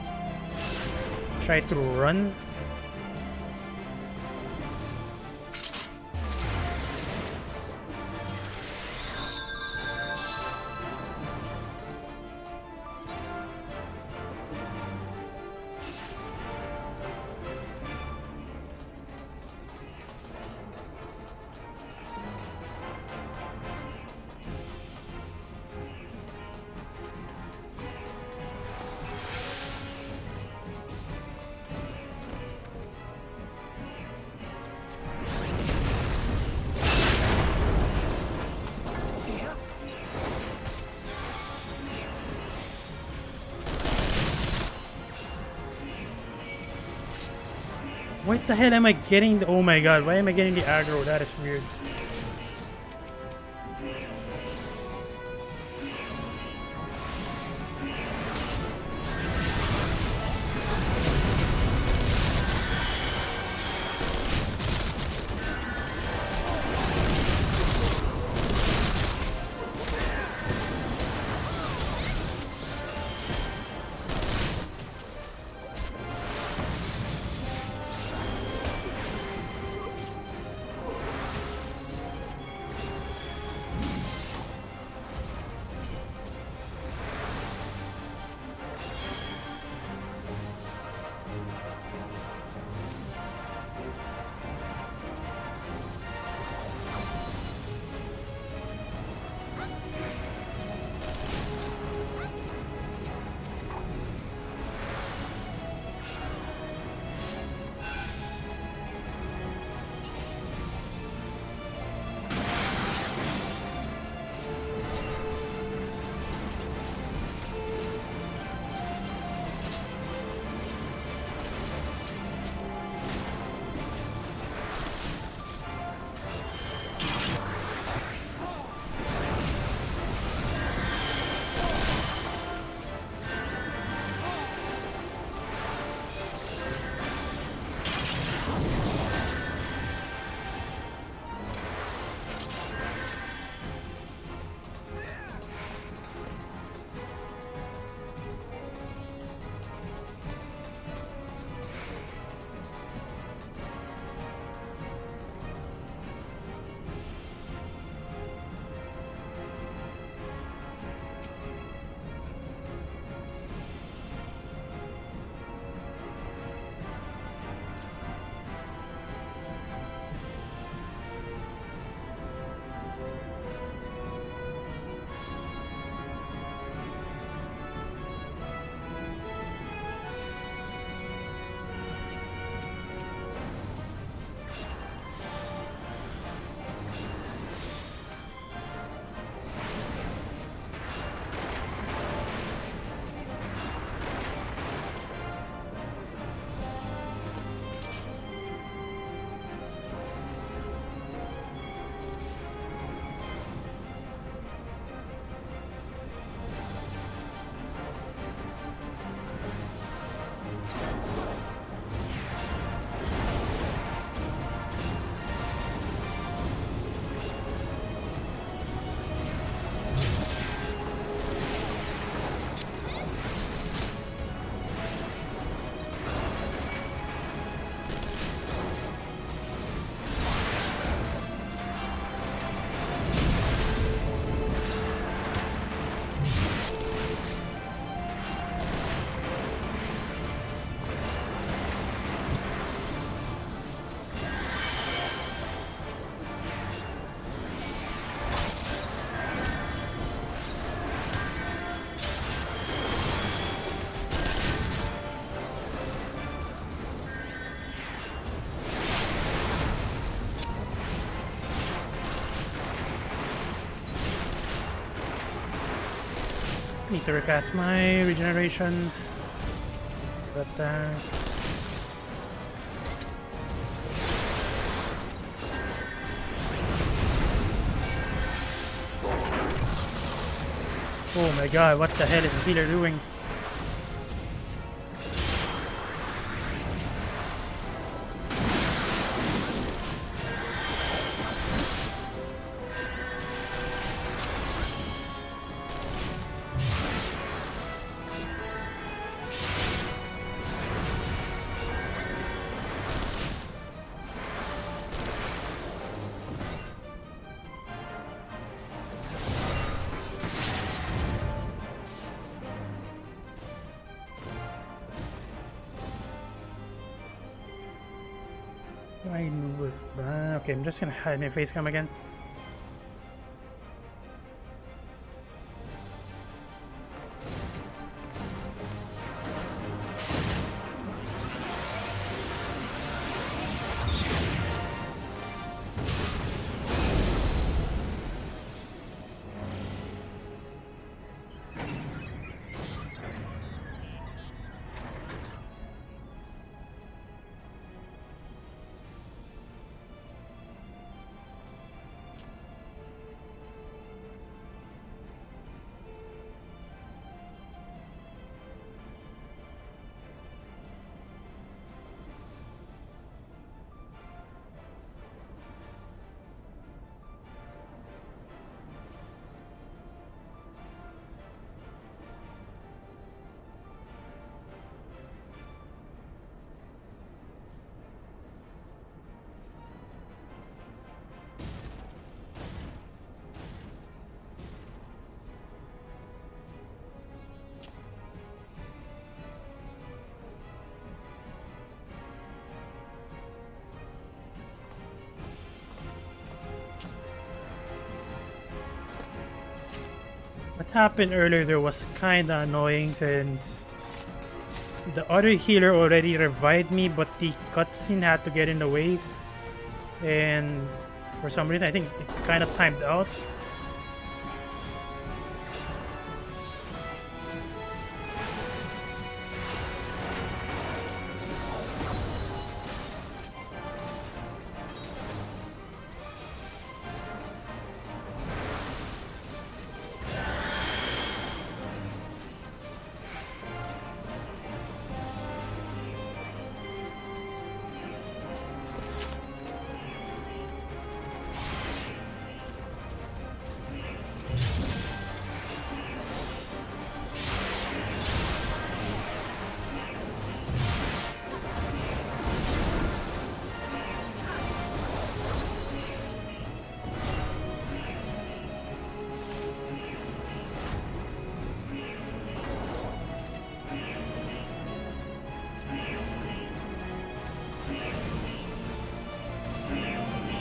S1: try to run. What the hell am I getting? Oh my god, why am I getting the aggro? That is weird. Need to recast my regeneration. Attacks. Oh my god, what the hell is the healer doing? I knew it. Okay, I'm just gonna hide my face cam again. What happened earlier there was kinda annoying since the other healer already revived me, but the cutscene had to get in the ways. And for some reason I think it kinda timed out.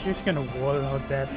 S1: She's gonna wall out that.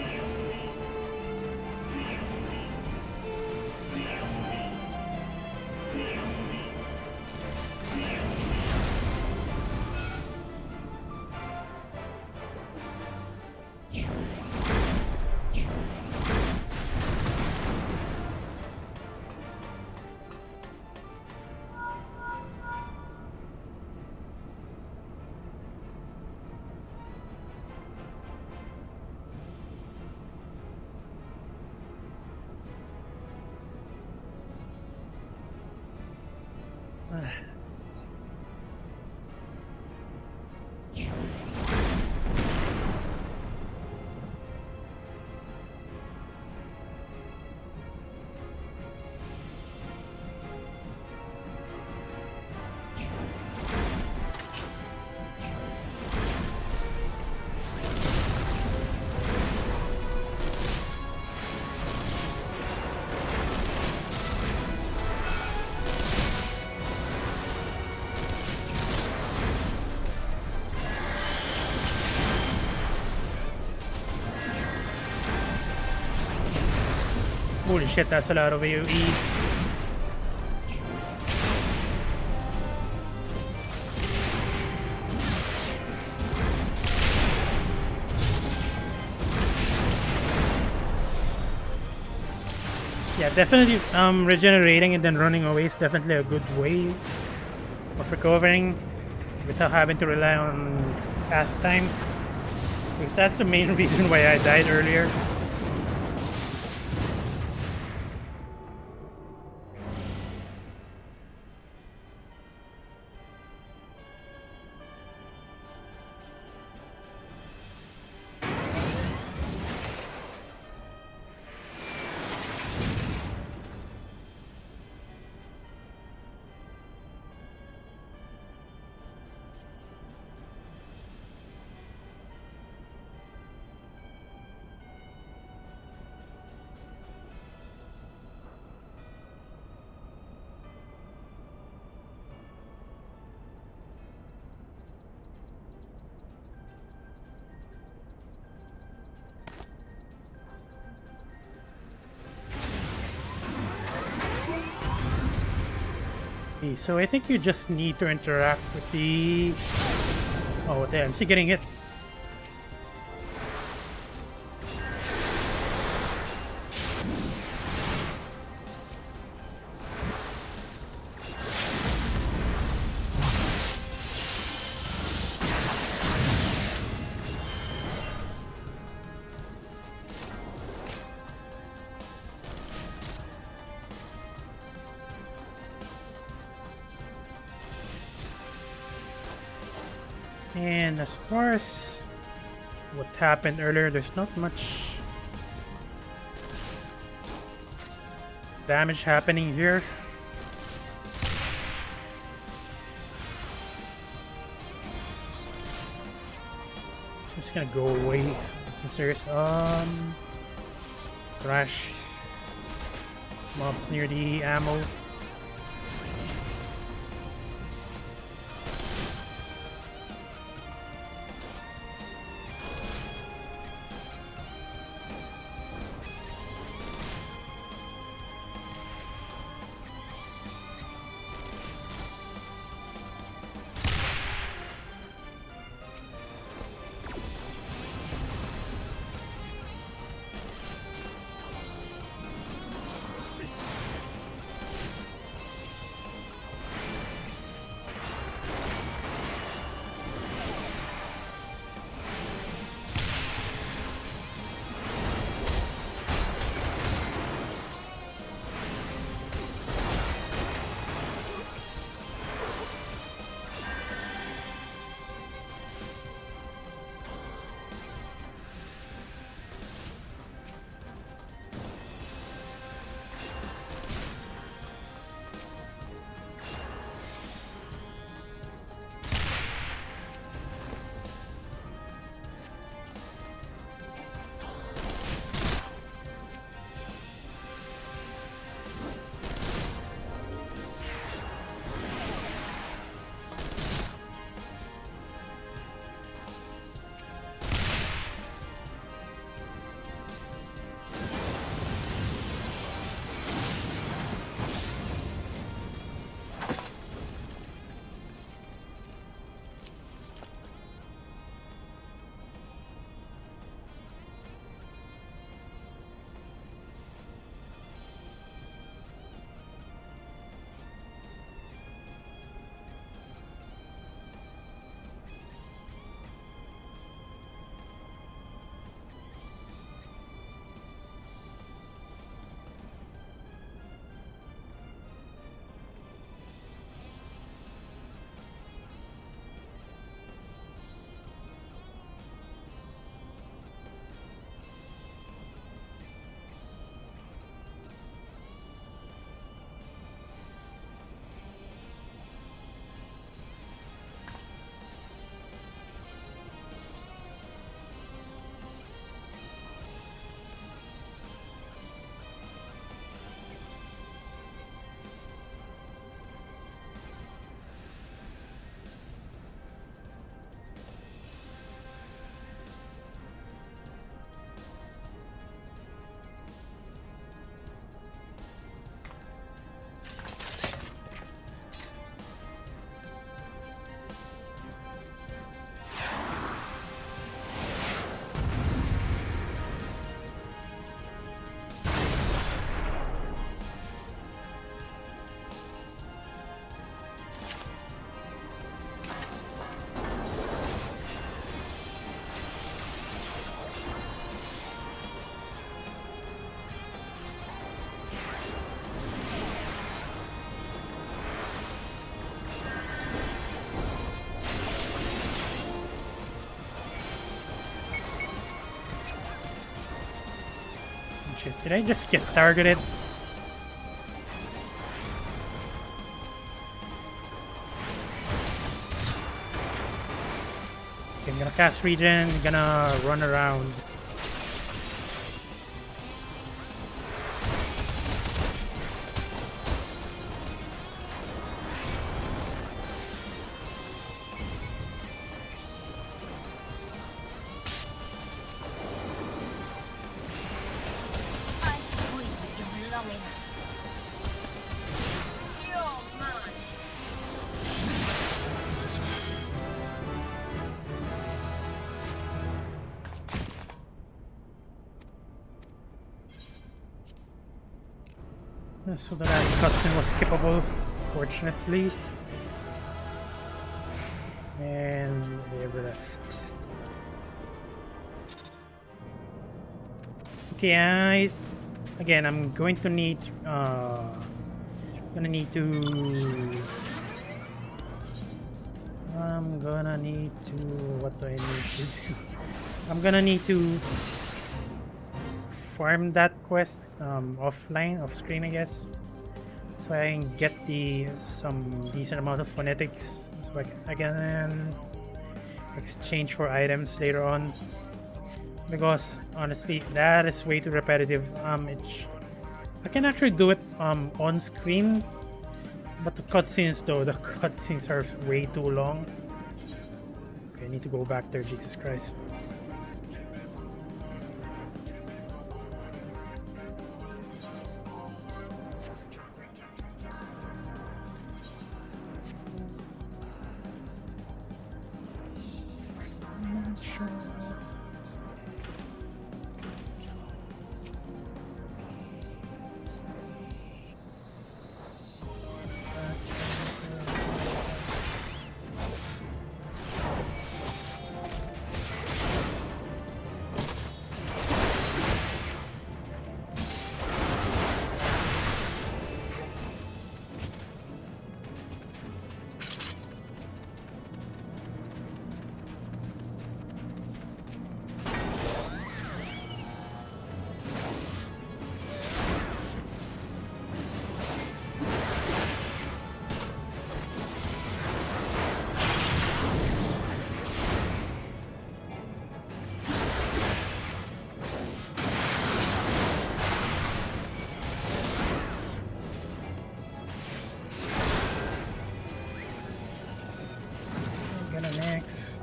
S1: Holy shit, that's a lot of AoEs. Yeah, Yeah, definitely regenerating and then running away is definitely a good way of recovering without having to rely on cast time. Because that's the main reason why I died earlier. Okay, so I think you just need to interact with the... Oh, damn, is he getting hit? And as far as what happened earlier, there's not much damage happening here. I'm just gonna go away. Since there's crash mobs near the ammo. Shit, did I just get targeted? Okay, I'm gonna cast regen, gonna run around. So the last cutscene was skippable, fortunately. And they were left. Okay, again, I'm going to need gonna need to what do I need to do? I'm gonna need to farm that quest offline, off screen, I guess, so I can get some decent amount of phonetics, so I can exchange for items later on. Because honestly, that is way too repetitive. I can actually do it on screen, but the cutscenes are way too long. Okay, I need to go back there. Jesus Christ.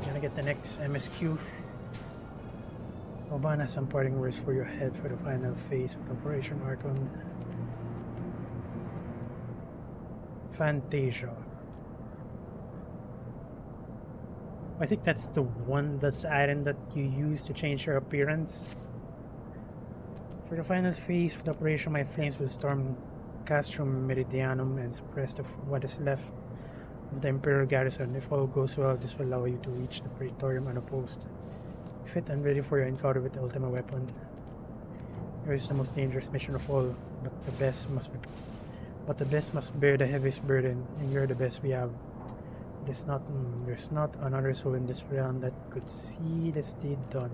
S1: Gonna get the next MSQ. Oban has some parting words for your head for the final phase of Operation Archon. Fantasia. I think that's the item that you use to change your appearance. For the final phase of the operation, my flames will storm Castrum Meridianum and suppress what is left of the Imperial garrison. If all goes well, this will allow you to reach the Praetorium unopposed. Fit and ready for your encounter with the Ultima weapon. It is the most dangerous mission of all, but the best must bear the heaviest burden, and you're the best we have. There's not another soul in this realm that could see this deed done.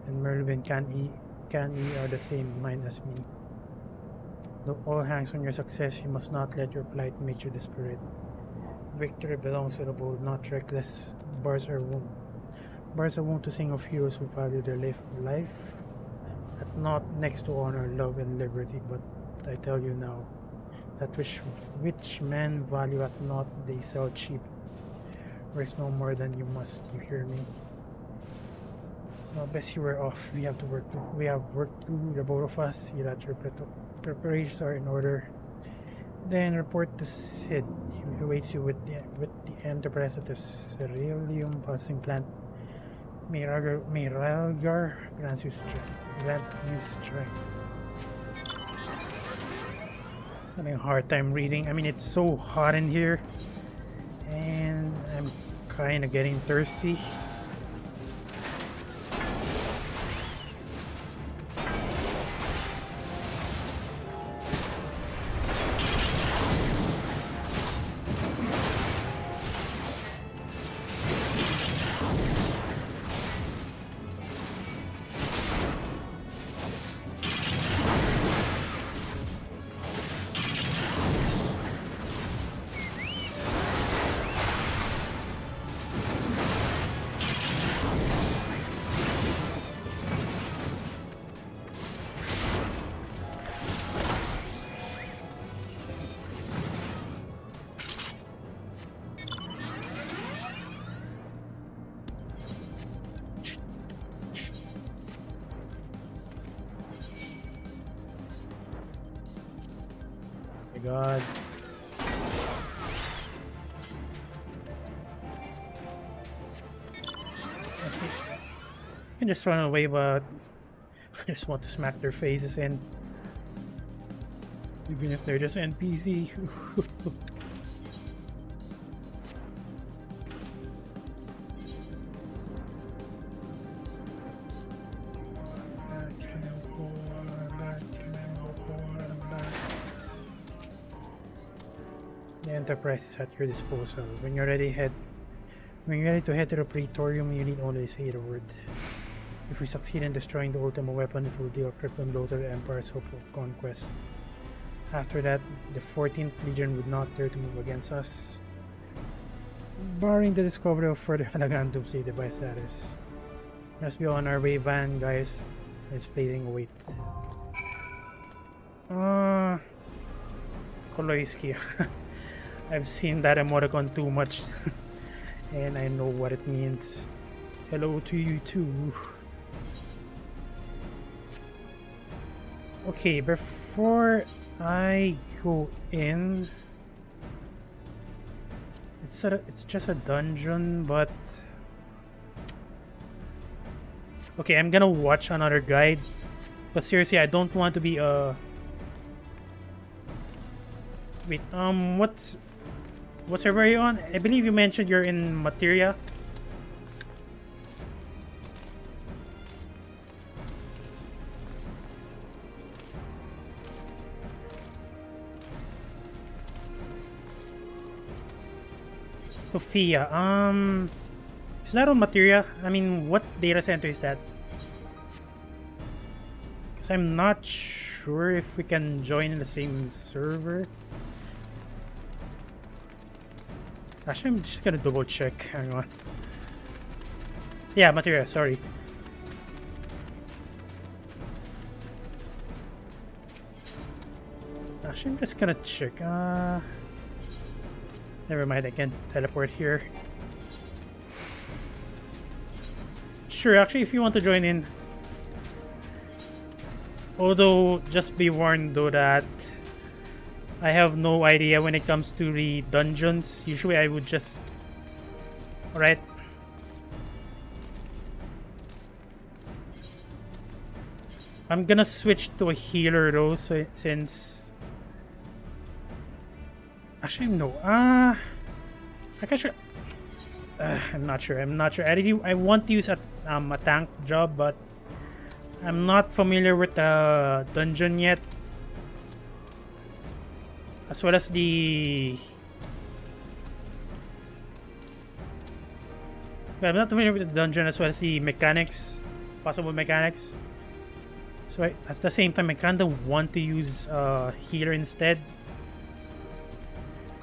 S1: And Merlin can are the same mind as me. Though all hangs on your success, you must not let your plight make you desperate. Victory belongs to the bold, not reckless. Bars are wont to sing of heroes who value their life, but not next to honor, love, and liberty. But I tell you now, that which men value at naught they sell cheap. Risk no more than you must. You hear me? Well, best you were off. We have work to do, the both of us. See that your preparations are in order. Then report to Sid. He awaits you with the Enterprise at the Cerealium processing plant. May Ralgar grant you strength. I'm having a hard time reading. I mean, it's so hot in here, and I'm kind of getting thirsty. god. I can just run away, but I just want to smack their faces in. Even if they're just NPC. The Enterprise is at your disposal. When you're ready to head to the Praetorium, you need only say the word. If we succeed in destroying the Ultima weapon, it will deal a crippling blow to the Empire's hope of conquest. After that, the 14th Legion would not dare to move against us, barring the discovery of further Hanagan Doomsday device status. Let's be on our way, Van, guys. It's placing wait. Koloiski. I've seen that emoticon too much and I know what it means. Hello to you too. Okay, before I go in, it's just a dungeon, but okay, I'm gonna watch another guide, but seriously, I don't want to be wait, what server are you on? I believe you mentioned you're in Materia. Sophia, is that on Materia? I mean, what data center is that? Because I'm not sure if we can join in the same server. Actually, I'm just gonna double check. Hang on. Yeah, Materia, sorry. Actually, I'm just gonna check. Never mind, I can teleport here. Sure, actually, if you want to join in. Although, just be warned though that I have no idea when it comes to the dungeons. Usually I would just... Alright. I'm gonna switch to a healer though, so since... Actually, no. I can I'm not sure. I want to use a tank job, but I'm not familiar with the dungeon yet. As well as the... Well, I'm not familiar with the dungeon as well as the mechanics. Possible mechanics. So at the same time, I kinda want to use healer instead.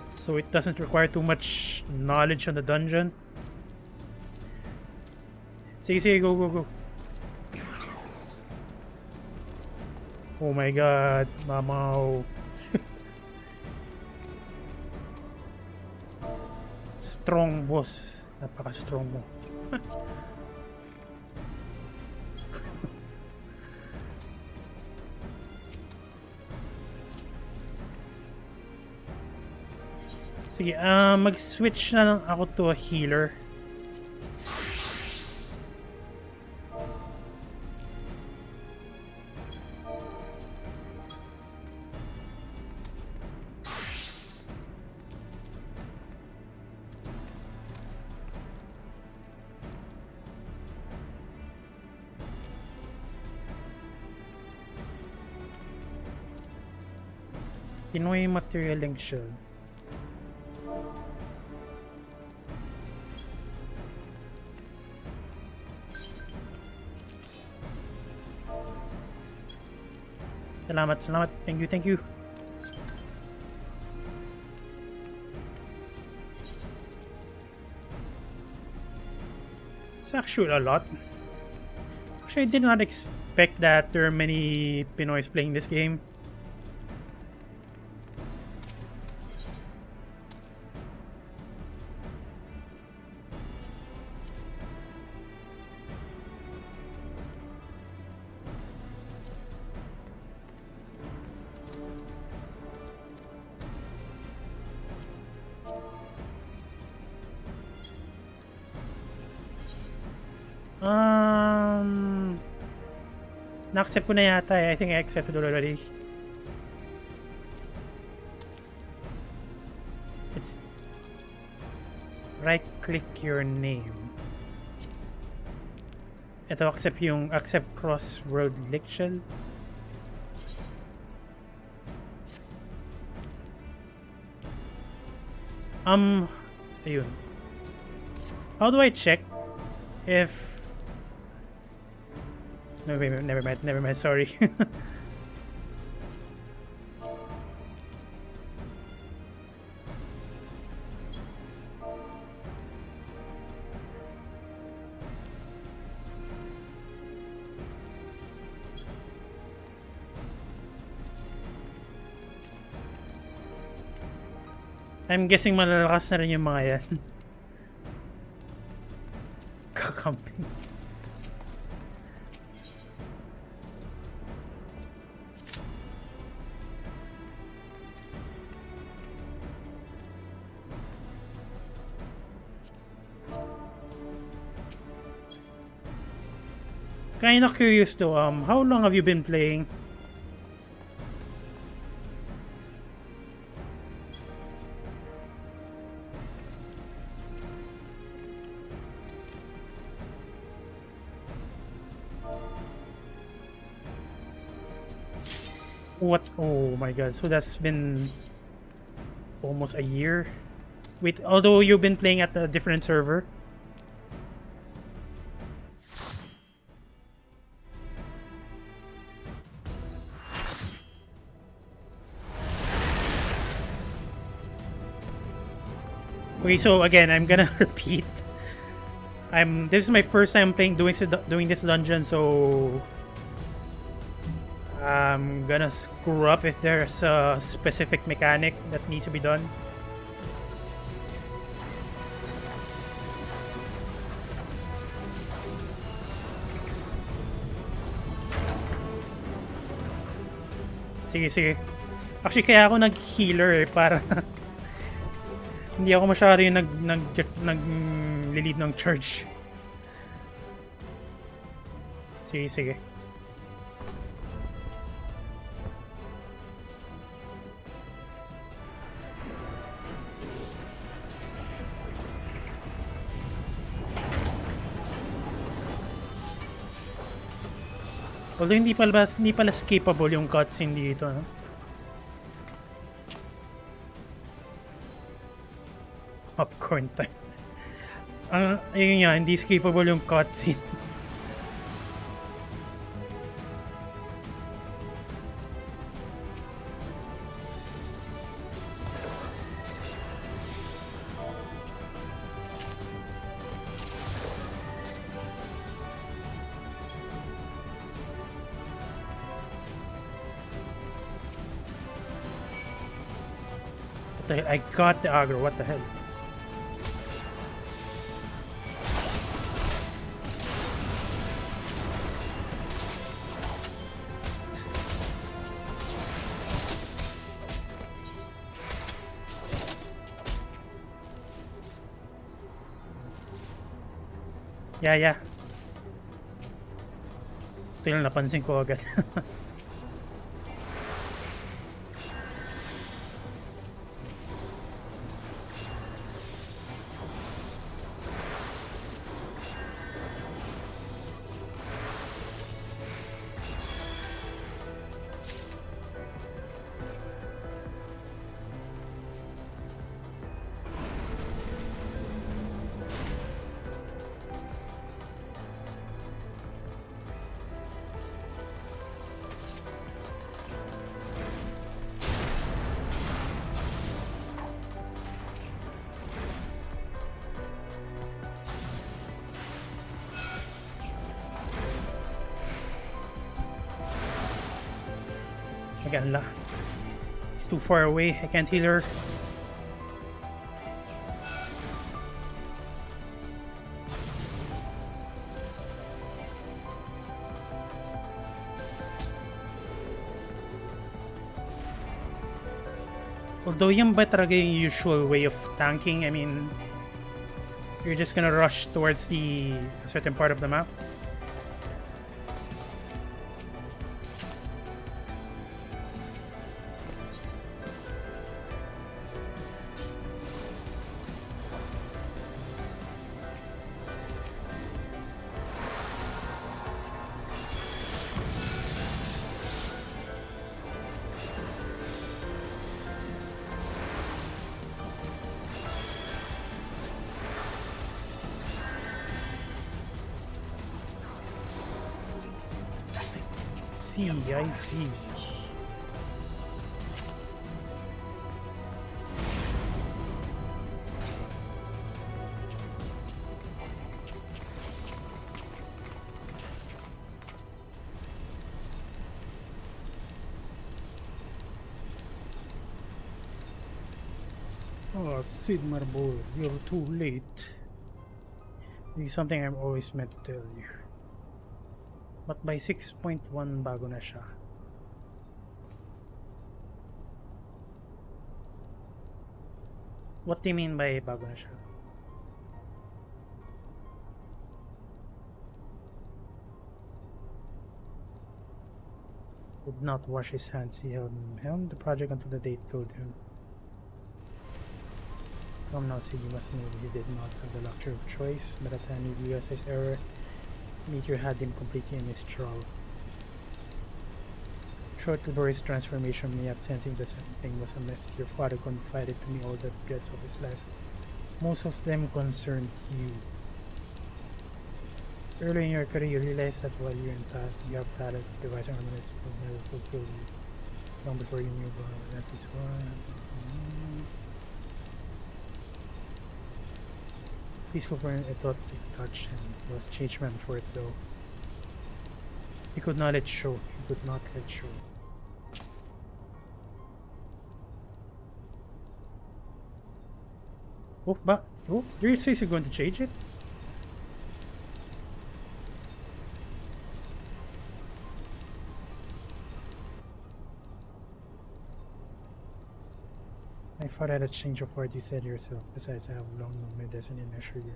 S1: So it doesn't require too much knowledge on the dungeon. Sige, go. Oh my god, Mamaw. Strong boss. Napaka-strong mo. Sige, mag-switch na lang ako to a healer. Pinoy material link shell. Salamat. Thank you. It's actually a lot. Actually, I did not expect that there are many Pinoys playing this game. Na-accept ko na yata eh. I think I accepted already. It's right-click your name. Ito, accept cross-world link shell. Ayun. How do I check if... No, wait, never mind, sorry. I'm guessing malalakas na rin yung mga yan. Kakamping. Kinda curious though, how long have you been playing? What? Oh my god, so that's been almost a year. Wait, although you've been playing at a different server? Okay, so again, I'm gonna repeat. This is my first time doing this dungeon, so I'm gonna screw up if there's a specific mechanic that needs to be done. Sige. Actually, kaya ako nag-healer eh, para hindi ako masyado yung nag-lead ng charge. Sige. Although hindi pala skippable yung cutscene dito, no? Popcorn time. Ayun nga, hindi skippable yung cutscene. I got the aggro, what the hell? Yeah. Ito yung napansin ko agad. Again, it's too far away. I can't heal her. Although yan ba talaga yung usual way of tanking? I mean, You're just gonna rush towards the certain part of the map. I see. Oh, Sid Marble, you're too late. This is something I'm always meant to tell you. But by 6.1 bago na siya. What do you mean by bago na siya? Would not wash his hands. He helmed the project until the date killed him. Come now, Sid, you must know he did not have the luxury of choice. By the time he realized his error, Meteor had him completely in his thrall. Short before his transformation, me up sensing that something was amiss. Your father confided to me all the regrets of his life. Most of them concerned you. Early in your career, you realized that while you're in you have talent, devising armaments will never fulfill you. Long before you knew about that is why. Peaceful burn, I thought it touched him. He was changed man for it though. He could not let show. He could not let show. Oh, but you say you're going to change it? I thought I had a change of heart, you said yourself. Besides, I have long known my destiny and assure you.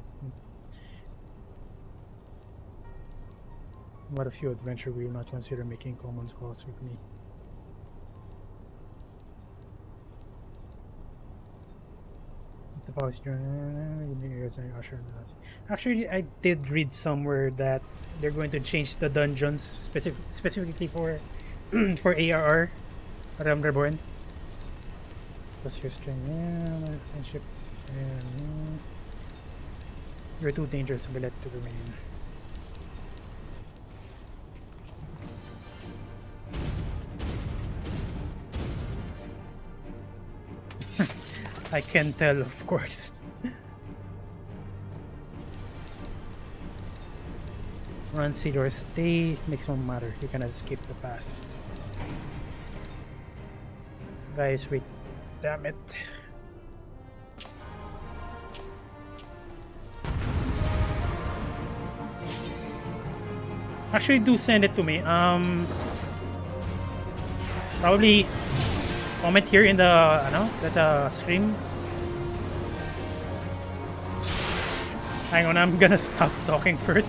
S1: What if you adventure will not consider making common cause with me? The powers Actually, I did read somewhere that they're going to change the dungeons specifically for for ARR, Realm Reborn. Plus your strength, my friendships, you're too dangerous to be let to remain. I can tell, of course. Run, seed, or stay, makes no matter. You cannot escape the past. Guys, wait. Damn it. Actually, do send it to me. Probably comment here in the stream. Hang on, I'm gonna stop talking first.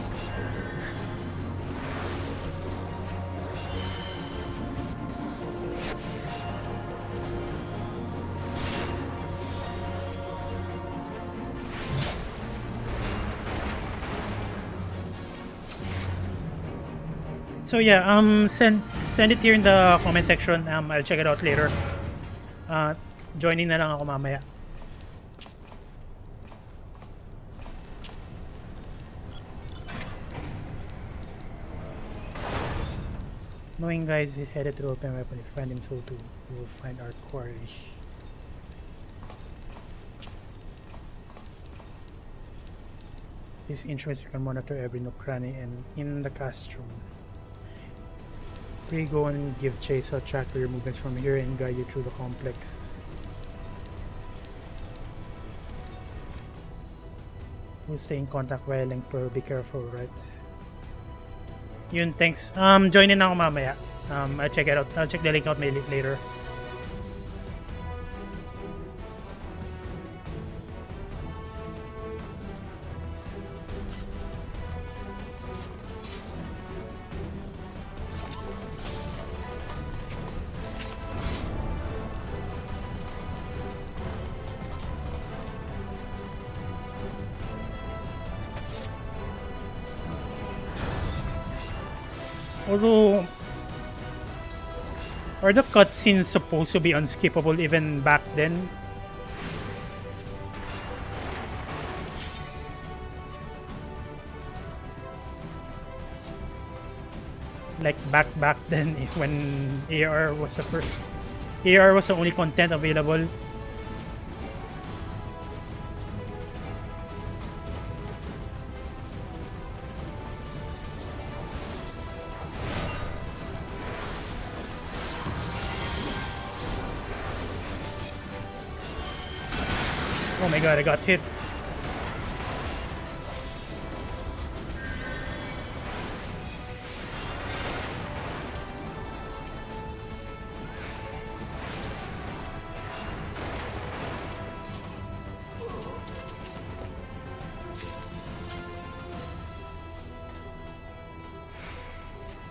S1: So yeah, send it here in the comment section. I'll check it out later. Joining na lang ako mamaya. Knowing guys is headed to open weapon, if find him so too, we will find our quarry. These instruments we can monitor every nook, cranny, and in the cast room. We go and give chase or track your movements from here and guide you through the complex. We'll stay in contact via link, pero be careful, right? Yun, thanks. Join in ako mamaya. I'll check it out. I'll check the link out later. Although, are the cutscenes supposed to be unskippable even back then? Like back then when AR was AR was the only content available. Oh my god, I got hit.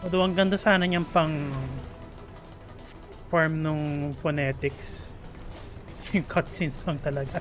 S1: Although ang ganda sana niyang pang farm nung phonetics. Yung cutscenes lang talaga.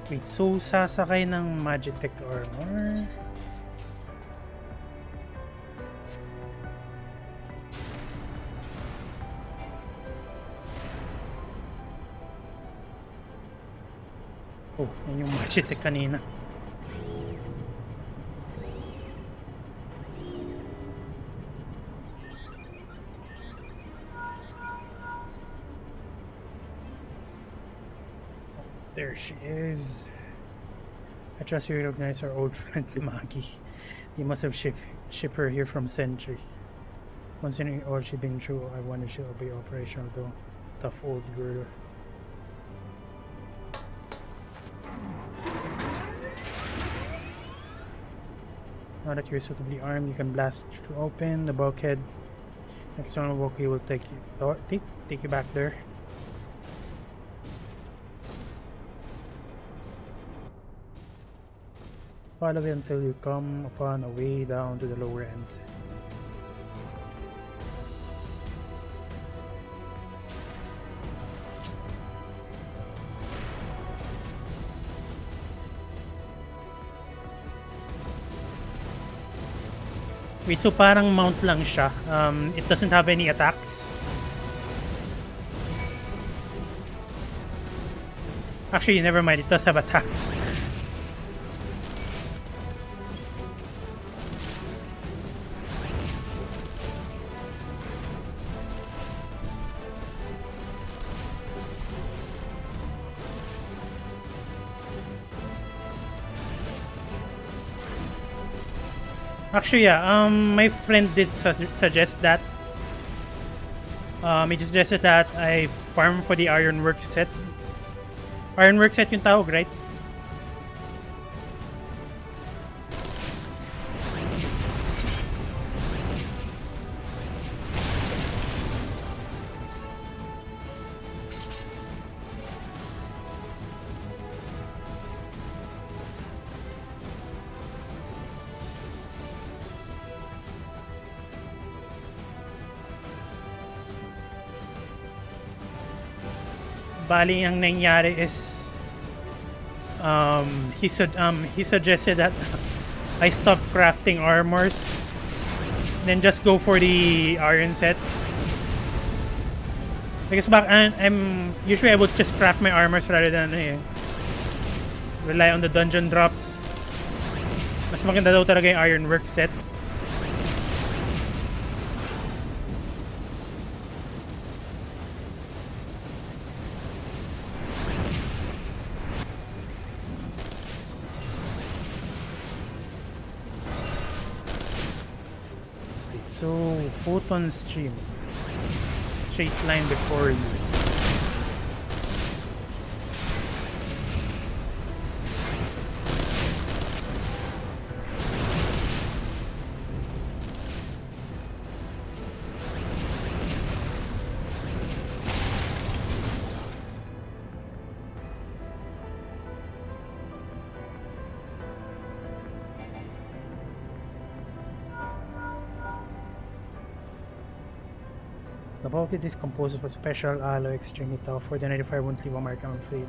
S1: Wait, so sasakay ng Magitech armor? Oh, yan yung Magitech kanina. There she is. I trust you recognize our old friend Maggie. You must have shipped her here from Century. Considering all she's been through, I wonder she'll be operational though. Tough old girl. Now that you're suitably armed, you can blast to open the bulkhead. External walkie will take you back there. Follow it until you come upon a way down to the lower end. Wait, so parang mount lang siya. It doesn't have any attacks. Actually, never mind. It does have attacks. Actually, yeah, my friend did suggest that. He suggested that I farm for the Ironworks set. Ironworks set yung tawag, right? Bali, ang nangyari is he suggested that I stop crafting armors, then just go for the iron set. Because back I'm usually I would just craft my armors rather than rely on the dungeon drops. Mas maganda daw talaga yung Ironwork set. So, photon stream. Straight line before you. The bulk is composed of a special alloy extremely tough. 495 won't leave a mark, I'm afraid.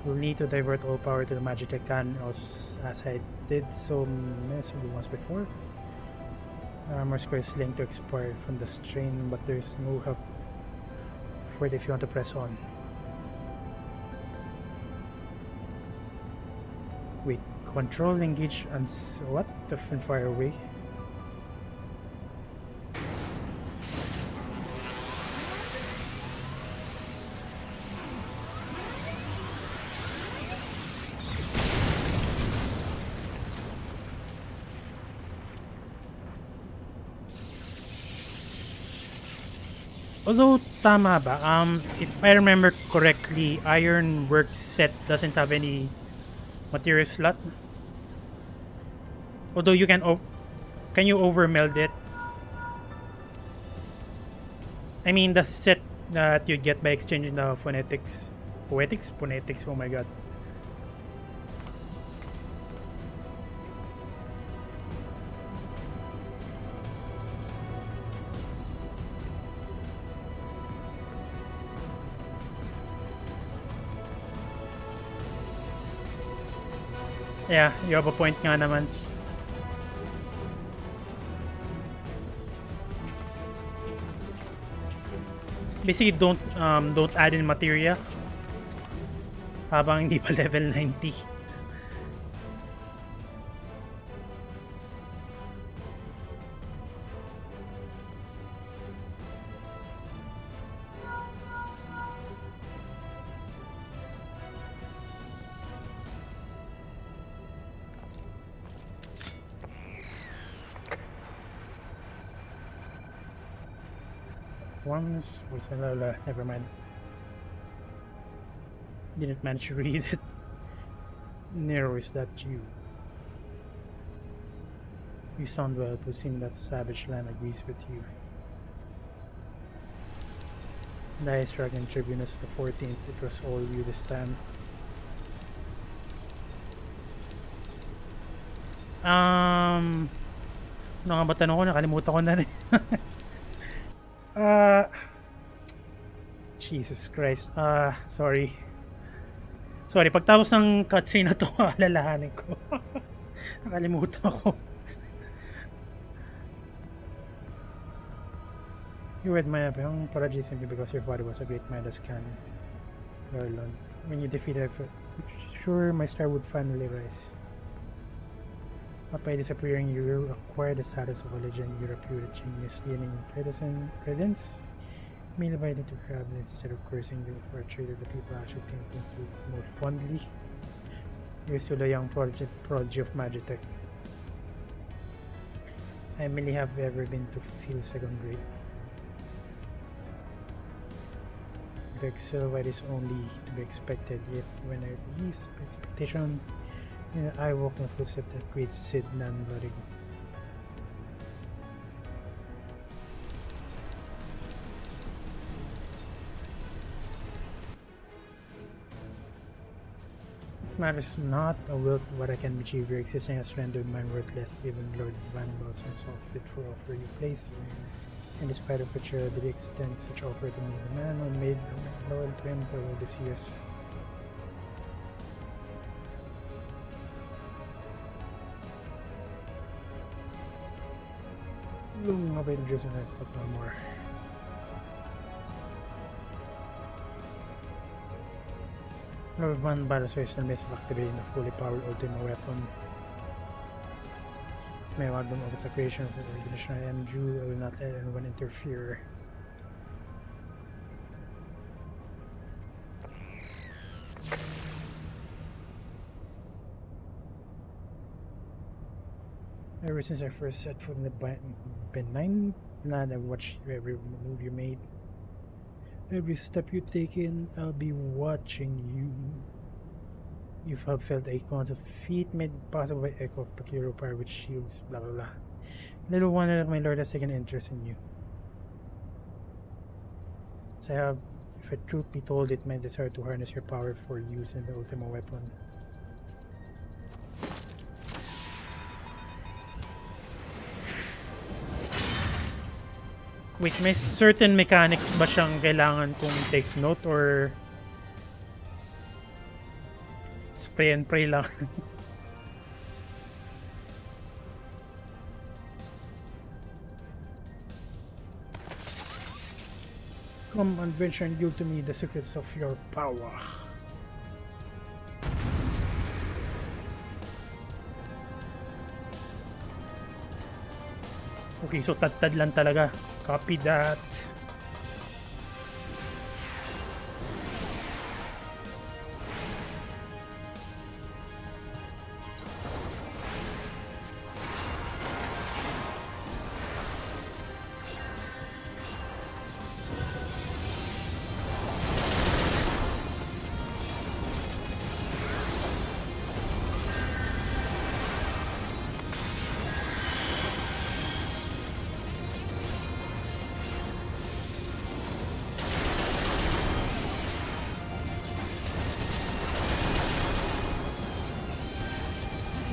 S1: You'll need to divert all power to the Magitech cannon as I did so miserably once before. The armor square is linked to expire from the strain, but there's no help for it if you want to press on. Wait, control engage and what? The fire away? Although tama ba, if I remember correctly, Ironworks set doesn't have any material slot. Although you can you overmeld it? I mean the set that you get by exchanging the phonetics. Phonetics, oh my god. Yeah, you have a point nga naman. Basically, don't add in materia habang hindi pa level 90. Once was never mind. Didn't manage to read it. Nero, is that you? You sound well, it would seem that savage land agrees with you. Nice Dragon Tribunus the 14th, it was all you this time. Ano nga ba tanong ko? Nakalimutan ko na rin. Jesus Christ. Sorry. Pagtapos ng cutscene na to, alalahanin ko. Nakalimutan ko. You read my apology simply because your father was a great man as can. Garland. When you defeated sure my star would finally rise. But by disappearing, you acquire the status of a legend. You repute a genius, gaining credence. Merely by to grab it instead of cursing you for a traitor, the people actually think into more fondly. You're still a young prodigy of Magitech. I merely have ever been to feel second grade. The Excelvite is only to be expected, yet when I release expectation, I walk in the footsteps that great Sid non-bloody. Matters not a will what I can achieve. Your existing has rendered mine worthless. Even Lord Van Boss himself fit for offer you place. And despite of which to the extent such offer to me, the man who made loyal to him for all these years. I'll be introducing this, but no more. Lord Van Barasoi is the best of activating the fully powered ultimate weapon. May want them over the creation of the organization I am Jew, I will not let anyone interfere. Ever since I first set foot in the benign land, I've watched every move you made. Every step you take in, I'll be watching you. You have felt icons of feet made possible by echo peculiar power which shields, blah blah blah. Little wonder that my lord has taken interest in you. So I have, if a truth be told, it my desire to harness your power for use in the ultimate weapon. Wait, may certain mechanics ba siyang kailangan kong take note or spray and pray lang? Come adventure and give to me the secrets of your power. Okay, so tad-tad lang talaga. Copy that.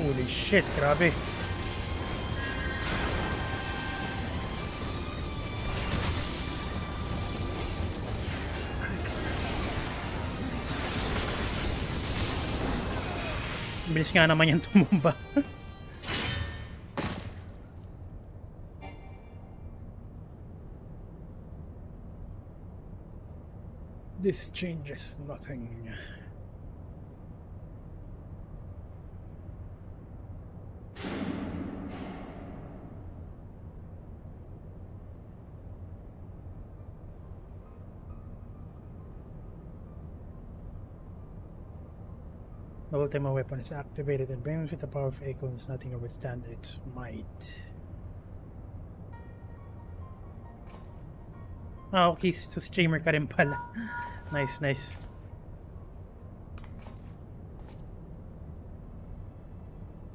S1: Holy shit, grabe. Bilis nga naman yung tumumba. This changes nothing. Double time a weapon is activated and brings with the power of acorns, nothing can withstand its might. Ah, okay, so streamer ka rin pala. Nice, nice.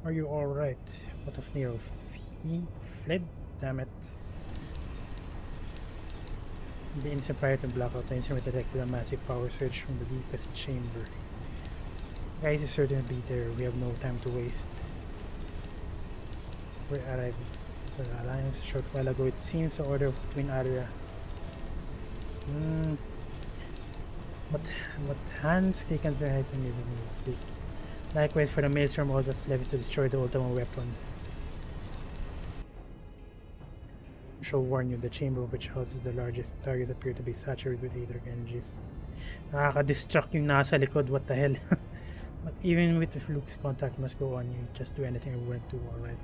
S1: Are you alright? What of Nero? He fled? Damn it. The instant prior to blackout, the instrument detected a massive power surge from the deepest chamber. Guys is certain to be there. We have no time to waste. We arrived at the Alliance a short while ago. It seems the order of Twin Area. But Hans can verify and even speak. Likewise for the Maelstrom, all that's left is to destroy the ultimate weapon. I shall warn you, the chamber which houses the largest targets appear to be saturated with ether energies. Nakaka-distract yung nasa likod, what the hell. But even with the Luke's contact must go on, you just do anything I wouldn't do, alright.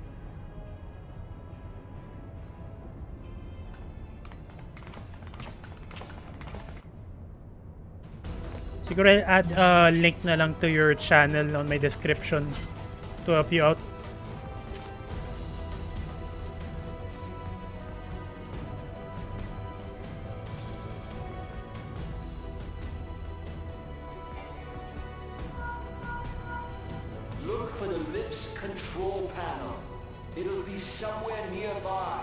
S1: Siguro I'll add a link na lang to your channel on my description to help you out.
S4: Look for the lift's control panel. It'll be somewhere nearby.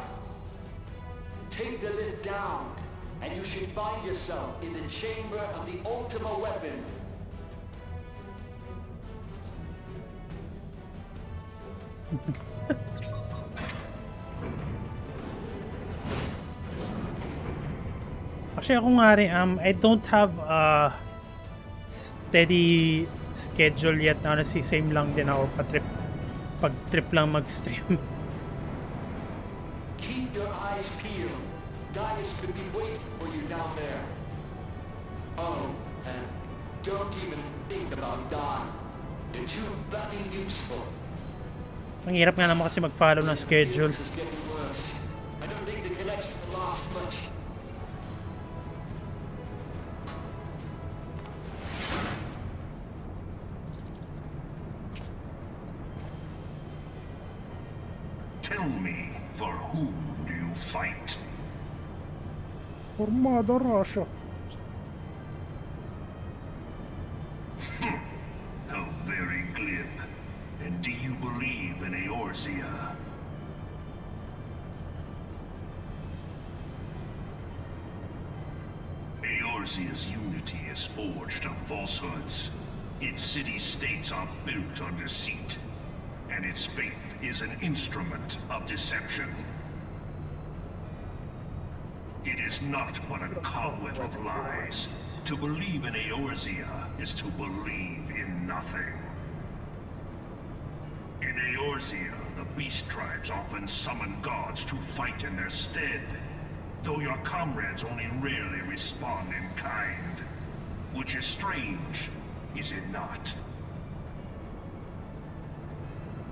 S4: Take the lift down, and you should find yourself in the chamber of the Ultima weapon.
S1: Actually ako nga rin, I don't have a steady schedule yet. Honestly, same lang din ako pag trip lang mag-stream.
S4: Keep your eyes peeled. Gaius could be waiting for you down there. Oh, and don't even think about dying. You're too bloody useful.
S1: Ang hirap nga naman kasi mag-follow ng schedule.
S4: This is getting worse. I don't think the connection will last much.
S5: Tell me, for whom do you fight?
S1: For Mother Russia.
S5: How very glib. And do you believe in Eorzea? Eorzea's unity is forged of falsehoods. Its city-states are built on deceit. And its faith is an instrument of deception. is not but a cobweb of lies. To believe in Eorzea is to believe in nothing. In Eorzea, the beast tribes often summon gods to fight in their stead, though your comrades only rarely respond in kind. Which is strange, is it not?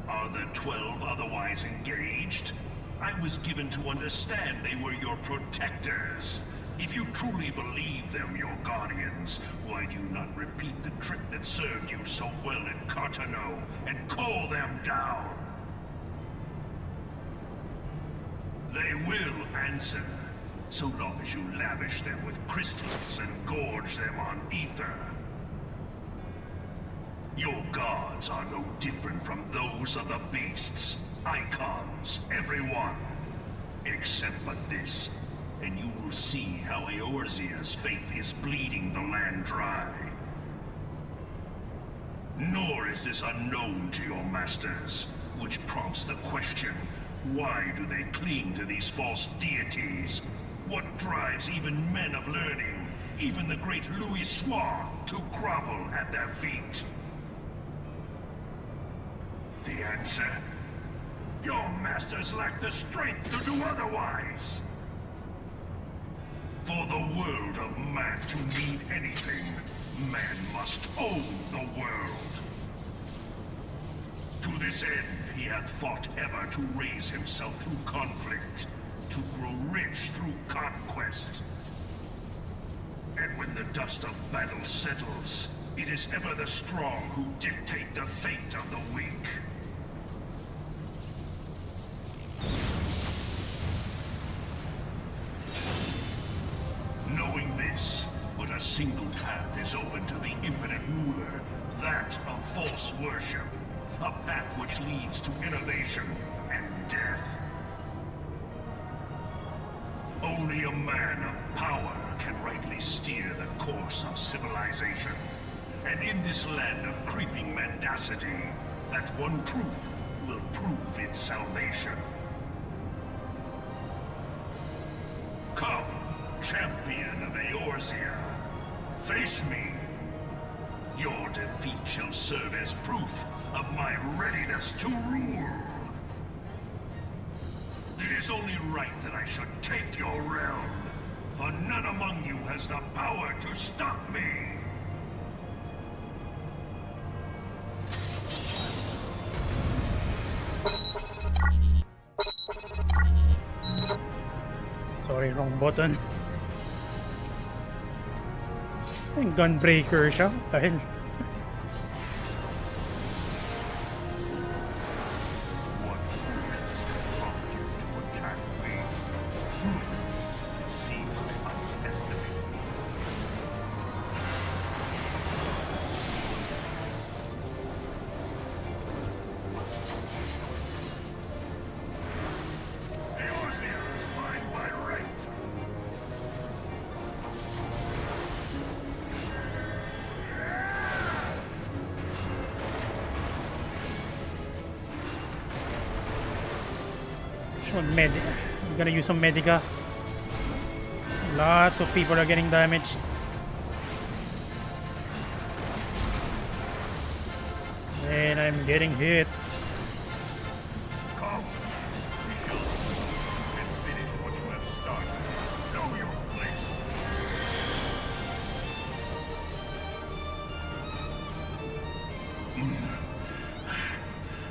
S5: Are the 12 otherwise engaged? I was given to understand they were your protectors. If you truly believe them your guardians, why do you not repeat the trick that served you so well in Cartano and call them down? They will answer, so long as you lavish them with crystals and gorge them on ether. Your gods are no different from those of the beasts. Icons, every one. Except but this, and you will see how Eorzea's faith is bleeding the land dry. Nor is this unknown to your masters, which prompts the question, why do they cling to these false deities? What drives even men of learning, even the great Louis Soir, to grovel at their feet? The answer? Your masters lack the strength to do otherwise. For the world of man to mean anything, man must own the world. To this end, he hath fought ever to raise himself through conflict, to grow rich through conquest. And when the dust of battle settles, it is ever the strong who dictate the fate of the weak. Knowing this, but a single path is open to the infinite ruler, that of false worship. A path which leads to innovation and death. Only a man of power can rightly steer the course of civilization. And in this land of creeping mendacity, that one truth will prove its salvation. Come, champion of Eorzea, face me. Your defeat shall serve as proof of my readiness to rule. It is only right that I should take your realm, for none among you has the power to stop me.
S1: Sorry, wrong button. Yung gunbreaker siya. Dahil
S5: What prompted you to attack me? Seems unestimated. Eorzea is mine by right.
S1: I'm gonna use some Medica. Lots of people are getting damaged. And I'm getting hit.
S5: Come, we kill and finish what you have started. Know your place.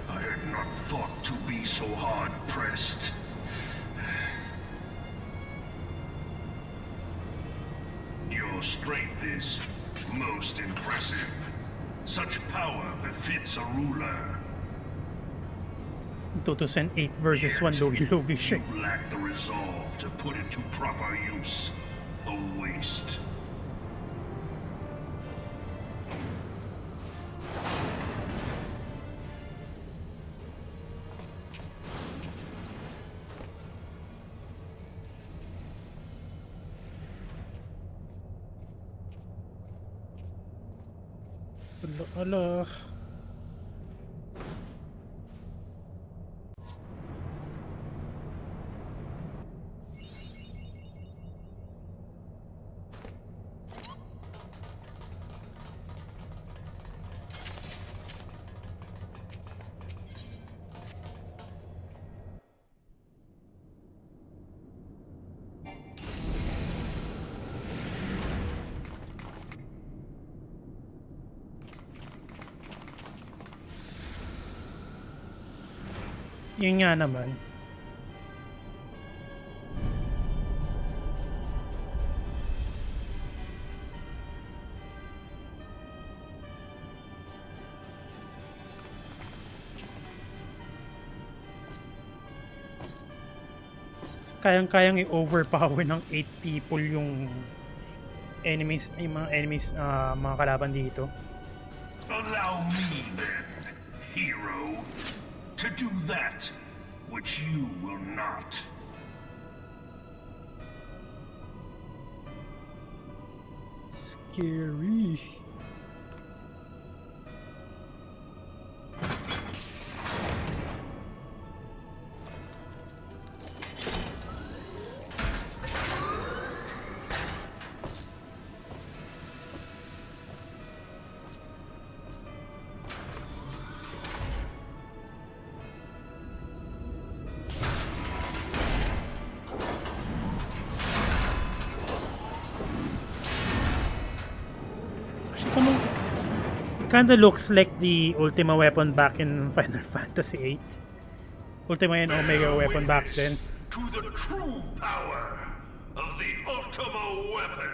S5: I had not thought to be so hard-pressed. Your strength is most impressive. Such power befits a ruler.
S1: 208 versus 1 Logi siya.
S5: You lack the resolve to put it to proper use. A waste.
S1: Ala. Yun nga naman. So, kayang-kayang i-overpower ng 8 people yung enemies, yung mga enemies, mga kalaban dito.
S5: Allow me then, hero, to do that which you will not.
S1: Scary. Kinda looks like the Ultima weapon back in Final Fantasy VIII. Ultima and Omega weapon back then.
S5: To the true power of the Ultima weapon.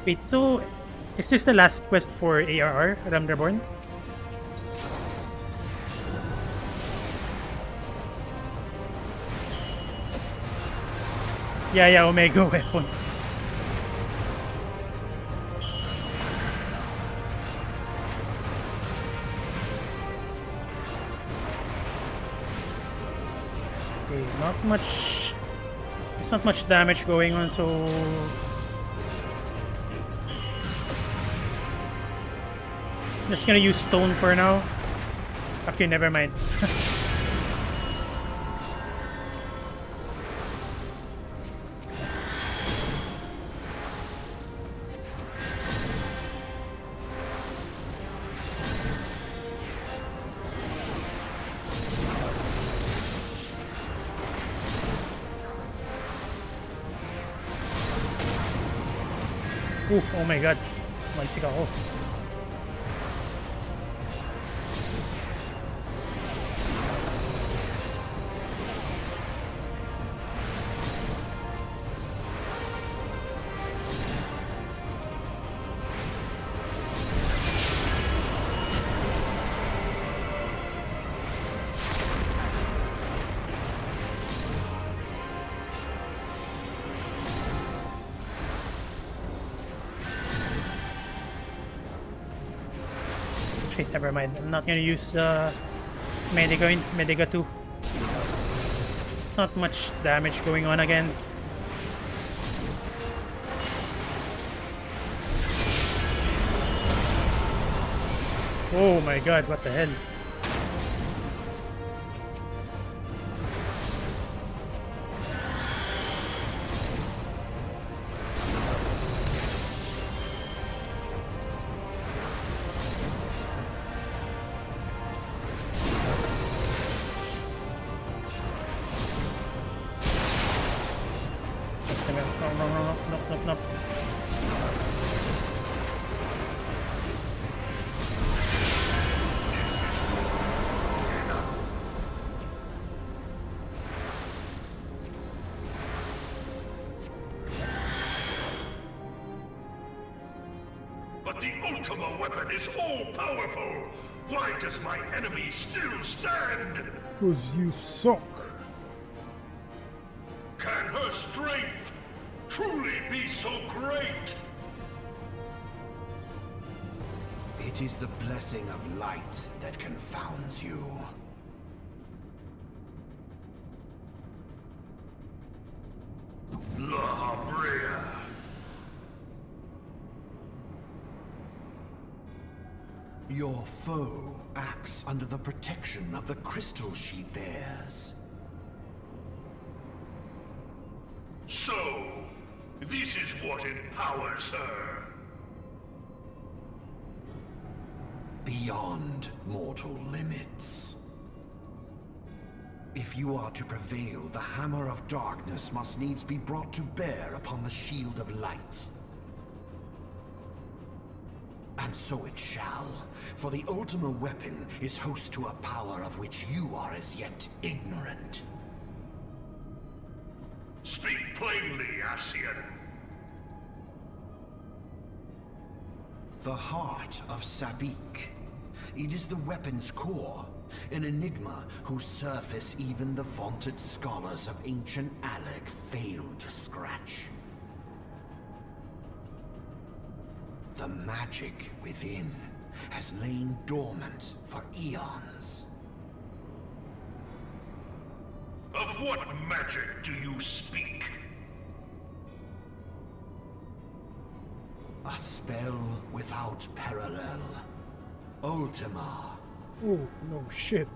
S1: Wait, so is this the last quest for ARR, Ram Reborn? Yeah, Omega weapon. Okay, not much. There's not much damage going on, so just gonna use stone for now. Okay, never mind. Oof, oh my god. Magsik ako. Shit, never mind. I'm not gonna use Medica 2. It's not much damage going on again. Oh my god, what the hell? Nope.
S5: But the Ultima weapon is all-powerful. Why does my enemy still stand?
S1: 'Cause you suck.
S5: Can her strength truly be so great?
S2: It is the blessing of light that confounds you.
S5: La Brea.
S2: Your foe acts under the protection of the crystal she bears.
S5: So, This is what empowers her.
S2: Beyond mortal limits. If you are to prevail, the hammer of darkness must needs be brought to bear upon the shield of light. And so it shall, for the Ultima weapon is host to a power of which you are as yet ignorant.
S5: Speak plainly, Ascian.
S2: The heart of Sabik. It is the weapon's core, an enigma whose surface even the vaunted scholars of ancient Alec failed to scratch. The magic within has lain dormant for eons.
S5: Of what magic do you speak?
S2: A spell without parallel. Ultima.
S1: Oh, no shit.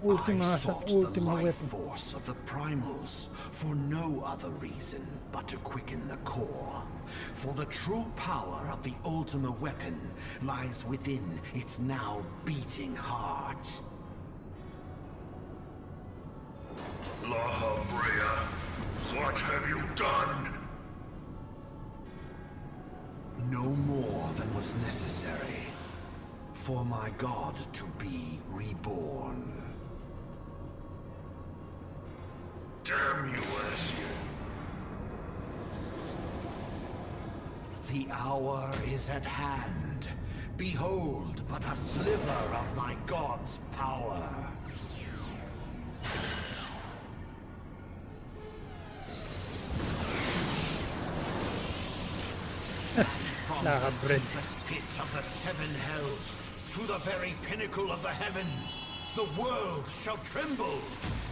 S2: I
S1: Ultima as an
S2: sought the
S1: Ultima
S2: life
S1: weapon.
S2: force of the primals for no other reason but to quicken the core. For the true power of the Ultima weapon lies within its now beating heart.
S5: La Habrea, what have you done?
S2: No more than was necessary for my god to be reborn.
S5: Damn you, Ascian.
S2: The hour is at hand. Behold but a sliver of my god's power. From
S1: La
S2: the
S1: Habrea.
S2: deepest pit of the seven hells, to the very pinnacle of the heavens, the world shall tremble.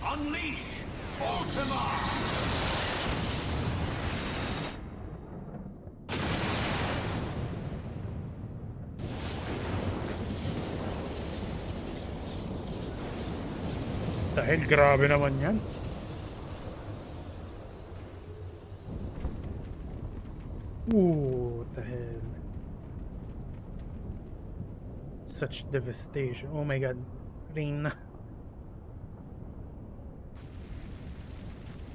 S2: Unleash Ultima!
S1: Dahil grabe naman yan. Ooh, what the hell? Such devastation. Oh my god. Rain.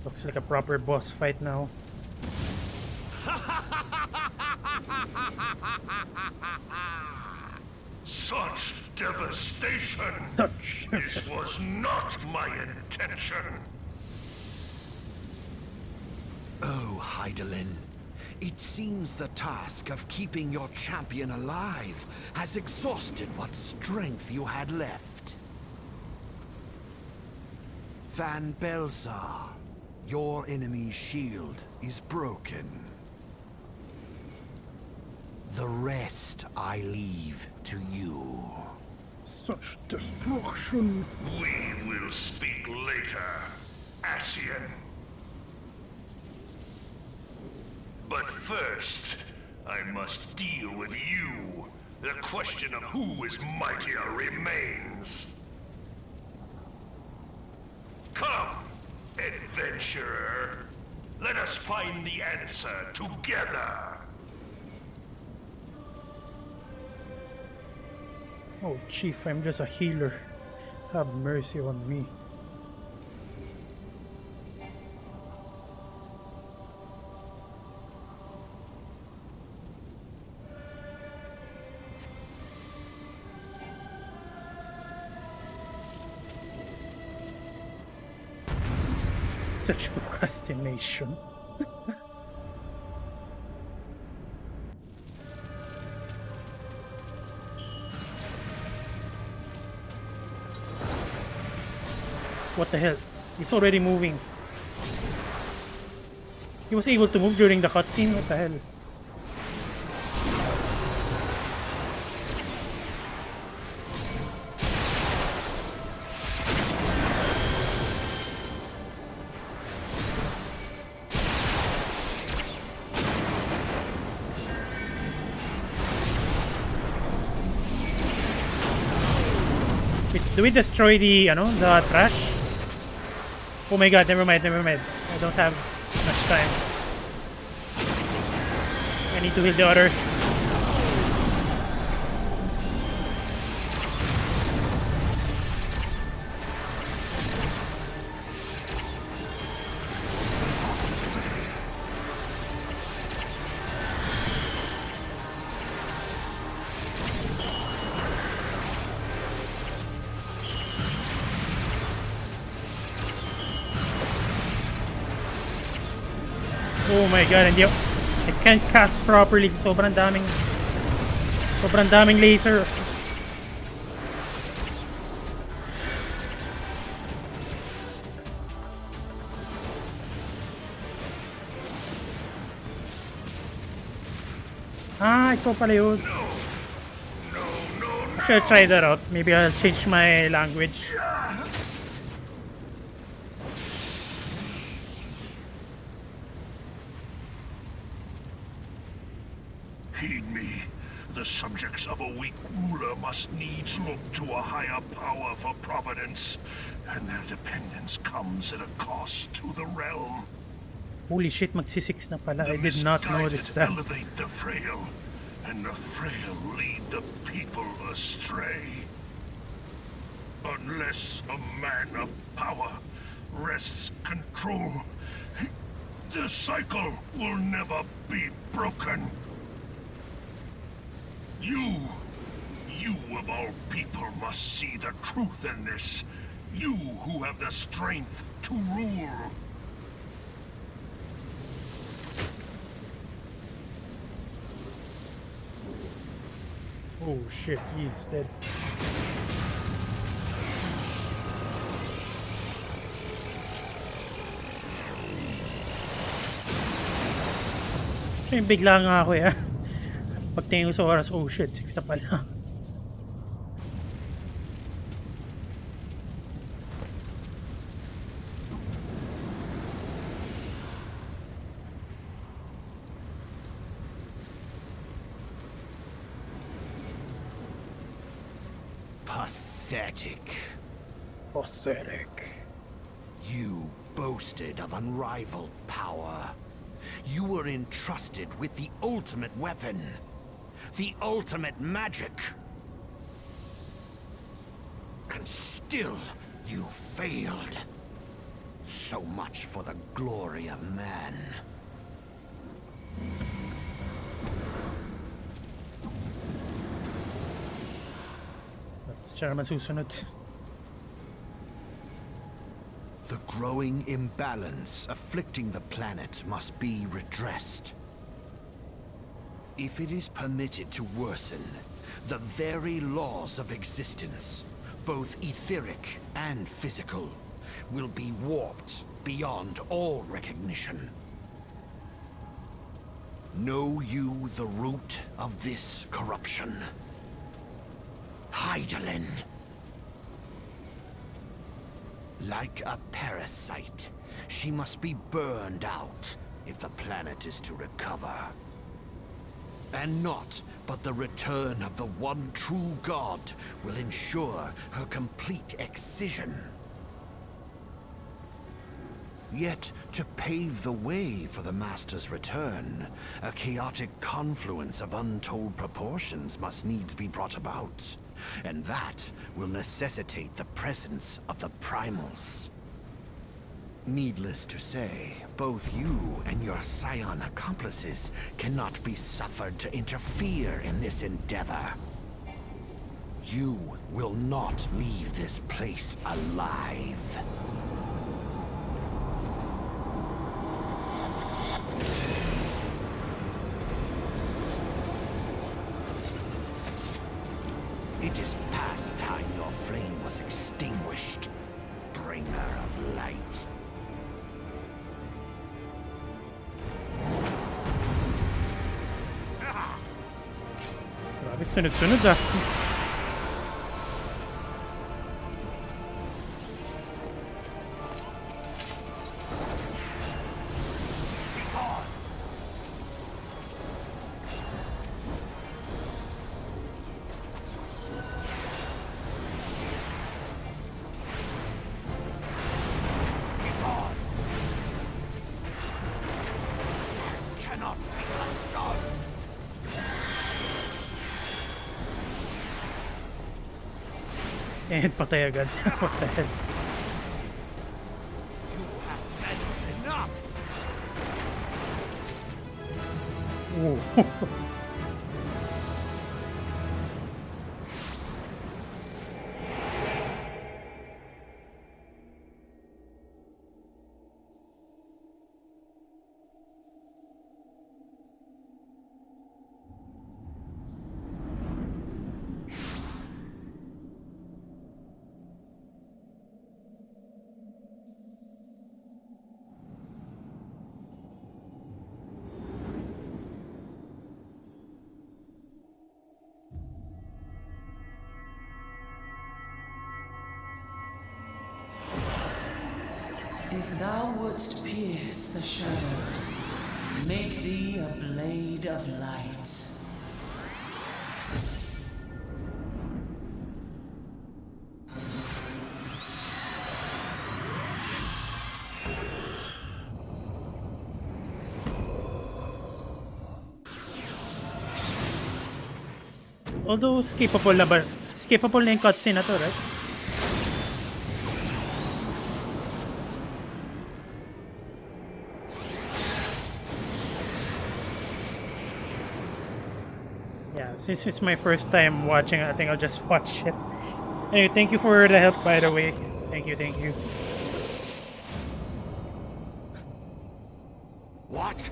S1: Looks like a proper boss fight now.
S5: Such devastation!
S1: Such
S5: This was not my intention!
S2: Oh, Heidelin. It seems the task of keeping your champion alive has exhausted what strength you had left. Van Belsar, your enemy's shield is broken. The rest I leave to you.
S1: Such destruction.
S5: We will speak later, Ascian. But first, I must deal with you. The question of who is mightier remains. Come, adventurer. Let us find the answer together.
S1: Oh, Chief, I'm just a healer. Have mercy on me. Such procrastination. What the hell? He's already moving. He was able to move during the cutscene? What the hell? Wait, do we destroy the, the trash? Oh my god, never mind. I don't have much time. I need to heal the others. Oh my god, hindi ako, I can't cast properly. Sobrang daming laser. Ah, ito pala yun. I should try that out. Maybe I'll change my language.
S5: Heed me. The subjects of a weak ruler must needs look to a higher power for providence, and their dependence comes at a cost to the realm.
S1: Holy shit, magsi-6 na pala. I
S5: The
S1: did not
S5: misguided
S1: notice that.
S5: elevate the frail, and the frail lead the people astray. Unless a man of power wrests control, the cycle will never be broken. You of all people must see the truth in this. You who have the strength to rule.
S1: Oh shit, he's dead. Ay, bigla nga ako eh. Pagtingin ko sa oras, oh shit, 6 na pala.
S2: Pathetic.
S1: Pathetic.
S2: You boasted of unrivaled power. You were entrusted with the ultimate weapon. The ultimate magic. And still, you failed. So much for the glory of man.
S1: That's siya naman susunod.
S2: The growing imbalance afflicting the planet must be redressed. If it is permitted to worsen, the very laws of existence, both etheric and physical, will be warped beyond all recognition. Know you the root of this corruption? Hydaelyn. Like a parasite, she must be burned out if the planet is to recover. And naught but the return of the one true god will ensure her complete excision. Yet, to pave the way for the Master's return, a chaotic confluence of untold proportions must needs be brought about. And that will necessitate the presence of the primals. Needless to say, both you and your scion accomplices cannot be suffered to interfere in this endeavor. You will not leave this place alive. It is past time your flame was extinguished, bringer of light.
S1: Grabe, sunod-sunod ah.
S2: Cannot be undone.
S1: And patay agad. What the hell? Ooh.
S6: If thou wouldst pierce the shadows, make thee a blade of light.
S1: Although skippable na ba? Skippable na yung cutscene na to, right? Yeah, since it's my first time watching, I think I'll just watch it. Anyway, thank you for the help, by the way. Thank you, thank you.
S2: What?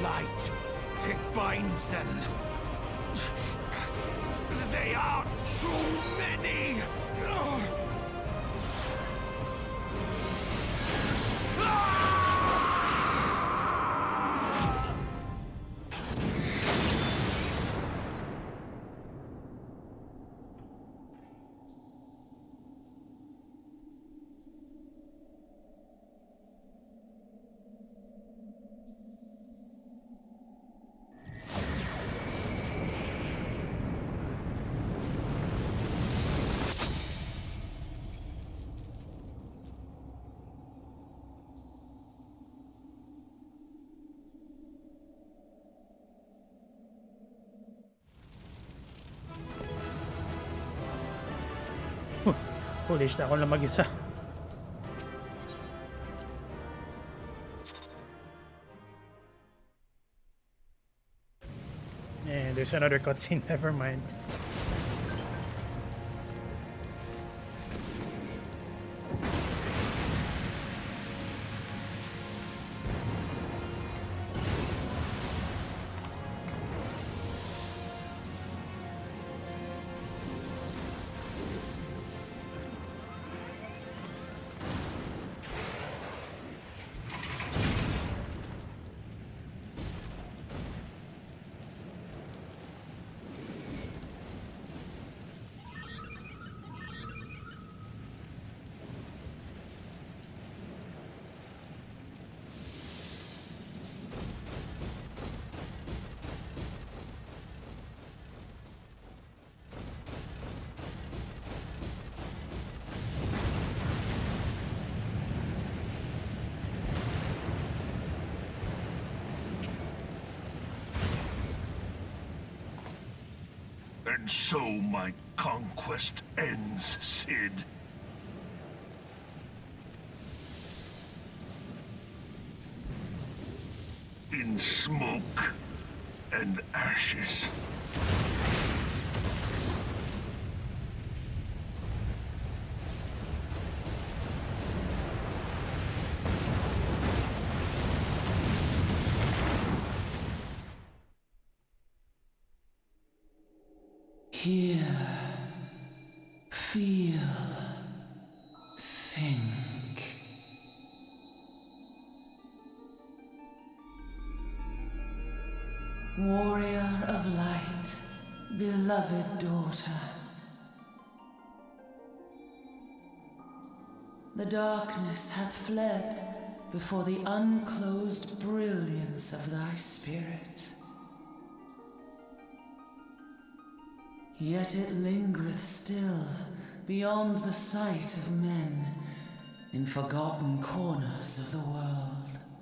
S2: Light. It binds them. They are too many.
S1: Holy shit, ako lang mag-isa. And there's another cutscene, never mind.
S5: And so my conquest ends, Cid. In smoke and ashes.
S6: Here, Feel. Think. Warrior of light, beloved daughter. The darkness hath fled before the unclosed brilliance of thy spirit. Yet it lingereth still beyond the sight of men, in forgotten corners of the world.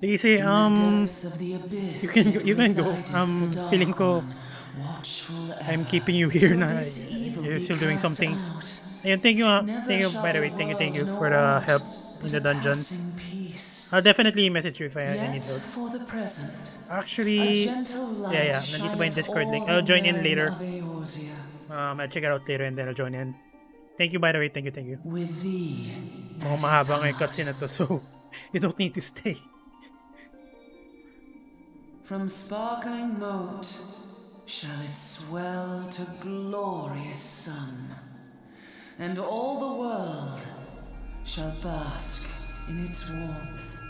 S1: Easy,
S6: In the depths of the abyss,
S1: you can go.
S6: resideth the
S1: Feeling
S6: Dark
S1: ko
S6: One, watchful
S1: I'm
S6: ever,
S1: keeping you here
S6: till
S1: na.
S6: this evil
S1: You're
S6: be
S1: still doing some
S6: cast
S1: things.
S6: out.
S1: And thank you, by the way, thank you for the help in the dungeons. I'll definitely message you if I need
S6: Yet
S1: help.
S6: for the present,
S1: Actually,
S6: a gentle light
S1: yeah, nandito ba yung
S6: shineth
S1: Discord link?
S6: all
S1: I'll
S6: the
S1: join in
S6: men
S1: later.
S6: of Eorzea.
S1: I'll check it out later and then I'll join in. Thank you, by the way, thank you.
S6: With thee
S1: Mukhang mahaba nga yung cutscene na to, so you don't need to stay.
S6: from sparkling moat shall it swell to glorious sun, and all the world shall bask in its warmth.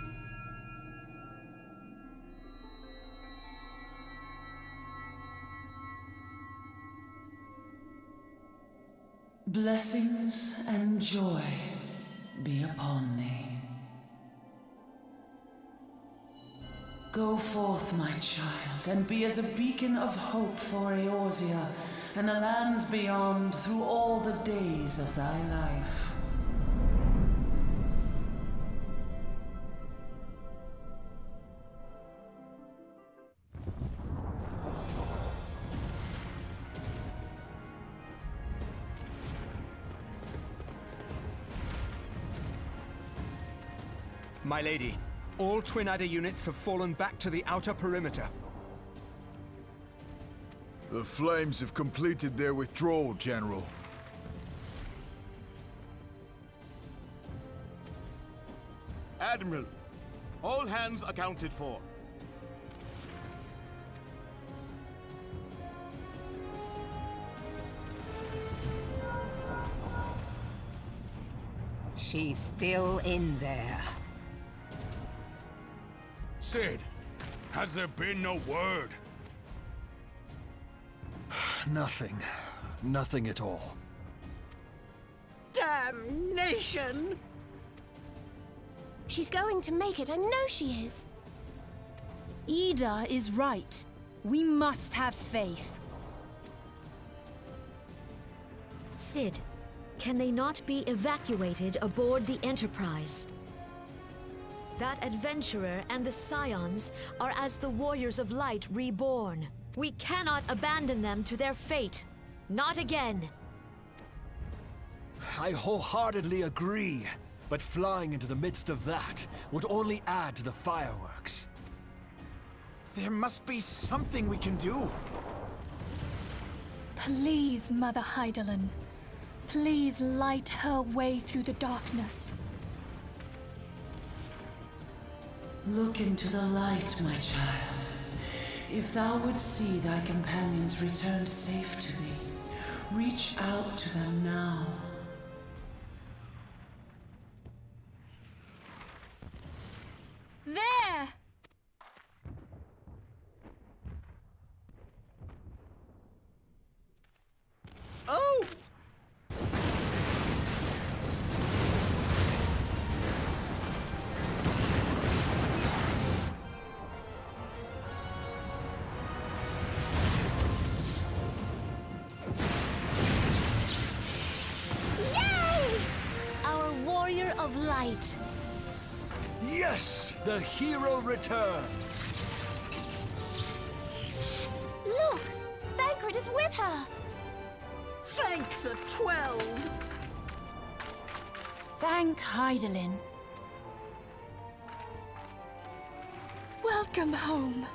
S6: Blessings and joy be upon thee. Go forth, my child, and be as a beacon of hope for Eorzea and the lands beyond through all the days of thy life.
S7: My lady, all Twin Adder units have fallen back to the outer perimeter.
S8: The Flames have completed their withdrawal, General.
S9: Admiral, all hands accounted for.
S10: She's still in there.
S9: Sid, has there been no word?
S2: Nothing. Nothing at all.
S11: Damnation!
S12: She's going to make it, I know she is.
S11: Ida is right. We must have faith.
S13: Sid, can they not be evacuated aboard the Enterprise? That adventurer and the Scions are as the Warriors of Light reborn. We cannot abandon them to their fate. Not again.
S14: I wholeheartedly agree, but flying into the midst of that would only add to the fireworks.
S8: There must be something we can do.
S12: Please, Mother Hydaelyn. Please light her way through the darkness.
S6: Look into the light, my child. If thou wouldst see thy companions returned safe to thee, reach out to them now.
S12: There!
S11: Oh!
S13: Yay! Our Warrior of Light.
S14: Yes, the hero returns.
S12: Look! Thancred is with her!
S11: Thank the 12!
S12: Thank Hydaelyn. Welcome home.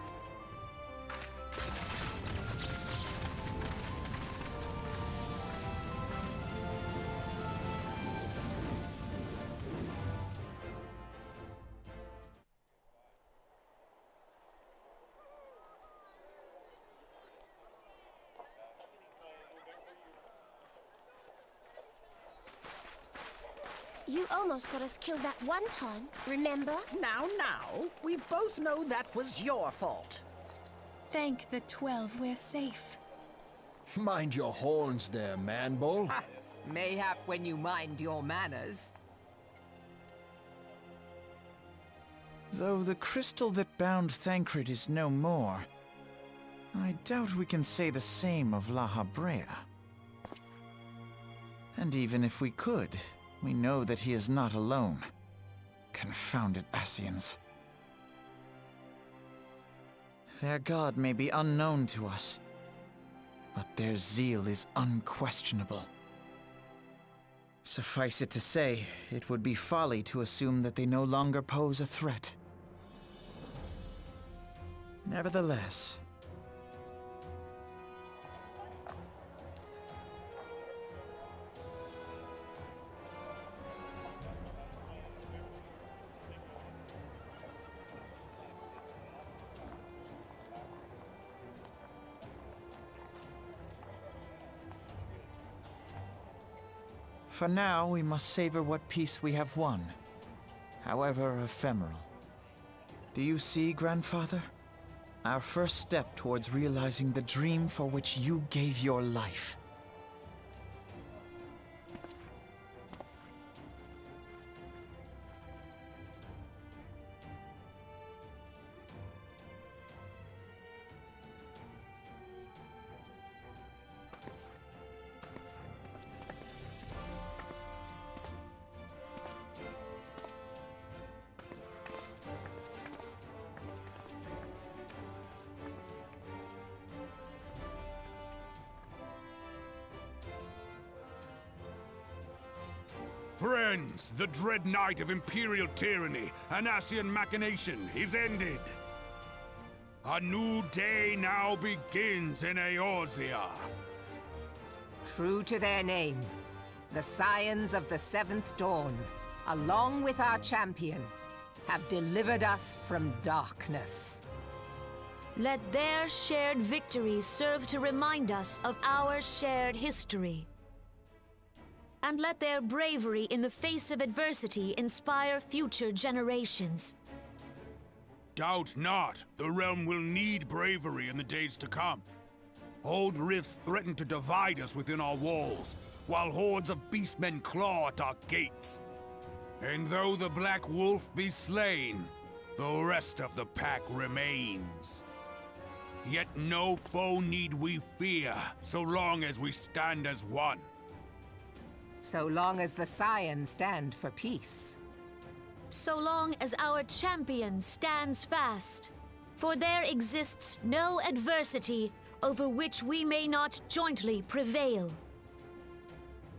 S15: You almost got us killed that one time, remember?
S11: Now, we both know that was your fault.
S12: Thank the 12 we're safe.
S14: Mind your horns there, man-bull.
S10: Ha! Mayhap when you mind your manners.
S8: Though the crystal that bound Thancred is no more, I doubt we can say the same of La Habrea. And even if we could, we know that he is not alone. Confounded Ascians. Their god may be unknown to us, but their zeal is unquestionable. Suffice it to say, it would be folly to assume that they no longer pose a threat. Nevertheless, for now, we must savor what peace we have won, however ephemeral. Do you see, Grandfather? Our first step towards realizing the dream for which you gave your life.
S9: Friends, the dread night of Imperial tyranny and Ascian machination is ended. A new day now begins in Eorzea.
S10: True to their name, the Scions of the Seventh Dawn, along with our champion, have delivered us from darkness.
S13: Let their shared victory serve to remind us of our shared history. And let their bravery in the face of adversity inspire future generations.
S9: Doubt not, the realm will need bravery in the days to come. Old rifts threaten to divide us within our walls, while hordes of beastmen claw at our gates. And though the Black Wolf be slain, the rest of the pack remains. Yet no foe need we fear, so long as we stand as one.
S10: So long as the Scions stand for peace.
S13: So long as our champion stands fast. For there exists no adversity over which we may not jointly prevail.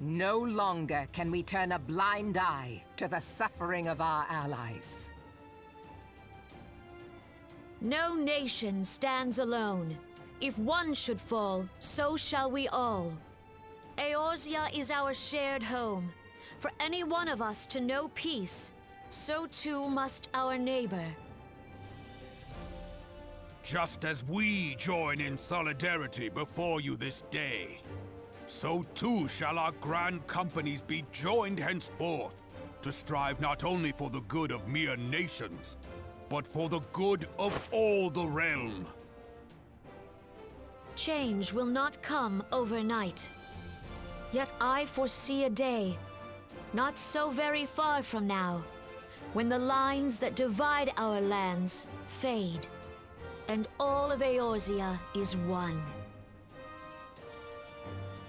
S10: No longer can we turn a blind eye to the suffering of our allies.
S13: No nation stands alone. If one should fall, so shall we all. Eorzea is our shared home. For any one of us to know peace, so too must our neighbor.
S9: Just as we join in solidarity before you this day, so too shall our grand companies be joined henceforth to strive not only for the good of mere nations, but for the good of all the realm.
S13: Change will not come overnight. Yet I foresee a day, not so very far from now, when the lines that divide our lands fade, and all of Eorzea is one.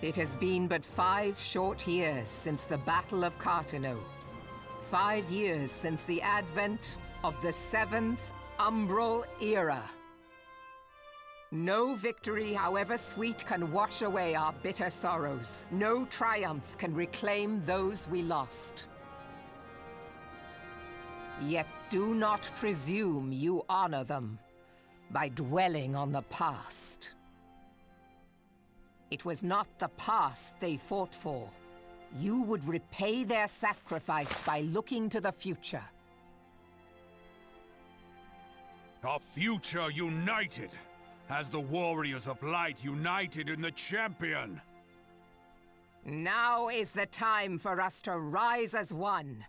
S10: It has been but 5 short years since the Battle of Cartano. 5 years since the advent of the 7th Umbral Era. No victory, however sweet, can wash away our bitter sorrows. No triumph can reclaim those we lost. Yet do not presume you honor them by dwelling on the past. It was not the past they fought for. You would repay their sacrifice by looking to the future.
S9: A future united, as the warriors of light united in the champion.
S10: Now is the time for us to rise as one,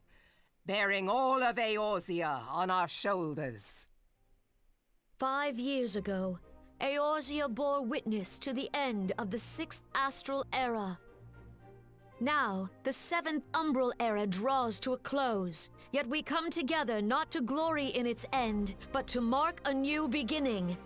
S10: bearing all of Eorzea on our shoulders.
S13: 5 years ago, Eorzea bore witness to the end of the 6th Astral Era. Now, the 7th Umbral Era draws to a close, yet we come together not to glory in its end, but to mark a new beginning.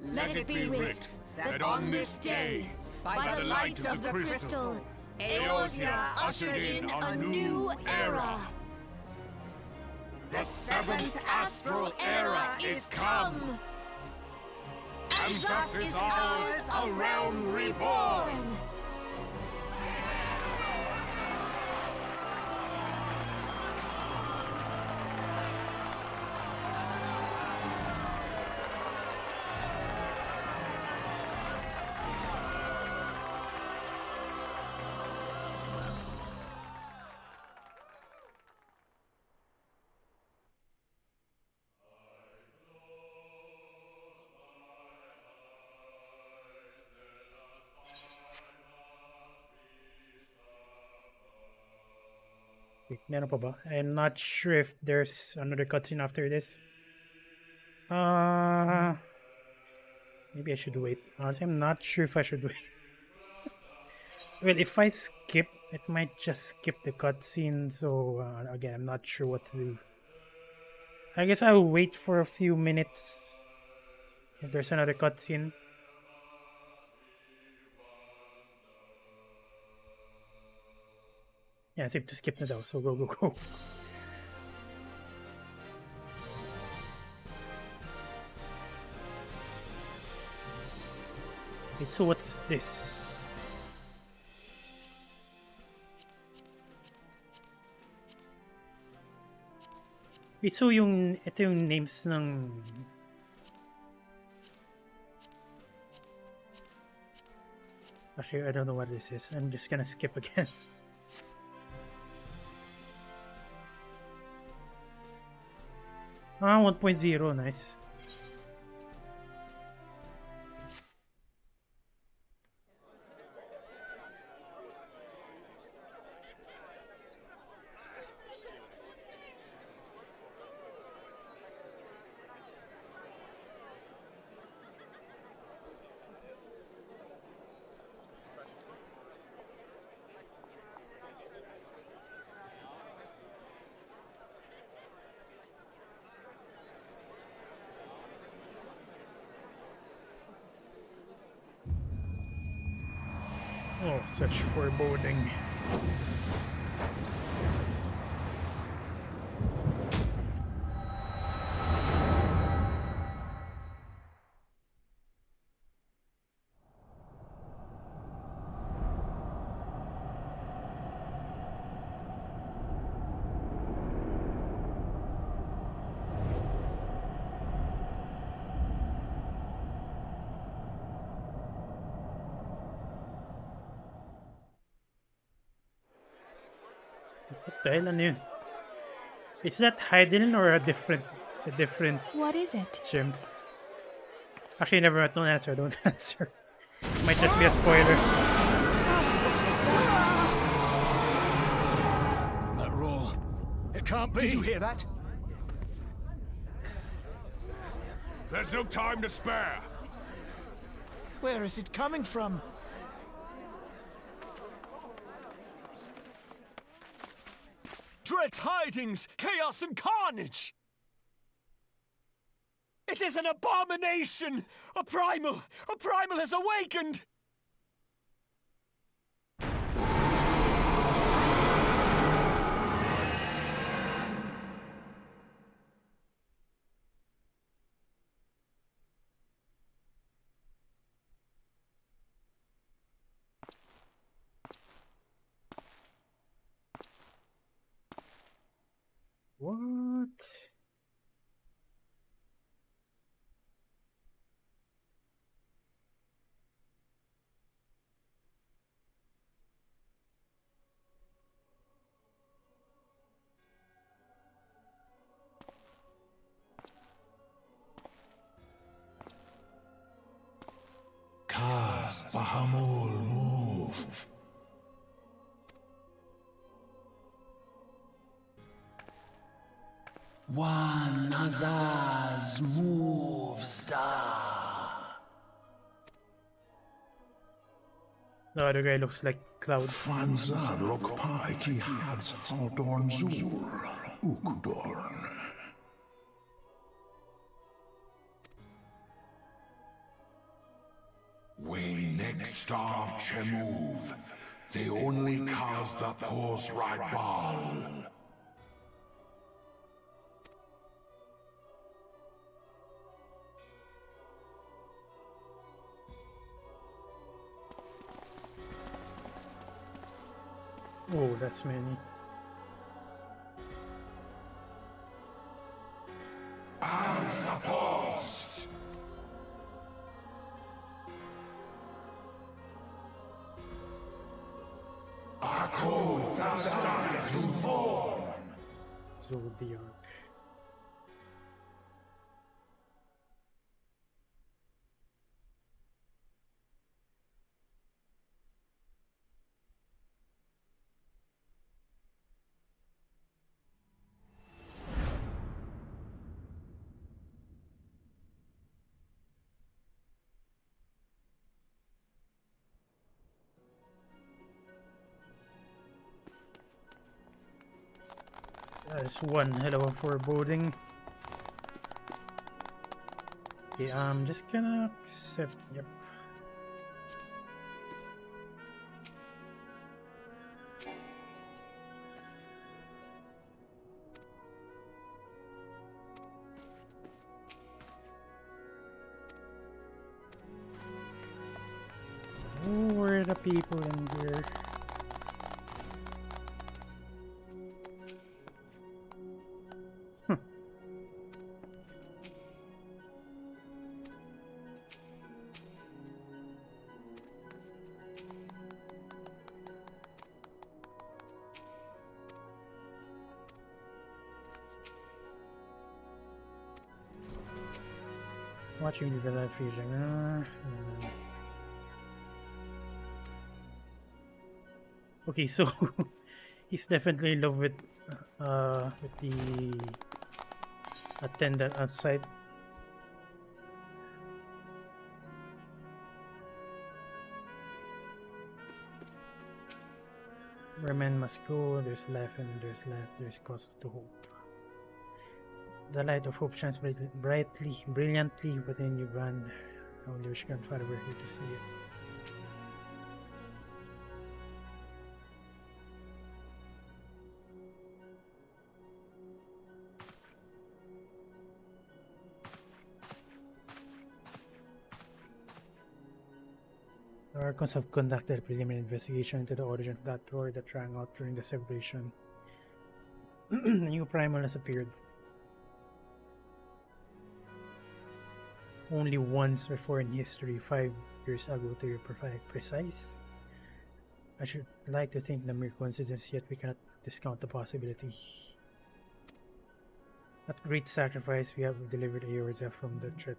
S10: Let it be writ that on this day, by the light of the crystal, Eorzea ushered in a new era. The 7th Astral Era is come, and thus is ours a realm reborn.
S1: Wait, meron pa ba? I'm not sure if there's another cutscene after this. Maybe I should wait. Honestly, I'm not sure if I should wait. Well, if I skip, it might just skip the cutscene. So again, I'm not sure what to do. I guess I'll wait for a few minutes if there's another cutscene. Yeah, safe to skip na daw. So go, go, go. Wait, so what's this? Wait, so ito yung names ng... Actually, I don't know what this is. I'm just gonna skip again. Ah, 1.0, nice. Oh, such foreboding. What the hell ano yun? Is that hidden or a different
S12: What is it?
S1: gem? Actually, never mind. Don't answer. Don't answer. Might just be a spoiler.
S14: That roar. It can't be.
S9: Did you hear that? There's no time to spare.
S8: Where is it coming from?
S14: Dread tidings, chaos and carnage! It is an abomination! A primal has awakened!
S1: What?
S9: as Bahamul move.
S6: One Azaz moves da.
S1: The other guy looks like Cloud.
S9: Fanza lok pai ki hats Haldorn Zur, Ukdorn. We next starve Chemuv. They only cause the pause right ball.
S1: Oh, that's many.
S9: Alpha pause. Akko Thasaya to form.
S1: Zodiac. That's one hell of a foreboding. Okay, I'm just gonna accept. Yep. Who are the people in here? Watching the live fusion. Okay, so he's definitely in love with the attendant outside. Where men must go, there's life and there's life, there's cause to hope. The light of hope shines brilliantly within you, Bran. I only wish grandfather were here to see it. The Archons have conducted a preliminary investigation into the origin of that roar that rang out during the celebration. A new primal has appeared. Only once before in history, 5 years ago to be precise. I should like to think the mere coincidence, yet we cannot discount the possibility. At great sacrifice, we have delivered Eorzea from the threat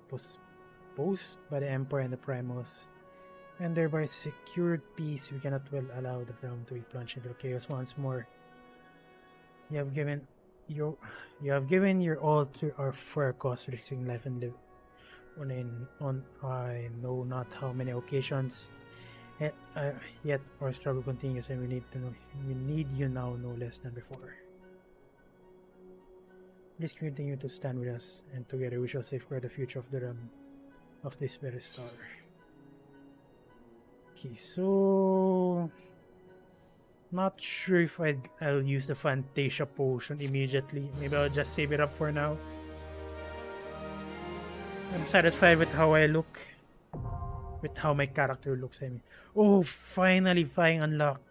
S1: posed by the Empire and the Primals, and thereby secured peace. We cannot well allow the realm to be plunged into chaos once more. You have given your all to our for a cause, risking life and live on I know not how many occasions. Yet our struggle continues, and we need you now no less than before. Please continue to stand with us, and together we shall safeguard the future of the realm of this very star. Okay, so not sure if I'll use the Fantasia potion immediately. Maybe I'll just save it up for now. I'm satisfied with how I look. With how my character looks, I mean. Oh, finally flying unlocked.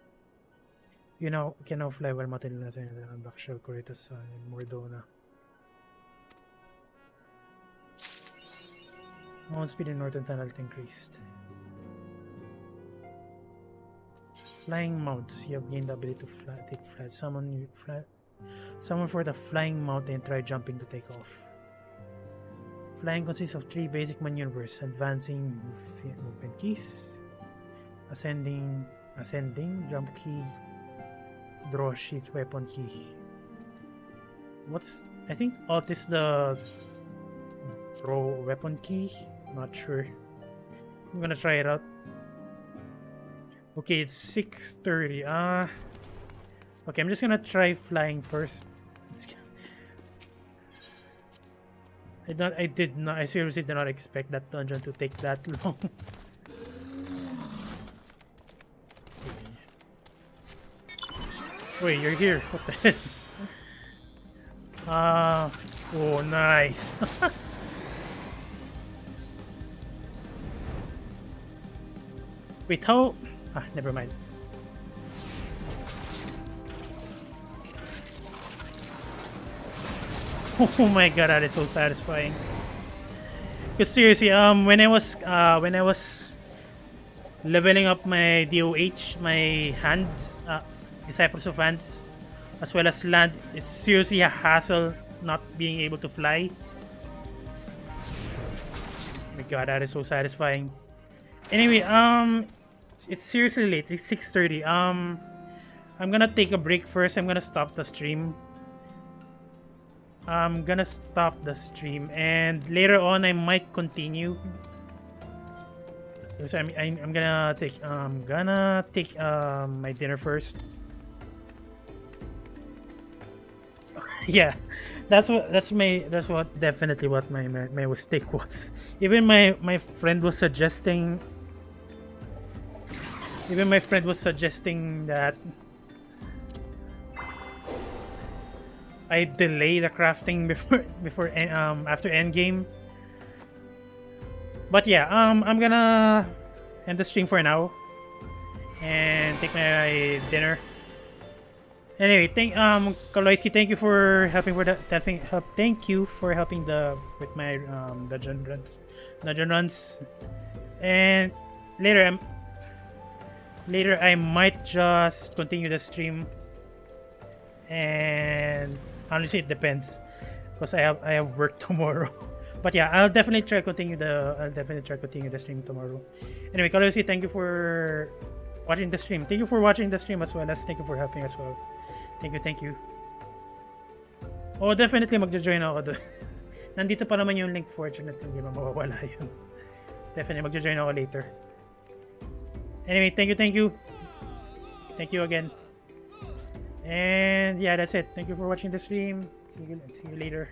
S1: You know, can now fly while Matilda and unlock Shell Corritos in Mordona. Mount speed in northern tunnel increased. Flying mounts. You have gained the ability to take flight. Summon for the flying mount and try jumping to take off. Flying consists of 3 basic maneuvers: advancing movement keys, Ascending, jump key, draw sheath weapon key. I think alt is the draw weapon key. Not sure. I'm gonna try it out. Okay, it's 6:30. Okay, I'm just gonna try flying first. I seriously did not expect that dungeon to take that long. Wait, you're here. What the heck? Oh, nice. Wait, how? Never mind. Oh my god, that is so satisfying. Cause seriously, when I was leveling up my DOH, my hands, Disciples of Hands, as well as land, it's seriously a hassle not being able to fly. Oh my god, that is so satisfying. Anyway, it's seriously late. It's 6:30. I'm gonna take a break first. I'm gonna stop the stream. I'm gonna stop the stream, and later on I might continue. Because I'm gonna take my dinner first. Yeah, that's what definitely what my mistake was. Even my friend was suggesting. Even my friend was suggesting that I delay the crafting before after endgame. But yeah, I'm gonna end the stream for now and take my dinner. Anyway, Kaloisky, thank you for helping thank you for helping with my dungeon runs. And later I might just continue the stream, and honestly it depends because I have work tomorrow. But yeah, I'll definitely try continue the stream tomorrow. Anyway, Kaloisky, thank you for watching the stream. Thank you for watching the stream as well as thank you for helping as well. Thank you. Oh, definitely magjo-join ako doon. Nandito pa naman yung link, fortunately hindi mawawala yun. Definitely magjo-join ako later. Anyway, thank you. Thank you again. And yeah, that's it. Thank you for watching the stream. See you later.